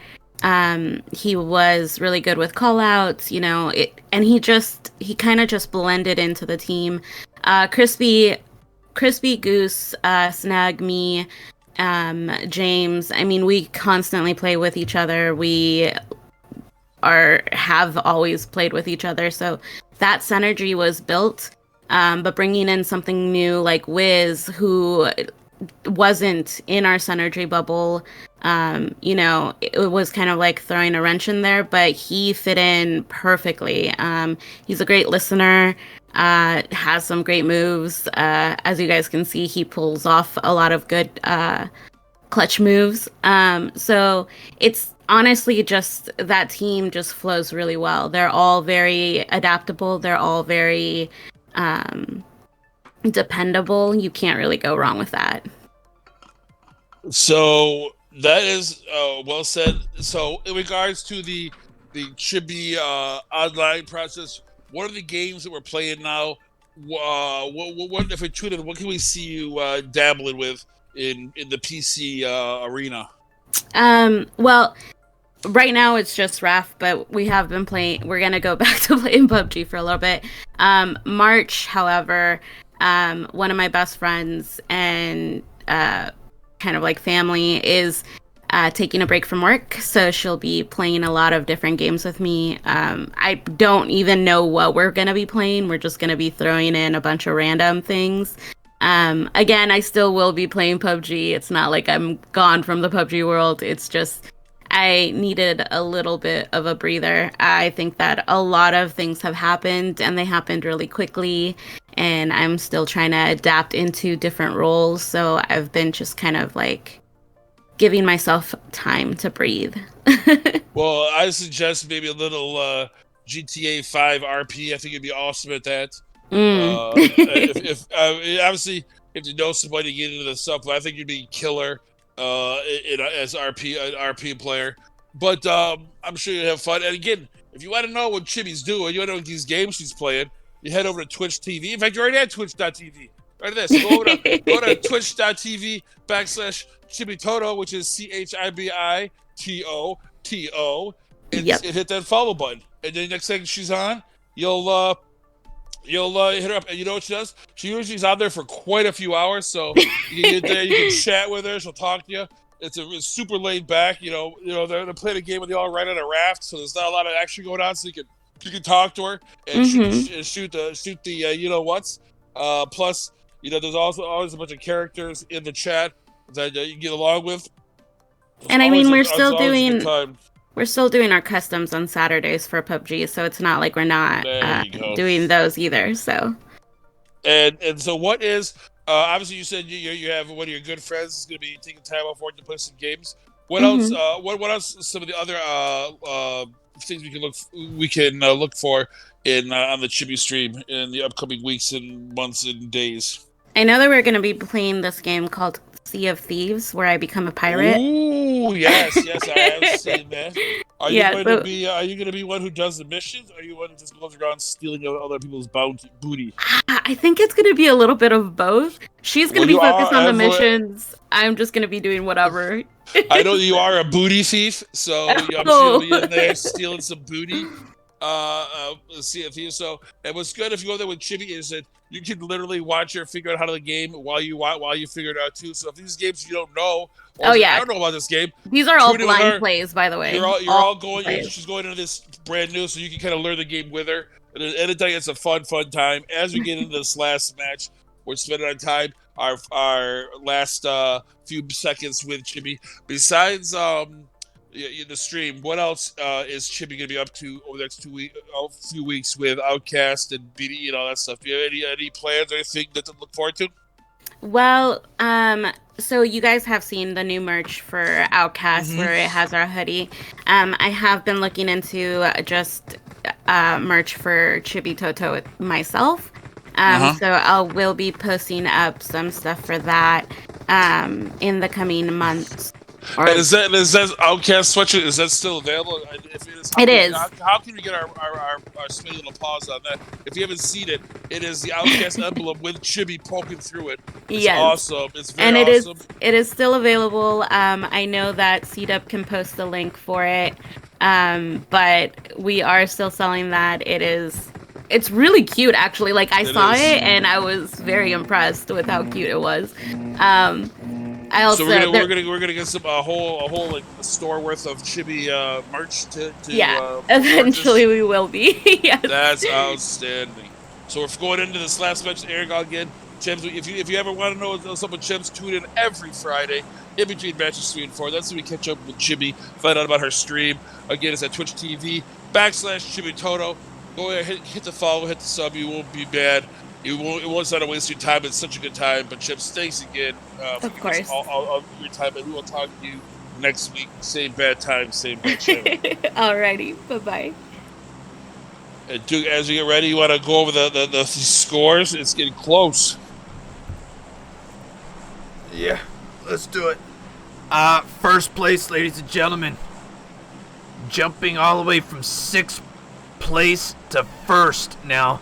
He was really good with callouts, and he kind of just blended into the team. Crispy Goose, Snag, me, James. I mean, we constantly play with each other. We have always played with each other, so that synergy was built. But bringing in something new like Wiz, who wasn't in our synergy bubble, it was kind of like throwing a wrench in there, but he fit in perfectly. He's a great listener, has some great moves. As you guys can see, he pulls off a lot of good clutch moves. So it's honestly just that team just flows really well. They're all very adaptable. They're all very dependable. You can't really go wrong with that. So that is well said. So in regards to the Chibi online process, what are the games that we're playing now? What if we tweeted? What can we see you dabbling with in the PC arena? Well, right now it's just RAF, but we have been playing. We're gonna go back to playing PUBG for a little bit. March, however, one of my best friends and kind of like family is taking a break from work, so she'll be playing a lot of different games with me. I don't even know what we're gonna be playing. We're just gonna be throwing in a bunch of random things. Again, I still will be playing PUBG. It's not like I'm gone from the PUBG world. It's just I needed a little bit of a breather. I think that a lot of things have happened, and they happened really quickly, and I'm still trying to adapt into different roles. So I've been just kind of like giving myself time to breathe. Well, I suggest maybe a little GTA 5 RP. I think you'd be awesome at that. If obviously if you know somebody to get into the stuff, but I think you'd be killer as RP player. But I'm sure you'll have fun. And again, if you want to know what Chibi's doing, you want to know these games she's playing, you head over to Twitch TV. In fact, you already had Twitch.tv. Right there. So go to twitch.tv/ChibiToto, which is ChibitoTO, and hit that follow button. And then next time she's on, you'll hit her up. And you know what she does? She usually is on there for quite a few hours. So you can get there, you can chat with her, she'll talk to you. It's super laid back. They're playing a game with you all right on a raft, so there's not a lot of action going on. So you can talk to her and shoot the you know what's. Plus, there's also always a bunch of characters in the chat that you can get along with. And I mean, we're still We're doing our customs on Saturdays for PUBG, so it's not like we're not doing those either. So. And so, what is obviously you said you have one of your good friends is going to be taking time off work to play some games. What else? What else? Some of the other things we can look for in on the Chibi stream in the upcoming weeks and months and days. I know that we're going to be playing this game called Sea of Thieves, where I become a pirate. Ooh, yes, I have seen that. Are you going to be one who does the missions, or are you one who just goes around stealing other people's booty? I think it's going to be a little bit of both. She's going to be focused on the missions. I'm just going to be doing whatever. I know you are a booty thief, so I'm sure you'll be in there stealing some booty. Sea of Thieves. So, and what's good if you go there with Chibi is that you can literally watch her figure out how to the game while you figure it out too. So if these games you don't know, I don't know about this game. These are all blind plays, by the way. You're all going. She's going into this brand new, so you can kind of learn the game with her. And I tell you, it's a fun time. As we get into this last match, we're spending our time, our last few seconds with Chibi. Besides the stream, what else is Chibi going to be up to over the next few weeks with OUTcast and BD and all that stuff? Do you have any plans or anything to look forward to? Well, so you guys have seen the new merch for OUTcast where it has our hoodie. I have been looking into just merch for Chibi Toto myself. So I will be posting up some stuff for that in the coming months. And is that OUTcast sweatshirt? Is that still available? If it is, how can we get our sweet little paws on that? If you haven't seen it, it is the OUTcast emblem with Chibi poking through it. It's awesome. It's very awesome. It is still available. I know that CDUP can post the link for it, but we are still selling that. It's really cute, actually. Like I saw it and I was very impressed with how cute it was. So we're gonna get a whole like a store worth of Chibi merch to eventually we will be. Yes. That's outstanding. So we're going into this last match, Eric again. Chims, if you ever want to know something, Chims, tune in every Friday in between matches 3 and 4. That's when we catch up with Chibi, find out about her stream. Again, it's at Twitch TV /Chibi Toto. Go ahead, hit the follow, hit the sub. You won't be bad. It won't not waste your time. It's such a good time. But Chips, thanks again for all your time, and we will talk to you next week. Same bad time, same bad channel. Alrighty, bye. And Duke, as we get ready, you want to go over the scores? It's getting close. Yeah, let's do it. First place, ladies and gentlemen, jumping all the way from 6th place to 1st now.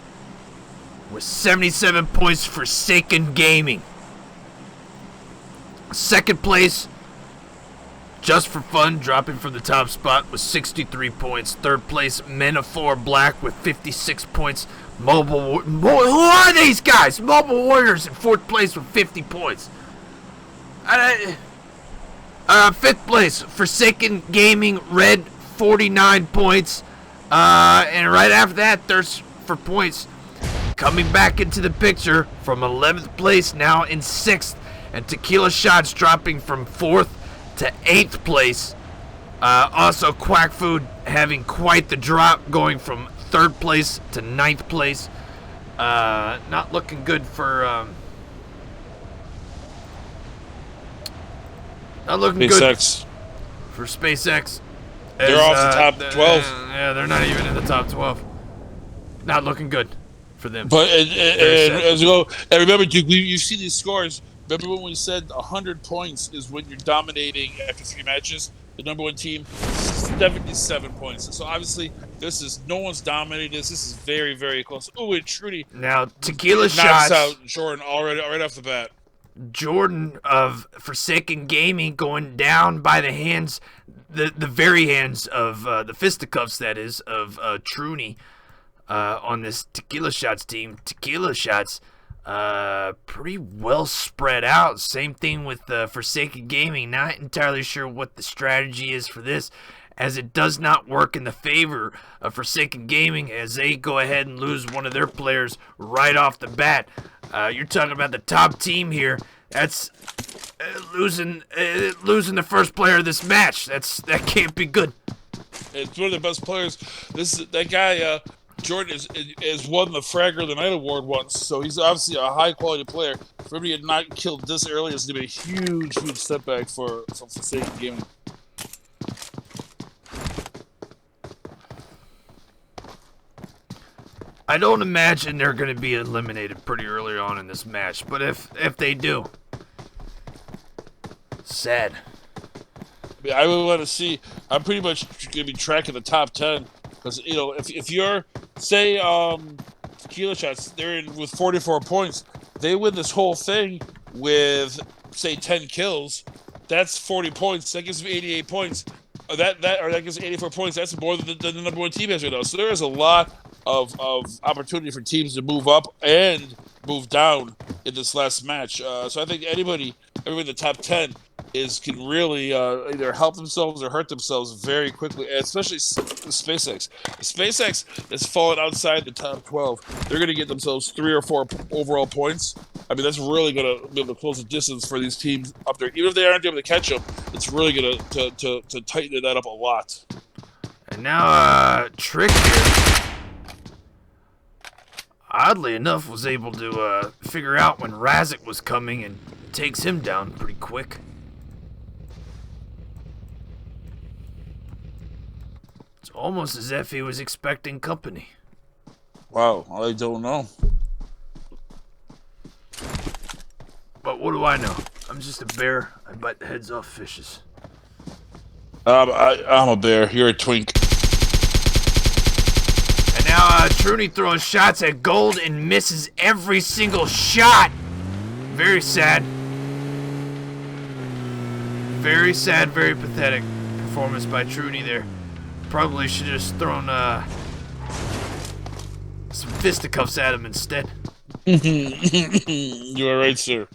With 77 points for Forsaken Gaming. 2nd place, just for fun, dropping from the top spot with 63 points. 3rd place, Men of 4 Black with 56 points. Who are these guys? Mobile Warriors in 4th place with 50 points. 5th place, Forsaken Gaming Red, 49 points. And right after that, thirst for points. Coming back into the picture from 11th place, now in 6th, and Tequila Shots dropping from 4th to 8th place. Also, Quack Food having quite the drop, going from 3rd place to 9th place. Not looking good for SpaceX. For SpaceX. They're off the top 12. Yeah, they're not even in the top 12. Not looking good for them. But as you go, and remember, Duke, you see these scores. Remember when we said 100 points is when you're dominating after 3 matches? The number 1 team, 77 points. So obviously, no one's dominating this. This is very, very close. Oh, and Trudy. Now, Tequila Shots. Knocks out Jordan right off the bat. Jordan of Forsaken Gaming going down by the hands, the very hands of the fisticuffs, that is, of Trudy. On this Tequila Shots team. Tequila Shots pretty well spread out. Same thing with Forsaken Gaming. Not entirely sure what the strategy is for this, as it does not work in the favor of Forsaken Gaming, as they go ahead and lose one of their players right off the bat. You're talking about the top team here. That's losing the first player of this match. That can't be good. It's one of the best players. That guy Jordan has won the Fragger of the Night award once, so he's obviously a high quality player. For him to get not killed this early is going to be a huge step back for Forsaken Gaming. I don't imagine they're going to be eliminated pretty early on in this match, but if they do, sad. Yeah, I would want to see. I'm pretty much going to be tracking the top 10 because if you're say Tequila Shots, they're in with 44 points. They win this whole thing with say 10 kills. That's 40 points. That gives them 88 points. That gives 84 points. That's more than the number one team has right now. So there is a lot of opportunity for teams to move up and move down in this last match. So I think everybody in the top 10 can really either help themselves or hurt themselves very quickly, especially SpaceX. SpaceX has fallen outside the top 12. They're going to get themselves 3 or 4 overall points. I mean, that's really going to be able to close the distance for these teams up there. Even if they aren't able to catch them, it's really going to tighten that up a lot. And now, Trick here, oddly enough, was able to figure out when Razik was coming and takes him down pretty quick. It's almost as if he was expecting company. Wow, I don't know. But what do I know? I'm just a bear. I bite the heads off fishes. I'm a bear. You're a twink. And now Trudy throwing shots at gold and misses every single shot. Very sad. Very sad, very pathetic performance by Trudy there. Probably should have just thrown some fisticuffs at him instead. You are right, sir.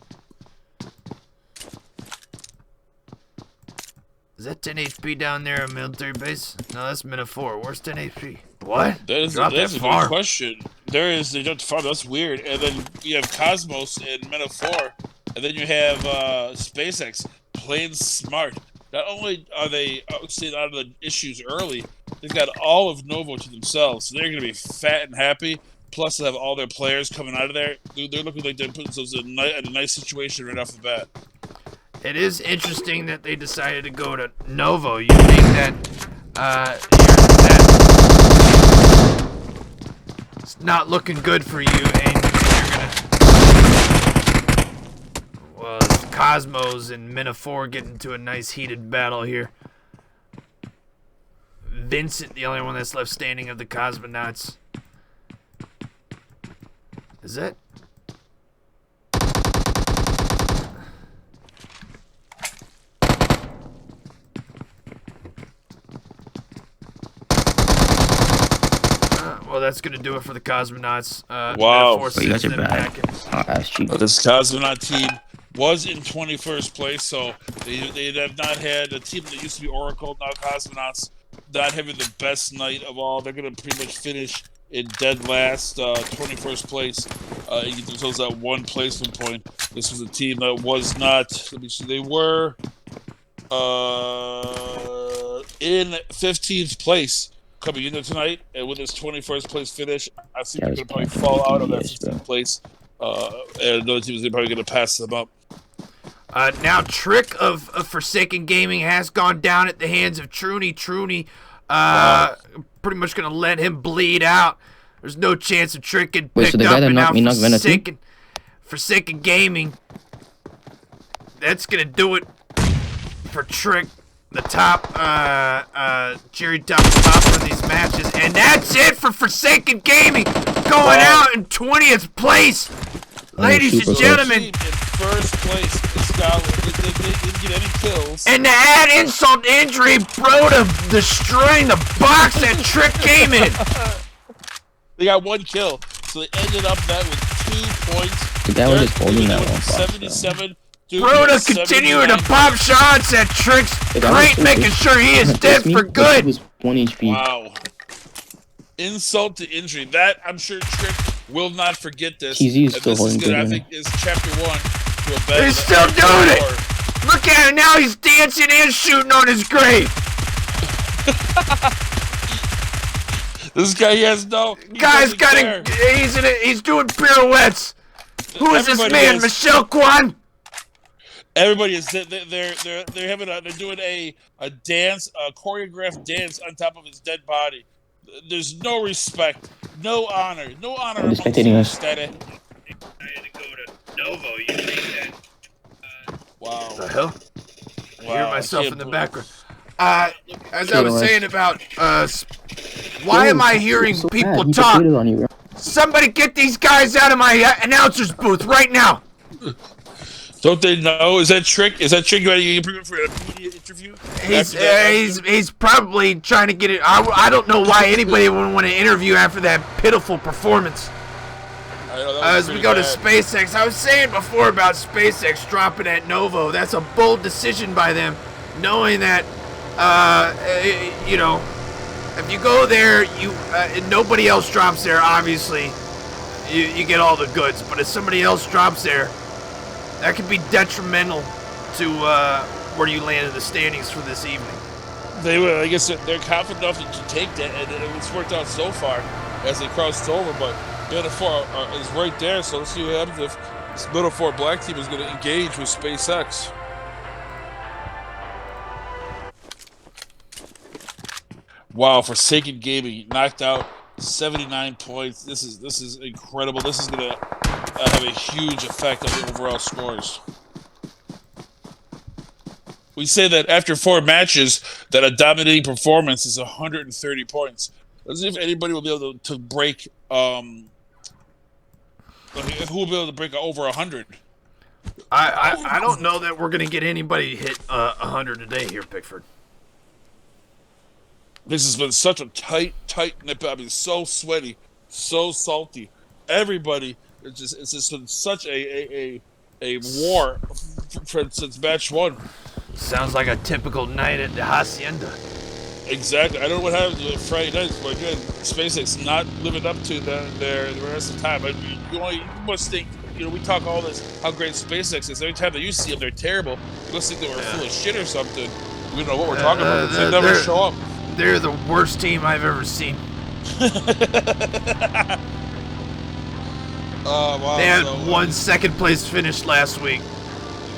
Is that 10 HP down there on military base? No, that's Metaphor. Where's 10 HP? What? That's a good question. They jumped far. That's weird. And then you have Cosmos and Metaphor. And then you have SpaceX playing smart. Not only are they staying out of the issues early, they've got all of Novo to themselves. So they're going to be fat and happy. Plus, they have all their players coming out of there. They're looking like they're putting themselves in a nice situation right off the bat. It is interesting that they decided to go to Novo. You think that it's not looking good for you, and you're gonna. Well, Cosmos and Metaphor get into a nice heated battle here. Vincent, the only one that's left standing of the Cosmonauts. Is that? Well, that's going to do it for the Cosmonauts. Wow. You guys are bad. This Cosmonaut team was in 21st place, so they have not had a team that used to be Oracle, now Cosmonauts, not having the best night of all. They're going to pretty much finish in dead last, 21st place, and get themselves that one placement point. This was a team that was not, let me see, they were in 15th place coming into tonight, and with this 21st place finish, I think they're going to probably fall out of that 15th place, and another team is probably going to pass them up. Now, Trick of Forsaken Gaming has gone down at the hands of Truny. Truny, pretty much going to let him bleed out. There's no chance of Trick getting picked up, and now Forsaken Gaming, that's going to do it for Trick. The top, Jerry top for these matches. And that's it for Forsaken Gaming. Going out in 20th place. Ladies and gentlemen. In first place, they didn't get any kills. And to add insult to injury, Broda destroying the box that Trick came in. They got one kill. So they ended up that with points. The guy was just holding that one. 77. Broda continuing to pop shots at Tricks. Great, making sure he is dead for good. Was 1 HP. Wow. Insult to injury. That, I'm sure Trick will not forget this. He's still holding good. I think is chapter 1 to a better. He's still doing it. Look at him now. He's dancing and shooting on his grave. This guy, he has no. He's doing pirouettes. Who is this man? Michelle Kwan? Everybody is they're doing a dance, a choreographed dance on top of his dead body. There's no respect, no honor. I'm spectating us. I had to go to Novo. You think that? Wow. What the hell? I hear myself in the background. As I was saying about why am I hearing people talk? Somebody get these guys out of my announcer's booth right now. Don't they know? Is that Trick? Is that Trick? You bring him for an immediate interview? He's probably trying to get it. I don't know why anybody would want to interview after that pitiful performance. As we go to SpaceX, I was saying before about SpaceX dropping at Novo. That's a bold decision by them, knowing that if you go there, and nobody else drops there. Obviously, you get all the goods. But if somebody else drops there, that could be detrimental to where you land in the standings for this evening. They will. I guess they're confident enough to take that, and it's worked out so far as they crossed over. But the other 4 is right there, so let's see what happens if this middle 4 black team is going to engage with SpaceX. Wow, Forsaken Gaming knocked out 79 points. This is incredible. This is going to have a huge effect on the overall scores. We say that after 4 matches, that a dominating performance is 130 points. Let's see if anybody will be able to break. Who will be able to break over 100? I don't know that we're going to get anybody hit 100 today here, Pickford. This has been such a tight nip. I mean, so sweaty, so salty. Everybody. It's just been such a war since match 1. Sounds like a typical night at the Hacienda. Exactly. I don't know what happened to Friday nights, but again, SpaceX not living up to the rest of the time. I mean, you must think, we talk all this how great SpaceX is. Every time that you see them, they're terrible. You must think they were full of shit or something. We don't know what we're talking about. They never show up. They're the worst team I've ever seen. Wow, they had 1 second place finish last week.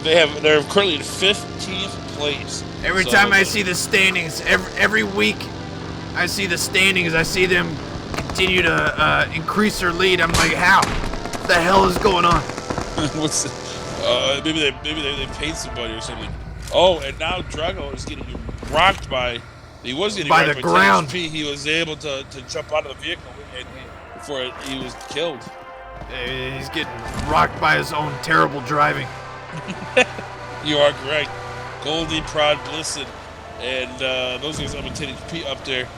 They're currently in 15th place. Every time I see the standings, every week I see the standings, I see them continue to increase their lead. I'm like, how? What the hell is going on? Maybe they paid somebody or something. Oh, and now Drago is getting rocked by. He was getting by rocked the by ground. THP. He was able to jump out of the vehicle before he was killed. He's getting rocked by his own terrible driving. You are correct. Goldie, Prod, Blisson, and those guys up in 10HP up there.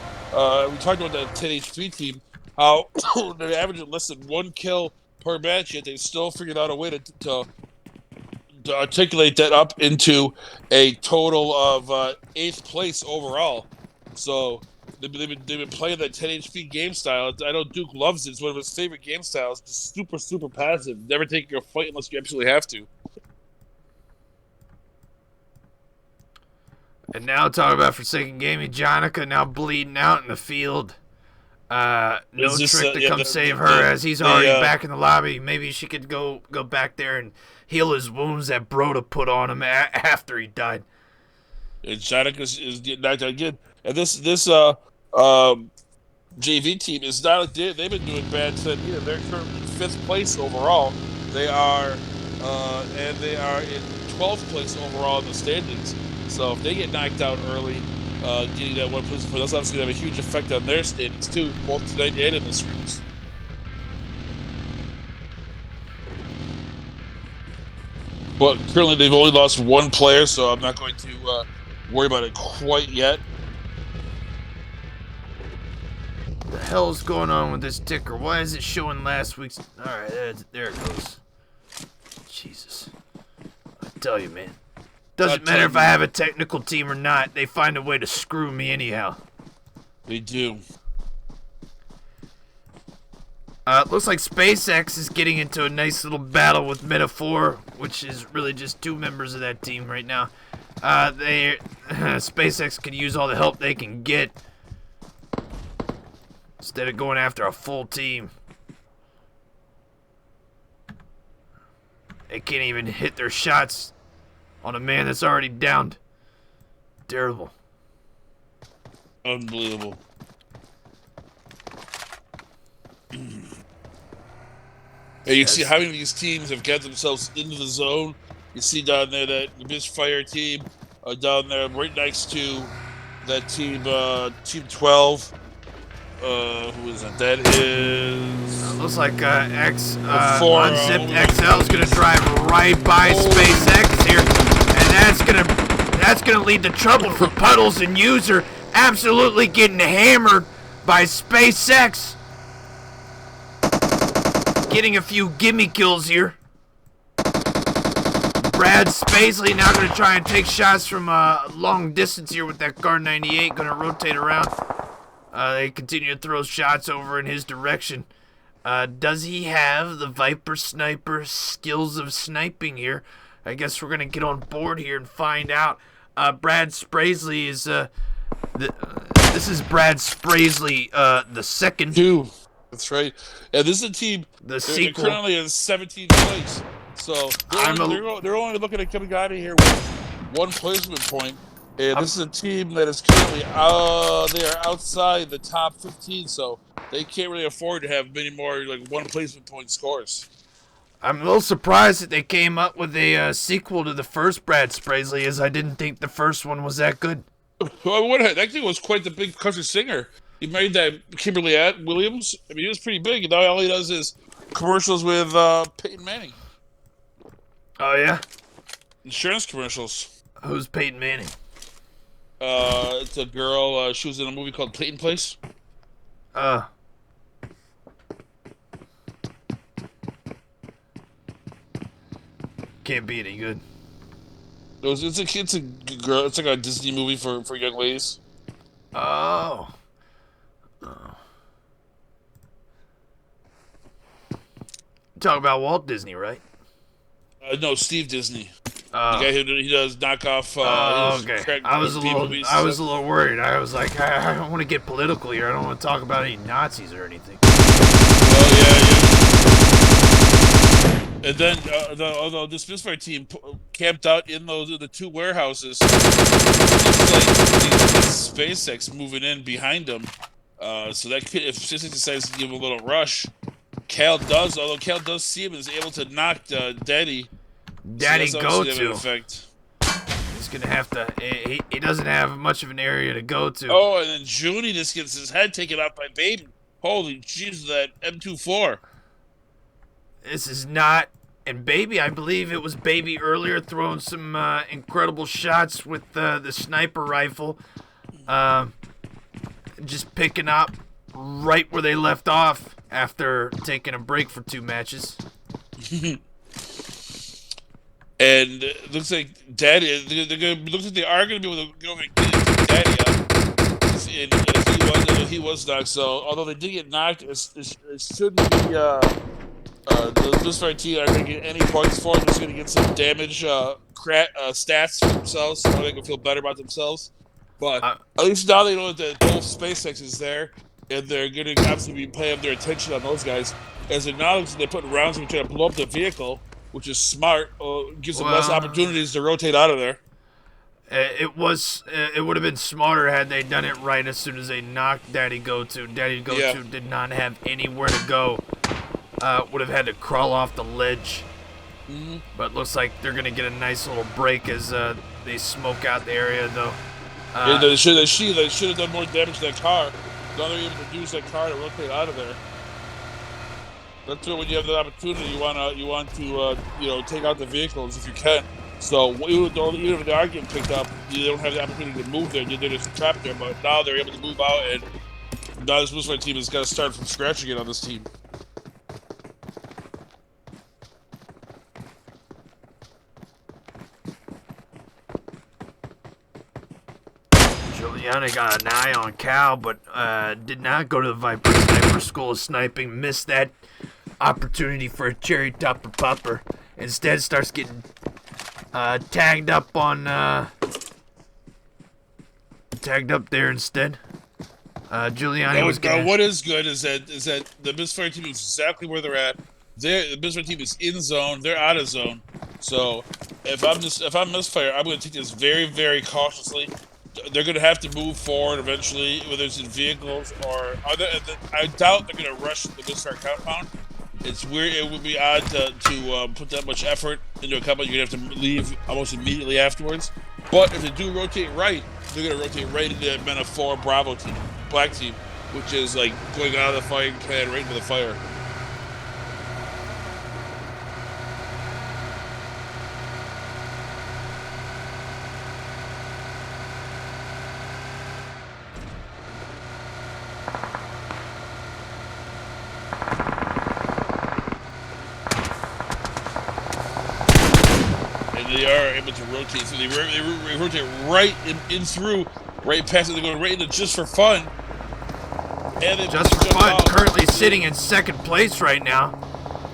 We talked about that 10HP team, how they're averaging less than 1 kill per match, yet they still figured out a way to articulate that up into a total of 8th place overall. So they've been playing that 10 HP game style. I know Duke loves it. It's one of his favorite game styles. Just super, super passive. Never taking a fight unless you absolutely have to. And now talk about Forsaken Gaming. Jonica now bleeding out in the field. No Trick to come save her as he's already back in the lobby. Maybe she could go back there and heal his wounds that Broda put on him after he died. And Jonica is getting knocked out again. And this JV team is not like they've been doing bad to either. They're currently in 5th place overall. They are in 12th place overall in the standings. So if they get knocked out early, getting that 1 place, that's obviously going to have a huge effect on their standings too, both tonight and in this race. But currently they've only lost 1 player, so I'm not going to worry about it quite yet. The hell's going on with this ticker? Why is it showing last week's? All right, there it goes. Jesus, I tell you, man. Doesn't matter if I have a technical team or not. They find a way to screw me anyhow. They do. Looks like SpaceX is getting into a nice little battle with Metaphor, which is really just 2 members of that team right now. SpaceX could use all the help they can get instead of going after a full team. They can't even hit their shots on a man that's already downed. Terrible. Unbelievable. And you see how many of these teams have got themselves into the zone. You see down there that the Misfire team down there right next to that team, Team 12. Who is that? That is... looks like Unzipped XL is going to drive right by SpaceX here. And that's gonna lead to trouble for Puddles and User. Absolutely getting hammered by SpaceX. Getting a few gimme kills here. Brad Spacely now going to try and take shots from long distance here with that Guard 98. Going to rotate around. They continue to throw shots over in his direction. Does he have the Viper Sniper skills of sniping here? I guess we're going to get on board here and find out. Brad Spacely is... this is Brad Spacely, the second. That's right. Yeah, this is a team. The sequel. They're currently in 17th place. So they're only looking at coming out of here with 1 placement point. And this is a team that is currently they are outside the top 15, so they can't really afford to have many more like 1 placement point scores. I'm a little surprised that they came up with a sequel to the first Brad Spacely, as I didn't think the first one was that good. Well, that thing was quite the big country singer. He made that Kimberly Williams. I mean, he was pretty big. Now all he does is commercials with Peyton Manning. Oh, yeah? Insurance commercials. Who's Peyton Manning? It's a girl. She was in a movie called Peyton Place. Can't be any good. It's a girl. It's like a Disney movie for young ladies. Oh. Talk about Walt Disney, right? No, Steve Disney. The guy who does knockoff. Okay. I was a little worried. I was like, I don't want to get political here. I don't want to talk about any Nazis or anything. Well, yeah. And then, although this Misfire team camped out in the 2 warehouses, it's like SpaceX moving in behind them. So that could, if SpaceX decides to give him a little rush, although Cal does see him, is able to knock Daddy. Daddy go to. He's gonna have to. He doesn't have much of an area to go to. Oh, and then Junie just gets his head taken off by Baby. Holy jeez, that M24. This is not. And Baby, I believe it was Baby earlier throwing some incredible shots with the sniper rifle. Just picking up right where they left off after taking a break for 2 matches. And it looks like Daddy. Looks like they are going to be able to go over and get Daddy up. And he was knocked. So although they did get knocked, it shouldn't be. The Misfire team aren't going to get any points for it. They're just going to get some damage stats for themselves, so they can feel better about themselves. But at least now they know that Dolph SpaceX is there, and they're going to absolutely be paying their attention on those guys. As they're now they're putting rounds and trying to blow up the vehicle, which is smart. Gives them less opportunities to rotate out of there. It would have been smarter had they done it right as soon as they knocked Daddy Go-To. Daddy Go-To did not have anywhere to go. Would have had to crawl off the ledge. Mm-hmm. But looks like they're going to get a nice little break as they smoke out the area, though. They should have done more damage to that car. Now they're able to use that car to rotate out of there. That's when you have the opportunity, you want to take out the vehicles if you can. So even if they are getting picked up, you don't have the opportunity to move there. They're just trapped there. But now they're able to move out and Now this Misfire team has got to start from scratch again on this team. Giuliani got an eye on Cal, but did not go to the Viper Sniper School of Sniping. Missed that opportunity for a cherry topper popper. Instead, starts getting tagged up there instead. Giuliani was gonna... What is good is that the Misfire team is exactly where they're at. The Misfire team is in zone. They're out of zone. So if I'm Misfire, I'm going to take this very, very cautiously. They're going to have to move forward eventually, whether it's in vehicles or other. I doubt they're going to rush the Misfire compound. It's weird. It would be odd to put that much effort into a compound. You're going to have to leave almost immediately afterwards. But if they do rotate right, they're going to rotate right into that Men of 4 Bravo team, Black team, which is like going out of the firing plan right into the fire. They are able to rotate, so they rotate right in through, right past it. They're going right into Just for Fun. And Just for Fun currently sitting in second place right now.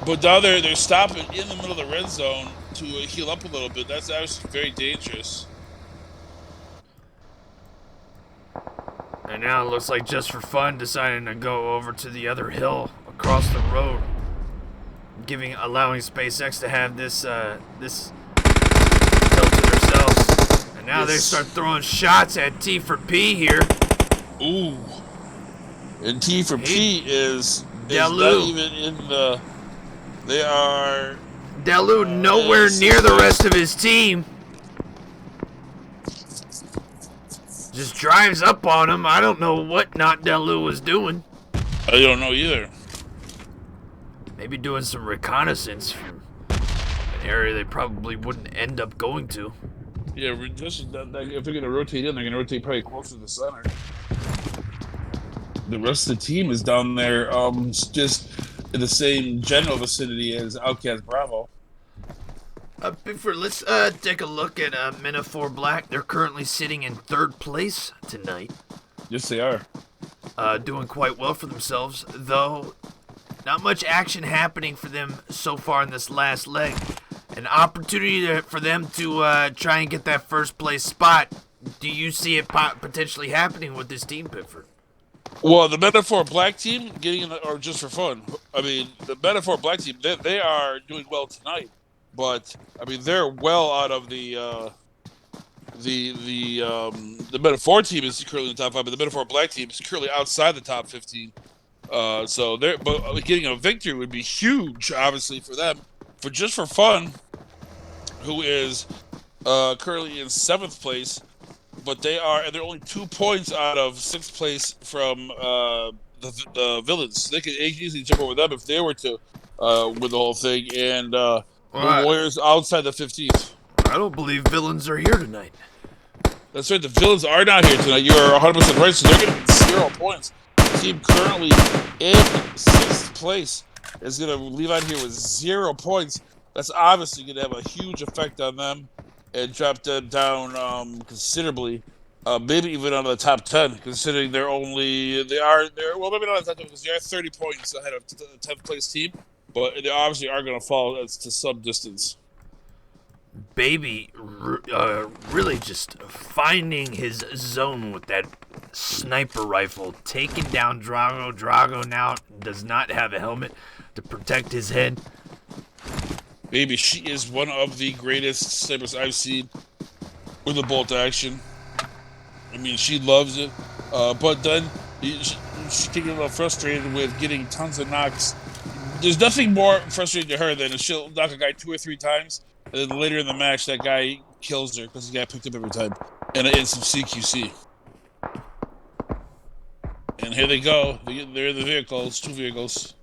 But now they're stopping in the middle of the red zone to heal up a little bit. That's actually very dangerous. And now it looks like Just for Fun deciding to go over to the other hill across the road, allowing SpaceX to have this hill to themselves. And now they start throwing shots at T for P here. Ooh. And T for P is not even in the... They are... Dalu nowhere near the rest of his team. Just drives up on him. I don't know what Not Dalu was doing. I don't know either. Maybe doing some reconnaissance from an area they probably wouldn't end up going to. Yeah, if they're going to rotate in, they're going to rotate probably closer to the center. The rest of the team is down there, just in the same general vicinity as OUTcast Bravo. Pickford, let's take a look at Men of 4 Black. They're currently sitting in third place tonight. Yes, they are. Doing quite well for themselves, though not much action happening for them so far in this last leg. An opportunity for them to try and get that first place spot. Do you see it potentially happening with this team, Pickford? Well, the Men of 4 Black team getting in, or Just for Fun. I mean, the Men of 4 Black team, they are doing well tonight. But I mean, they're well out of the Men of 4 team is currently in the top 5, but the Men of 4 Black team is currently outside the top 15. So but getting a victory would be huge, obviously, for them. For Just for Fun, who is currently in 7th place, but they're only 2 points out of 6th place from the Villains. They could easily jump over them if they were to win the whole thing. And the Warriors outside the 15th. I don't believe Villains are here tonight. That's right, the Villains are not here tonight. You are 100% right, so they're going to get 0 points. The team currently in 6th place is going to leave out here with 0 points. That's obviously going to have a huge effect on them and drop them down considerably. Maybe even out of the top 10, considering they're well, maybe not on the top 10 because they are 30 points ahead of the 10th place team. But they obviously are going to fall to some distance. Baby really just finding his zone with that sniper rifle, taking down Drago. Drago now does not have a helmet to protect his head. Baby, she is one of the greatest snipers I've seen with a bolt action. I mean, she loves it. But then she's getting a little frustrated with getting tons of knocks. There's nothing more frustrating to her than she'll knock a guy 2 or 3 times, and then later in the match, that guy kills her because he got picked up every time. And it's some CQC. And here they go. They're in the vehicles, 2 vehicles.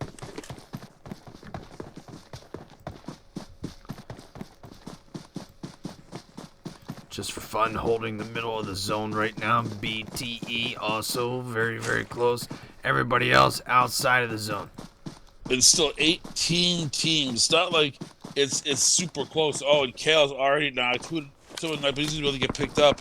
Just for Fun, holding the middle of the zone right now. BTE also very, very close. Everybody else outside of the zone. It's still 18 teams. It's not like it's super close. Oh, and Kale's already knocked. Someone might be able to get picked up.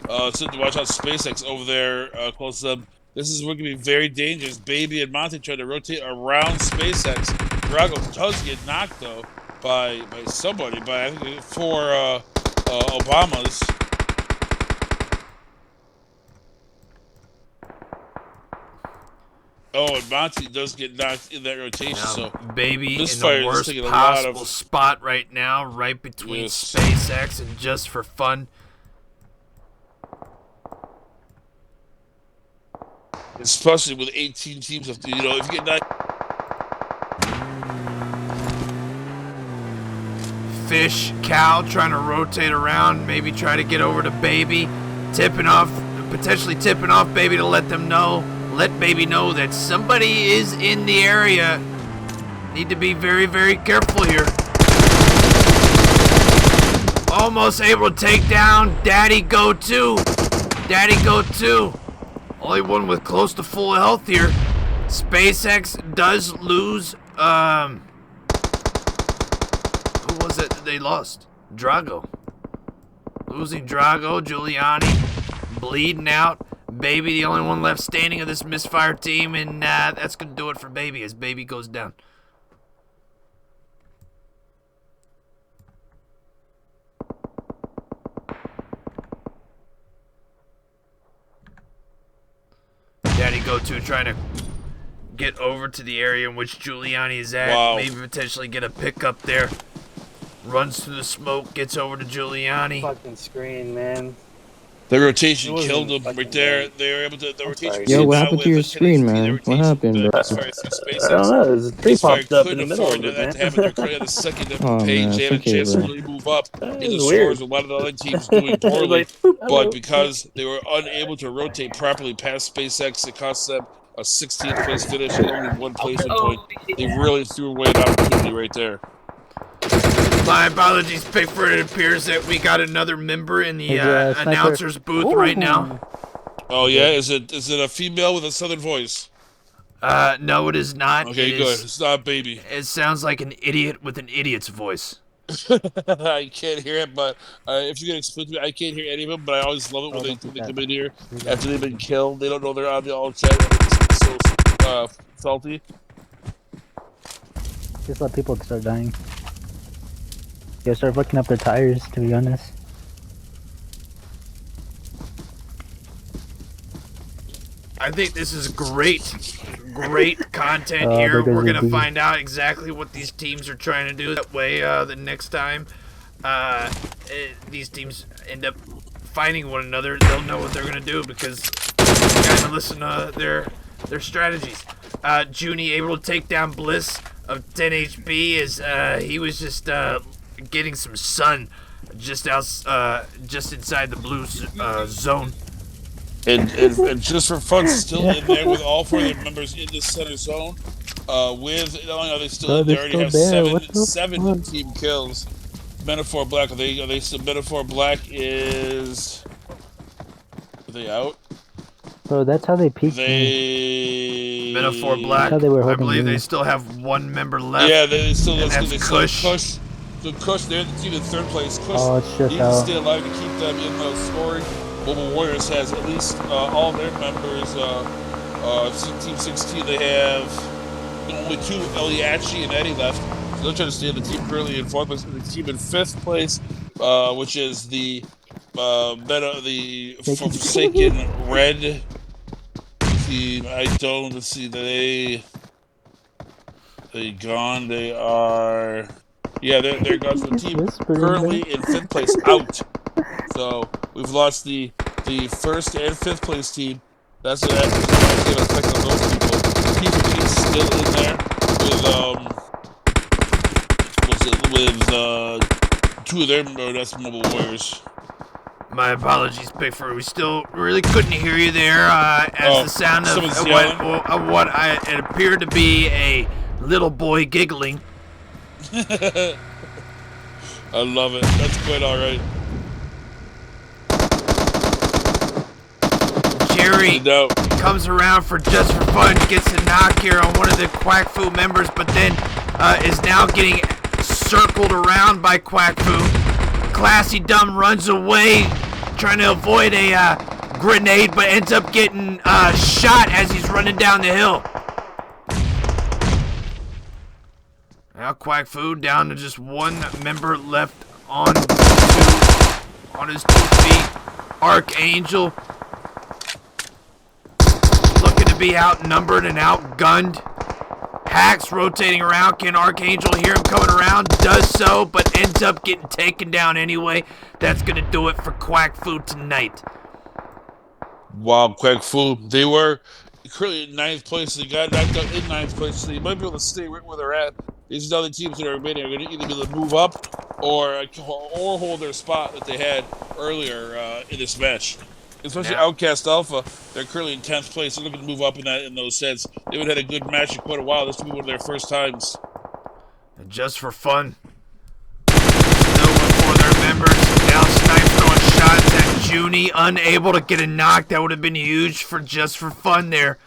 So watch out, SpaceX over there close to them. This is going to be very dangerous. Baby and Monty trying to rotate around SpaceX. Drago does get knocked though by somebody, by I think 4 Obamas. Oh, and Monty does get knocked in that rotation. Now, so Baby this in fire the is worst taking a possible lot of spot right now, right between Yes. SpaceX and Just for Fun. especially with 18 teams. If you get knocked. Fish, Cal trying to rotate around, maybe try to get over to Baby, potentially tipping off Baby to let Baby know that somebody is in the area. Need to be very, very careful here. Almost able to take down Daddy Go 2. Daddy Go 2. Only one with close to full health here. SpaceX does lose, who was it that they lost? Drago. Losing Drago, Giuliani, bleeding out. Baby, the only one left standing of this misfire team, and that's going to do it for Baby as Baby goes down. Daddy Go To trying to get over to the area in which Giuliani is at. Wow. Maybe potentially get a pickup there. Runs through the smoke, gets over to Giuliani. Fucking screen, man. The rotation It wasn't killed them fucking right there. bad. They were able to. The rotation. Yo, what now happened with to your the screen, 10 man? What happened, bro? As far as the I SpaceX, don't know. There's a tree Misfire popped up in couldn't the middle afford of it, that man. to happen. They're currently on the second Oh, page. man, They had a it's okay, chance to bro. really move up That in the was weird. scores. A lot of the other teams doing poorly, Like, boop, hello. but because they were unable to rotate properly past SpaceX, it cost them a 16th place finish and only one placement point. They really threw away an opportunity right there. My apologies, Pickford. It appears that we got another member in the Is, Sniper- announcer's booth right now. Oh yeah, is it a female with a southern voice? No, it is not. Okay, good. It's not Baby. It sounds like an idiot with an idiot's voice. I can't hear it, but if you can explain to me, I can't hear any of them. But I always love it when they come in here after they've been killed. They don't know they're on the all chat. It's so salty. Just let people start dying. You start looking up their tires, to be honest. I think this is great content Oh, here. there goes We're the gonna bee. find out exactly what these teams are trying to do. That way, the next time these teams end up fighting one another, they'll know what they're gonna do because they kind of listen to their strategies. Junie able to take down Bliss of 10 HP as he was just getting some sun just inside the blue zone. And just for fun, still in there with all 4 of their members in the center zone. With not only are they still in, they already have seven team kills. Metaphor Black, are they still? Metaphor Black is. Are they out? So that's how they peaked. Metaphor Black. How they were I holding believe me. they still have one member left. Yeah, they still. and They that's still Kush. have Kush. So Kush, they're the team in 3rd place. Kush Oh, it's just needs to out. stay alive to keep them in the scoring. Mobile Warriors has at least all their members. Team 16, they have only 2, Eliachi and Eddie left. So they're trying to stay in the team currently in 4th place. The team in 5th place, which is the Forsaken Red team. Let's see, they gone. They are, yeah, they're gone. So the team currently in 5th place out. So we've lost the 1st and 5th place team. That's going to affect on those people. Team 15 is still in there with 2 of their that's Mobile Warriors. My apologies, Pickford. We still really couldn't hear you there as the sound of someone's yelling. what it appeared to be a little boy giggling. I love it. That's quite all right. Jerry comes around for just for fun, gets a knock here on one of the Quack Fu members, but then is now getting circled around by Quack Fu. Classy Dumb runs away, trying to avoid a grenade, but ends up getting shot as he's running down the hill. Now Quack Fu down to just one member left on his 2 feet. Archangel looking to be outnumbered and outgunned. Hacks rotating around. Can Archangel hear him coming around? Does so, but ends up getting taken down anyway. That's going to do it for Quack Fu tonight. Wow, Quack Fu. They were currently in 9th place. They got knocked out in 9th place, so they might be able to stay right where they're at. These other teams that are remaining are going to either be able to move up or hold their spot that they had earlier in this match. Especially OUTcast Alpha, they're currently in 10th place. They're looking to move up in those sets. They would have had a good match in quite a while. This will be one of their first times. And just for fun, still before their members. Now Snipe throwing shots at Junie, unable to get a knock. That would have been huge for just for fun there.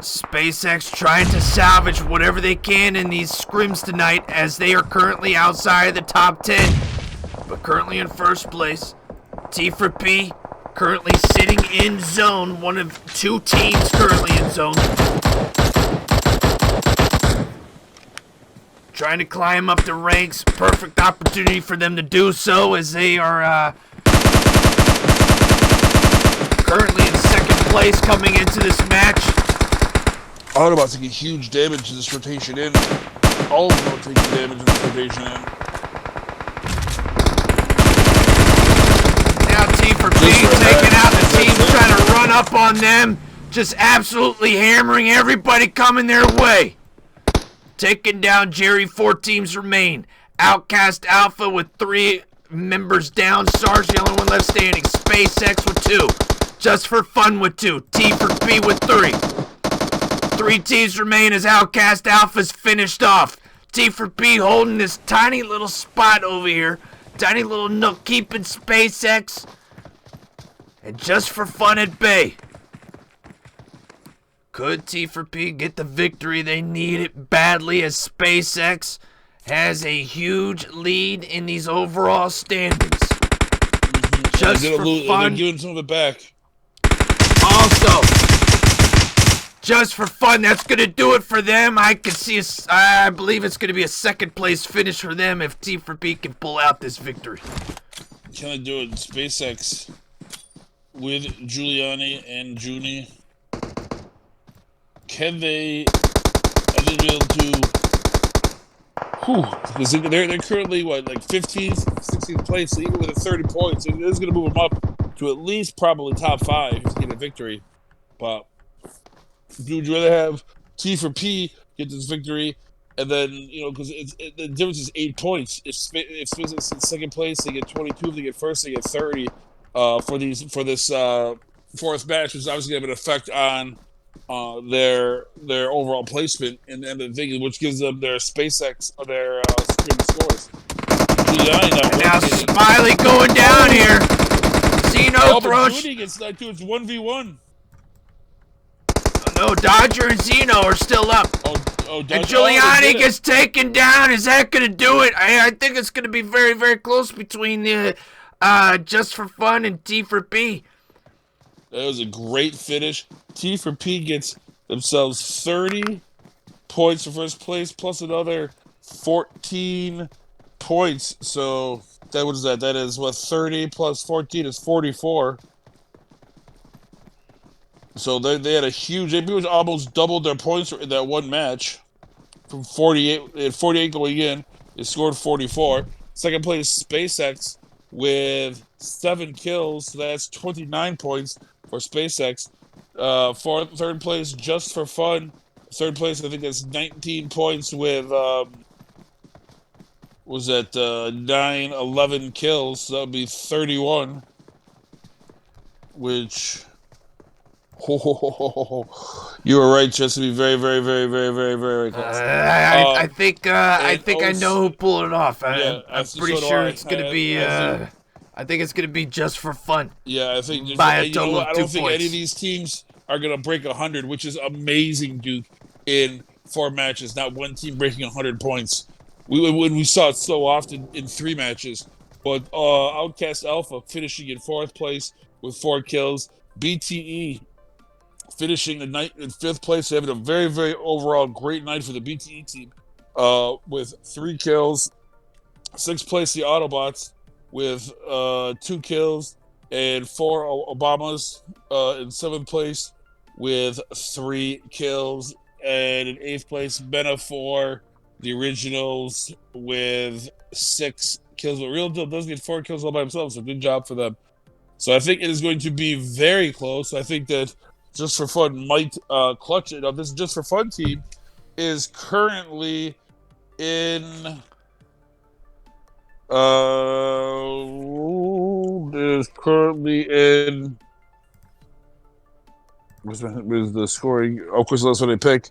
SpaceX trying to salvage whatever they can in these scrims tonight, as they are currently outside of the top 10, but currently in first place. T for P currently sitting in zone, one of 2 teams currently in zone. Trying to climb up the ranks, perfect opportunity for them to do so, as they are currently in second place coming into this match. Autobots take a huge damage to this rotation in. All of them are taking damage in this rotation in. Now T for P taking out the team trying to run up on them. Just absolutely hammering everybody coming their way. Taking down Jerry, 4 teams remain. OUTcast Alpha with 3 members down. Sarge the only one left standing. SpaceX with 2. Just for Fun with 2. T for P with 3. 3 teams remain as OUTcast Alpha's finished off. T for P holding this tiny little spot over here. Tiny little nook keeping SpaceX. And just for fun at bay. Could T for P get the victory? They need it badly, as SpaceX has a huge lead in these overall standings. Just for fun. They're giving some of it back. Also, just for fun, that's going to do it for them. I can see, I believe it's going to be a second place finish for them if T for P can pull out this victory. Can I do it? SpaceX with Giuliani and Junie. Can they? Are they be able to? Because they're currently what, like 15th, 16th place. So even with a 30 points, it is going to move them up to at least probably top 5 to get a victory. But would you rather have T for P get this victory, and then, you know, because the difference is 8 points. If SpaceX is in second place, they get 22. If they get first, they get 30. For this 4th match, which is obviously going to have an effect on their overall placement and the thing, which gives them their SpaceX their Scrim scores. Now Smiley going down here. Zeno throws. Judy gets that too. It's 1v1. No, Dodger and Zeno are still up. And Giuliani gets taken down. Is that going to do it? I think it's going to be very, very close between the Just for Fun and T for P. That was a great finish. T for P gets themselves 30 points for first place, plus another 14 points. So that what is that? That is what, 30 plus 14 is 44. So they had a huge. They almost doubled their points in that one match. From 48, they had 48 going in. They scored 44. Second place SpaceX with 7 kills. So that's 29 points for SpaceX. Third place Just for Fun. Third place, I think that's 19 points with was that 9, 11 kills. So that would be 31. Which you were right, just to be very, very, very, very, very, very close. I think I know who pulled it off. I'm pretty sure it's gonna be. I I think it's gonna be just for fun. Yeah, I think by a you know total what? of I 2 don't think any points. of these teams are gonna break 100, which is amazing, Duke. In 4 matches, not one team breaking 100 points. We saw it so often in 3 matches. But Outcast Alpha finishing in 4th place with 4 kills. BTE finishing the night in 5th place, having a very, very overall great night for the BTE team with 3 kills. 6th place, the Autobots with 2 kills, and 4 Obamas in 7th place with 3 kills, and in 8th place, Bena 4, the Originals with 6 kills. But Real Deal does get 4 kills all by himself, so good job for them. So I think it is going to be very close. I think that Just for Fun might clutch it. Now, this Just for Fun team is currently in is currently in where's the scoring? Of course, that's what they pick.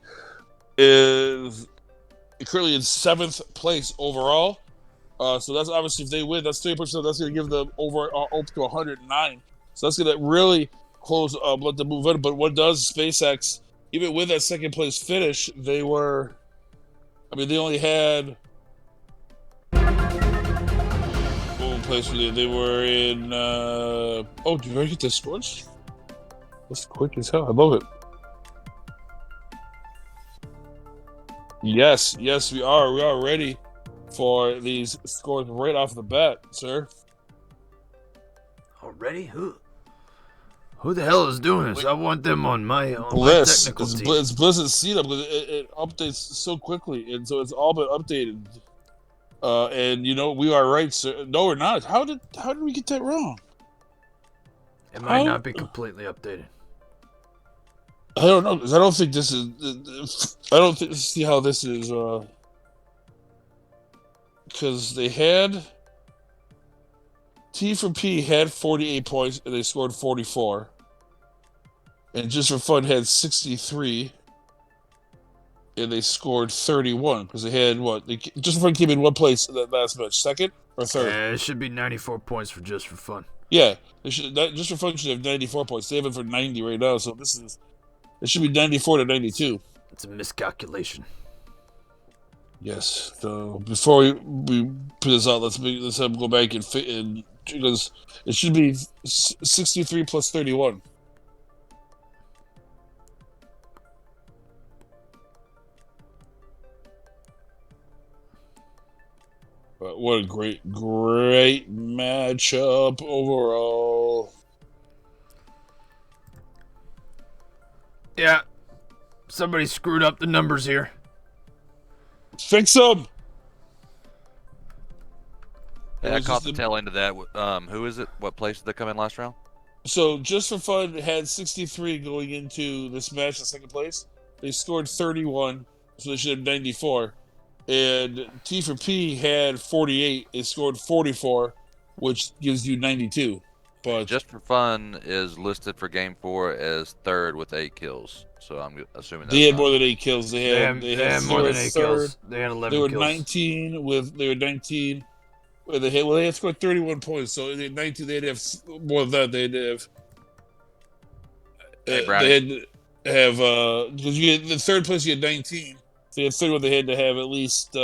Is currently in 7th place overall. So that's obviously if they win, that's 30%. That's going to give them over up to 109. So that's going to really close let them move in. But what does SpaceX, even with that 2nd place finish, they only had place they were in did you already get the scores? That's quick as hell. I love it. Yes, we are ready for these scores right off the bat, sir. Already? Who the hell is doing this? I want them on my Bliss. technical team. It's Bliss's setup because it updates so quickly, and so it's all been updated. And we are right, sir. No, we're not. How did we get that wrong? It might not be completely updated. I don't know, because I don't think this is. I don't see how this is. Because they had T for P had 48 points and they scored 44, and Just for Fun had 63. And they scored 31 because they had Just for Fun came in 1 place in that last match, 2nd or 3rd. It should be 94 points for Just for Fun. Yeah, Just for Fun should have 94 points. They have it for 90 right now, so it should be 94 to 92. It's a miscalculation. Yes. So before we put this out, let's have them go back and fit in because it should be 63 plus 31. But what a great matchup overall. Yeah. Somebody screwed up the numbers here. Fix them! Yeah, I caught the tail end of that. Who is it? What place did they come in last round? So, Just for Fun had 63 going into this match in 2nd place. They scored 31, so they should have 94. And T for P had 48. They scored 44, which gives you 92. But Just for Fun is listed for Game 4 as 3rd with 8 kills. So I'm assuming that's they had more than 8 kills. They had more than 8 kills. They had 11 kills. They were 19 they had scored 31 points. So they had 19. They'd have more than that. They'd have. Hey, Brownie. They had have because you get the 3rd place. You had 19. So you had 31. They had to have at least. They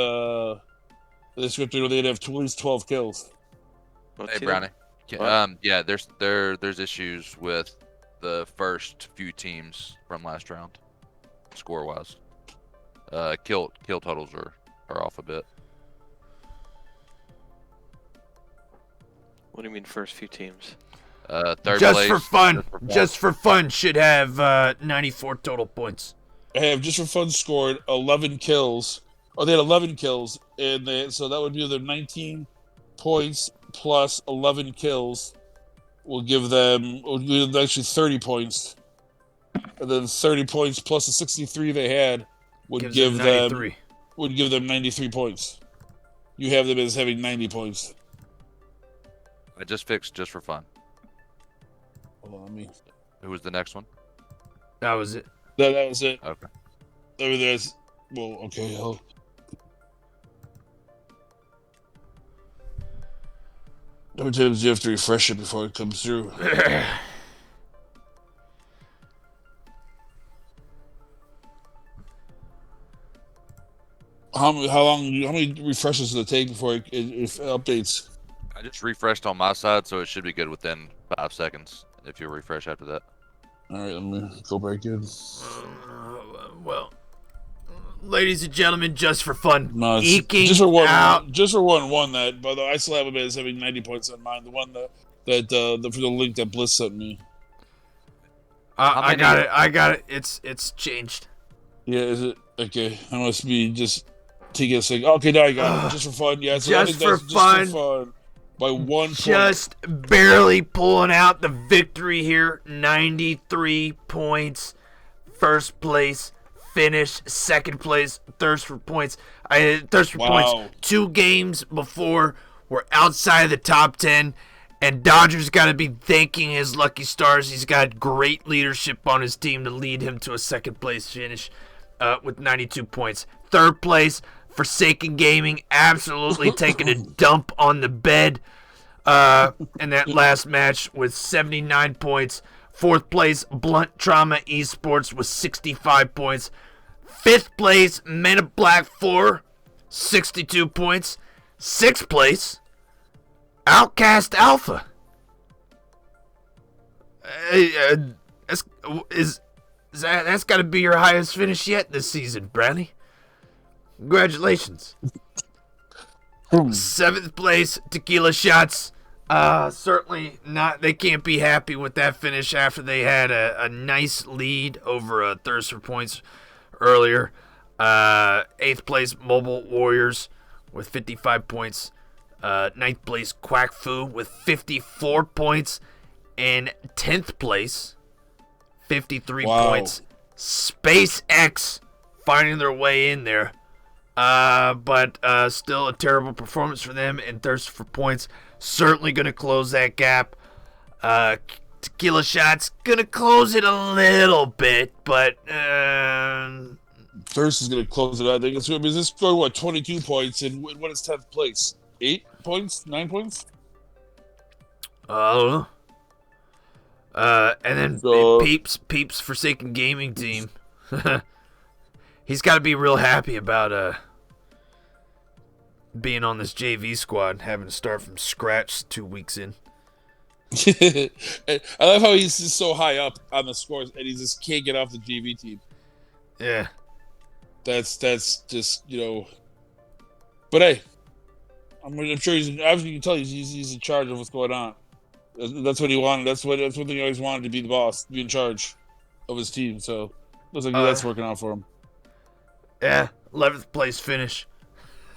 scripted. They'd have at least 12 kills. Hey, Brownie. Yeah, there's issues with the first few teams from last round, score wise. Kill totals are off a bit. What do you mean first few teams? Third Just place. for Fun. Just for Fun should have 94 total points. I have Just for Fun scored 11 kills. Oh, they had 11 kills, so that would be their 19 points plus 11 kills. Will give them actually 30 points, and then 30 points plus the 63 they had would give them 93 points. You have them as having 90 points. I just fixed Just for Fun. Hold on, Who was the next one? That was it. That was it. Okay. Okay. many times do you have to refresh it before it comes through? How many refreshes does it take before it updates? I just refreshed on my side, so it should be good within 5 seconds if you refresh after that. All right, let me go back in. Well, ladies and gentlemen, just for fun, No, eking just for one, out. just for one won that. But I still have him as having 90 points on mine. The one that for the link that Bliss sent me. I got it. It's changed. Yeah, is it okay? I must be just taking a second. Okay, now I got it. Just for fun, yeah. So just for fun. By 1 point. Just barely pulling out the victory here. 93 points. First place finish. Second place. Thirst for points. Points. 2 games before we're outside the top 10. And Dodger's got to be thanking his lucky stars. He's got great leadership on his team to lead him to a second place finish with 92 points. Third place, Forsaken Gaming, absolutely taking a dump on the bed in that last match with 79 points. Fourth place, Blunt Trauma Esports with 65 points. Fifth place, Men of Black 4, 62 points. Sixth place, OUTcast Alpha. That's got to be your highest finish yet this season, Brownie. Congratulations. Seventh place, Tequila Shots. Certainly not. They can't be happy with that finish after they had a nice lead over Thirst for Points earlier. Eighth place, Mobile Warriors with 55 points. Ninth place, Quack Fu with 54 points. And 10th place, 53 points. SpaceX finding their way in there. But still a terrible performance for them. And Thirst for Points certainly going to close that gap. Tequila Shots going to close it a little bit. But Thirst is going to close it out. I think it's going to be this score, what, 22 points. And what is 10th place? 8 points? 9 points? I don't know. And then Peeps Forsaken Gaming Team. He's got to be real happy about being on this JV squad, having to start from scratch 2 weeks in. I love how he's just so high up on the scores and he just can't get off the JV team. Yeah. That's just, you know. But hey, I'm sure he's obviously you can tell he's in charge of what's going on. That's what he wanted. That's one thing he always wanted, to be the boss, to be in charge of his team. So looks like that's working out for him. Yeah, 11th place finish.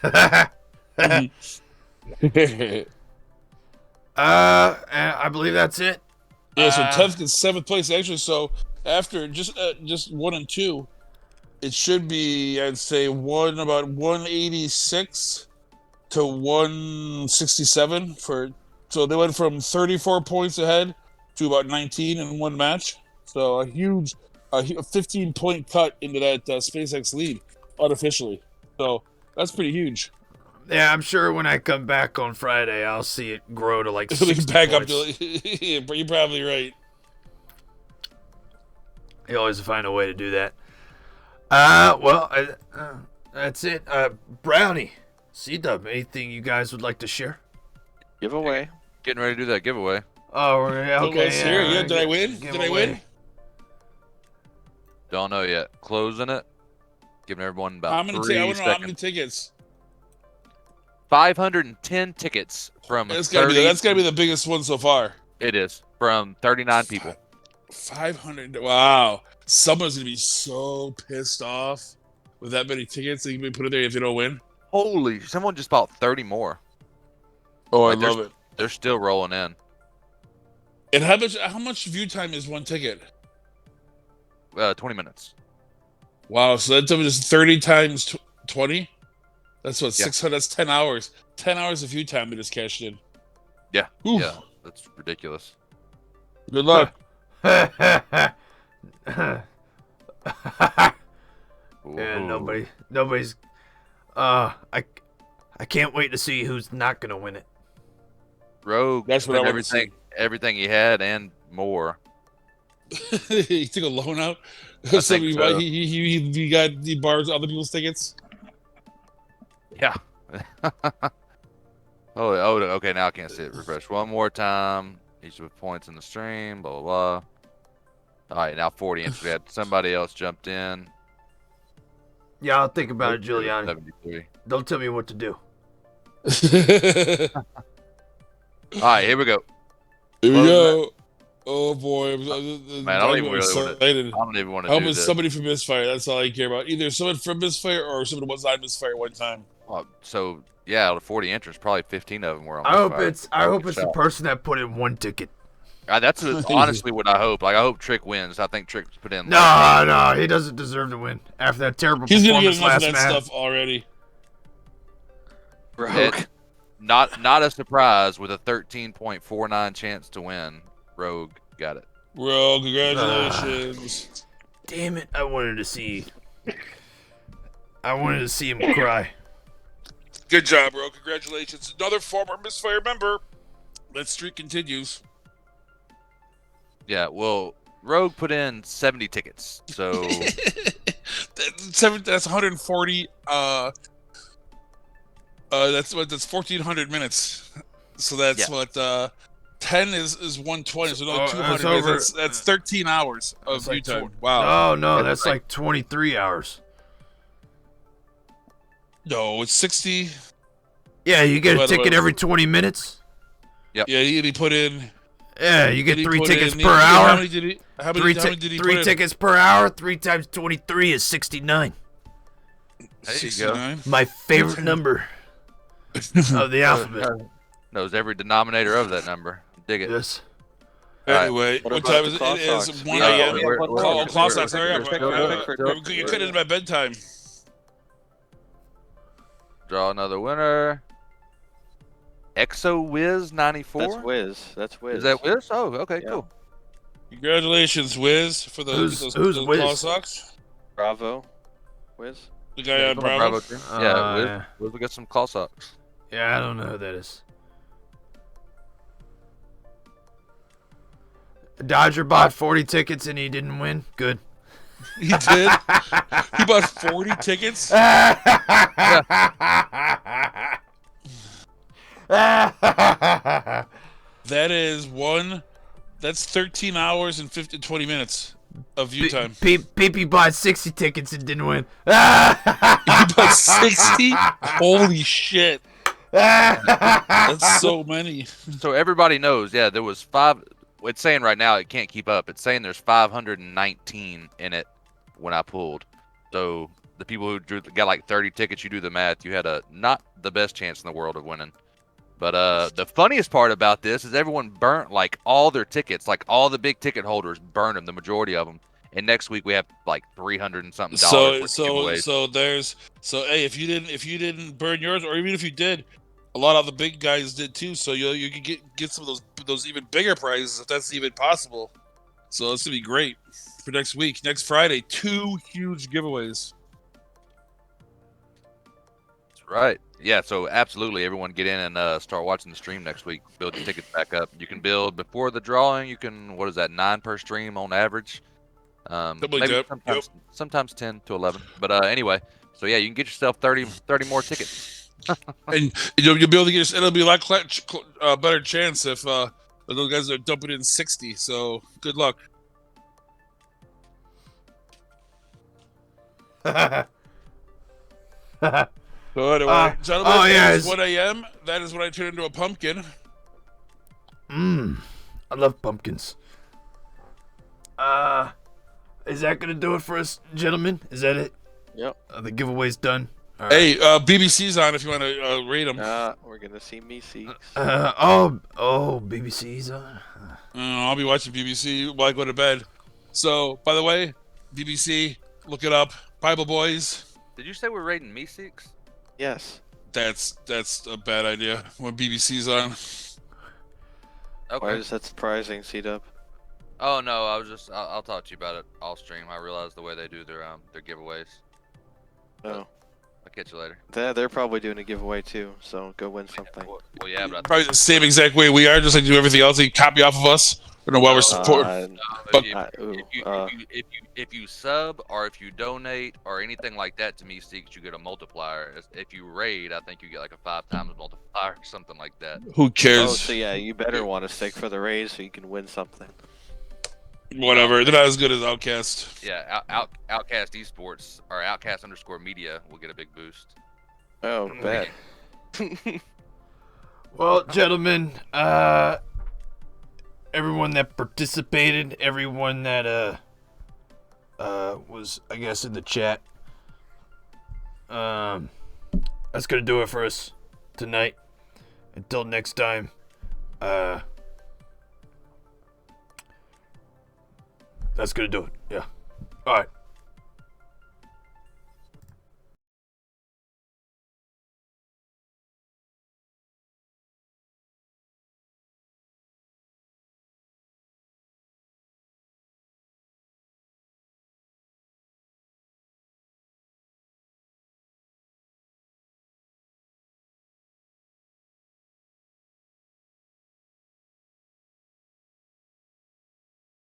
Mm-hmm. I believe that's it. Yeah, so 10th and 7th place actually. So after just 1 and 2, it should be, I'd say, about 186 to 167 for. So they went from 34 points ahead to about 19 in one match. So a huge, 15-point cut into that SpaceX lead unofficially. So that's pretty huge. Yeah, I'm sure when I come back on Friday, I'll see it grow to like 60 back points. up to. Yeah, you're probably right. You always find a way to do that. That's it. Brownie, C-Dub, anything you guys would like to share? Giveaway. Getting ready to do that giveaway. Oh, okay. Yeah, did I win? Did I win? Don't know yet. Closing it. Giving everyone about I want to know how many tickets. 510 tickets from. That's gotta be the biggest one so far. It is from 39 people. 500. Wow. Someone's gonna be so pissed off with that many tickets that you can put it there if you don't win. Holy! Someone just bought 30 more. Oh, I love it. They're still rolling in. And how much view time is one ticket? 20 minutes. Wow, so that's just 30 times 20? That's what, 600, that's 10 hours. 10 hours of view time they just cashed in. Yeah. Oof. Yeah, that's ridiculous. Good luck. Yeah, nobody's I can't wait to see who's not gonna win it. Rogue That's what I spent want to see. everything he had and more. He took a loan out. I think so. He borrows other people's tickets. Yeah. Okay. Now I can't see it. Refresh one more time. Each with points in the stream. Blah blah blah. All right, now 40 inches. We had somebody else jumped in. Yeah, I'll think about it, Giuliani. 73. Don't tell me what to do. All right, here we go. Here we go. Oh boy, Man, I don't even want to Help do is this. somebody from Misfire. That's all I care about. Either someone from Misfire or someone who was on Misfire one time. So yeah, out of 40 entries, probably 15 of them were on. I hope Misfire. it's the person that put in one ticket. That's honestly what I hope. Like I hope Trick wins. I think Trick's put in. No, he doesn't deserve to win after that terrible performance last match. He's gonna get enough of that stuff already. Not a surprise with a 13.49 chance to win. Rogue got it. Rogue, congratulations. Damn it! I wanted to see him cry. Good job, bro. Congratulations. Another former Misfire member. That streak continues. Yeah, well, Rogue put in 70 tickets, so that's 140. That's 1,400 minutes. So that's what 10 is 120. So no, 200 minutes. That's 13 hours of view time. Wow. Oh no, that's like 23 hours. No, it's 60. Yeah, you get a ticket every 20 minutes. Yep. Yeah, he put in. Yeah, you get 3 tickets per hour. How many did he? How many did he? 3 tickets per hour. 3 times 23 is 69. There you go. My favorite number of the alphabet. Knows every denominator of that number. Dig it. Yes. Anyway, what time is it? It is 1 a.m. Clock Sox, hurry up. You cut into my bedtime. Draw another winner. Exo Wiz 94. That's Wiz. Is that Wiz? Oh, okay, cool. Congratulations, Wiz, for those Wiz? Claw Sox. Bravo. Wiz. The guy on Bravo. Yeah, Wiz. We got some Claw Sox. Yeah, I don't know who that is. Dodger bought 40 tickets and he didn't win. Good. He did? He bought 40 tickets? That's 13 hours and 20 minutes of view time. PP bought 60 tickets and didn't win. He bought 60? Holy shit. That's so many. So everybody knows, there was 5. It's saying right now it can't keep up. It's saying there's 519 in it when I pulled. So the people who got like 30 tickets, you do the math, you had not the best chance in the world of winning. But the funniest part about this is everyone burnt like all their tickets, like all the big ticket holders burned them, the majority of them. And next week we have like $300 and something. So hey, if you didn't burn yours, or even if you did, a lot of the big guys did too. So you can get some of those even bigger prizes if that's even possible. So it's gonna be great for next week, next Friday. 2 huge giveaways. That's right. Yeah, so absolutely, everyone get in and start watching the stream next week. Build your tickets back up. You can build before the drawing. You can, 9 per stream on average? Maybe sometimes 10 to 11. But anyway, so yeah, you can get yourself 30 more tickets. And you'll be able to get. It'll be a lot better chance if those guys are dumping in 60. So good luck. So anyway, gentlemen, it's 1 a.m. That is when I turn into a pumpkin. I love pumpkins. Is that gonna do it for us, gentlemen? Is that it? Yep. The giveaway's done. Right. Hey, BBC's on if you want to rate them. We're gonna see me see. BBC's on. I'll be watching BBC while I go to bed. So, by the way, BBC, look it up. Bible Boys. Did you say we're rating Meeseeks? Yes. That's a bad idea when BBC's on. Okay. Why is that surprising, C-Dub? Oh no, I'll talk to you about it off stream. I realize the way they do their giveaways. Oh. I'll catch you later. They're probably doing a giveaway too, so go win something. Well, yeah, but Probably the same exact way we are, just like do everything else. They copy off of us. I don't know why we're supporting. If you sub or if you donate or anything like that to me, Steaks, you get a multiplier. If you raid, I think you get like a 5 times multiplier or something like that. Who cares? Oh, so yeah, you better want to stick for the raid so you can win something. Whatever. They're not as good as OUTcast. Yeah, OUTcast Esports or OUTcast_media will get a big boost. Oh, bet. Well, gentlemen, everyone that participated, everyone that was, I guess, in the chat, that's gonna do it for us tonight. Until next time, that's gonna do it. Yeah. All right.